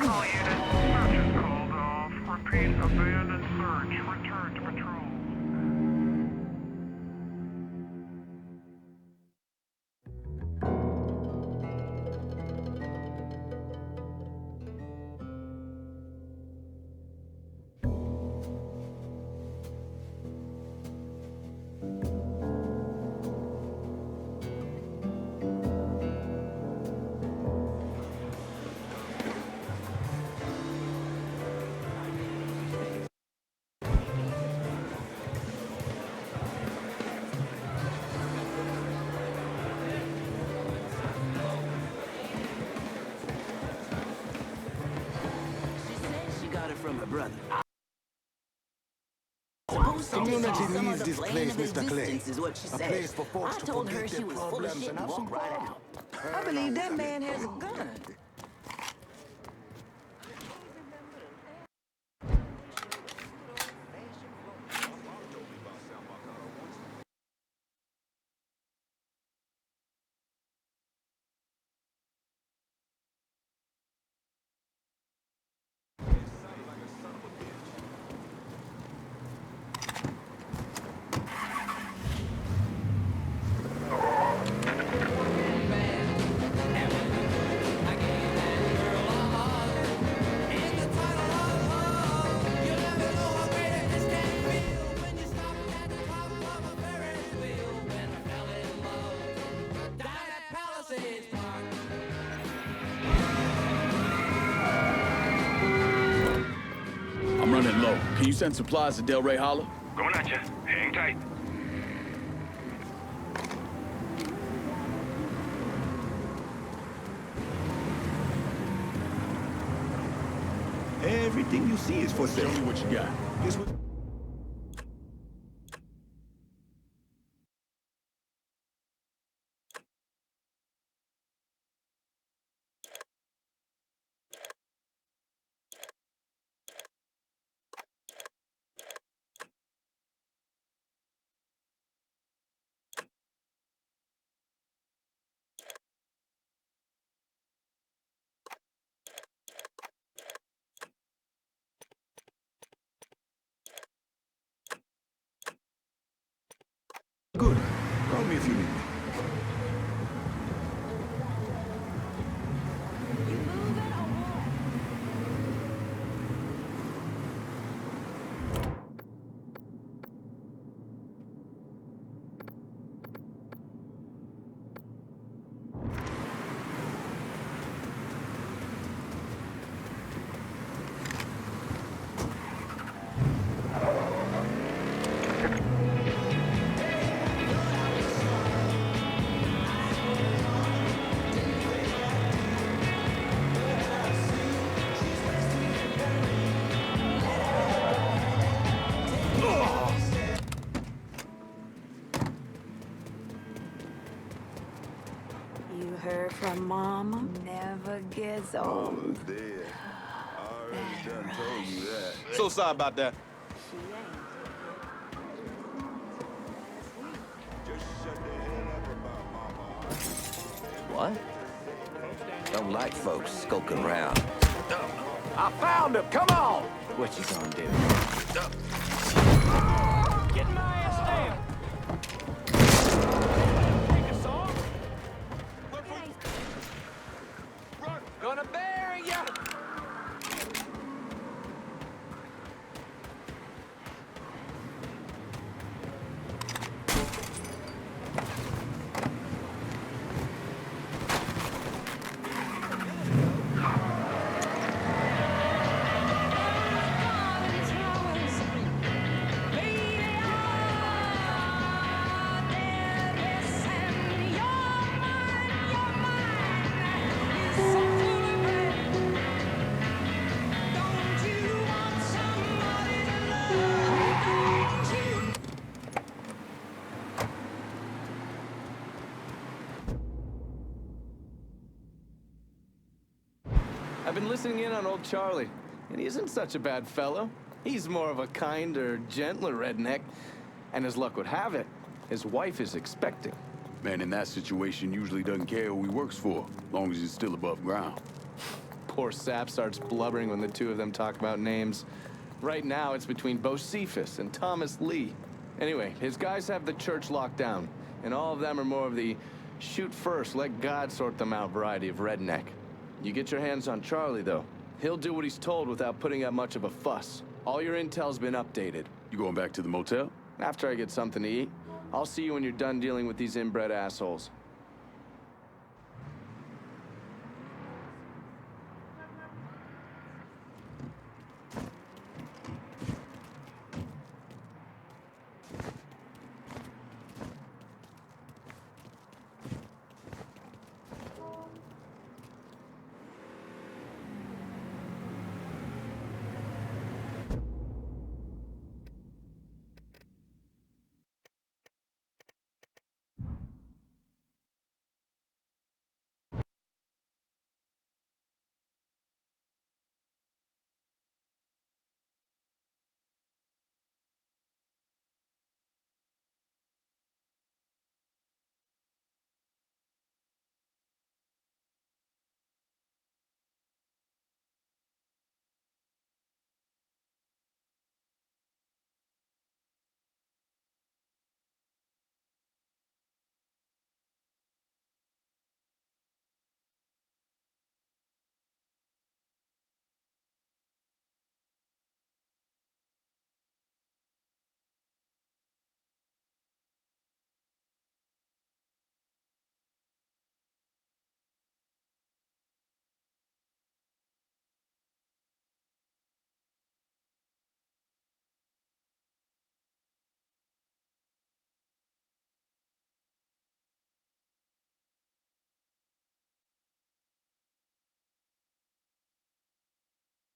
All units. Search is called off. Repeat, abandoned search. Return to patrol. From her brother. Community needs this place, Mr. Clay. Is what she A said. place for folks I to told her forget she their was full of problems shit and and have some walk right fun. out. I believe that man has a gun. I'm running low. Can you send supplies to Del Rey Hollow? Going at you. Hang tight. Everything you see is for sale. Show me what you got. Guess what? Good. Call me if you need me. You heard from Mama? Never gets old. Dead. I already done told you that. So sorry about that. Just shut the hell up about Mama. What? Don't like folks skulking around. I found him. Come on. What you gonna do? Get my ass down! Take us off! Gonna bury ya! I've been listening in on old Charlie, and he isn't such a bad fellow. He's more of a kinder, gentler redneck. And as luck would have it, his wife is expecting. Man in that situation usually doesn't care who he works for, as long as he's still above ground. Poor Sap starts blubbering when the two of them talk about names. Right now, it's between Bocephus and Thomas Lee. Anyway, his guys have the church locked down, and all of them are more of the shoot first, let God sort them out variety of redneck. You get your hands on Charlie, though. He'll do what he's told without putting up much of a fuss. All your intel's been updated. You going back to the motel? After I get something to eat. I'll see you when you're done dealing with these inbred assholes.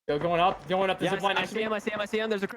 Go going up the zip line. I see him. There's a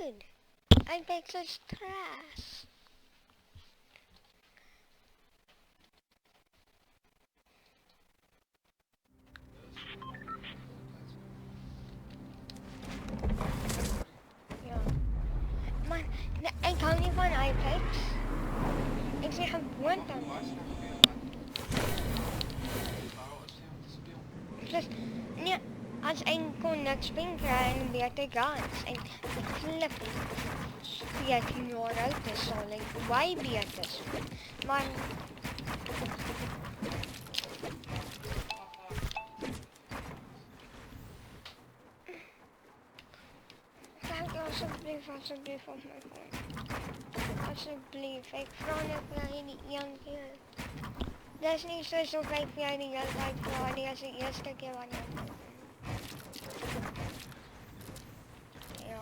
good. I make such trash. Ja. Maar ik hou niet van iPads. Ik zeg een woord dan. Dus, nee, als een kon niks springen krijgen, dan werd ik gans. En flippy. 14 jaar oud is, zal ik wij beter. Maar... Kijk alsjeblieft op mijn phone. Alsjeblieft, ik vraag het jij niet Jan keer. Dat is niet zo 5 jaar die altijd vraag die als de eerste keer wanneer. Ja.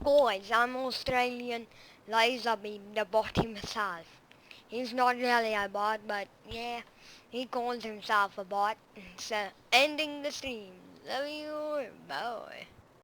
Guys, I'm Australian laser beam the bot himself. He's not really a bot, but yeah, he calls himself a bot. So, ending the stream. Love you, bye.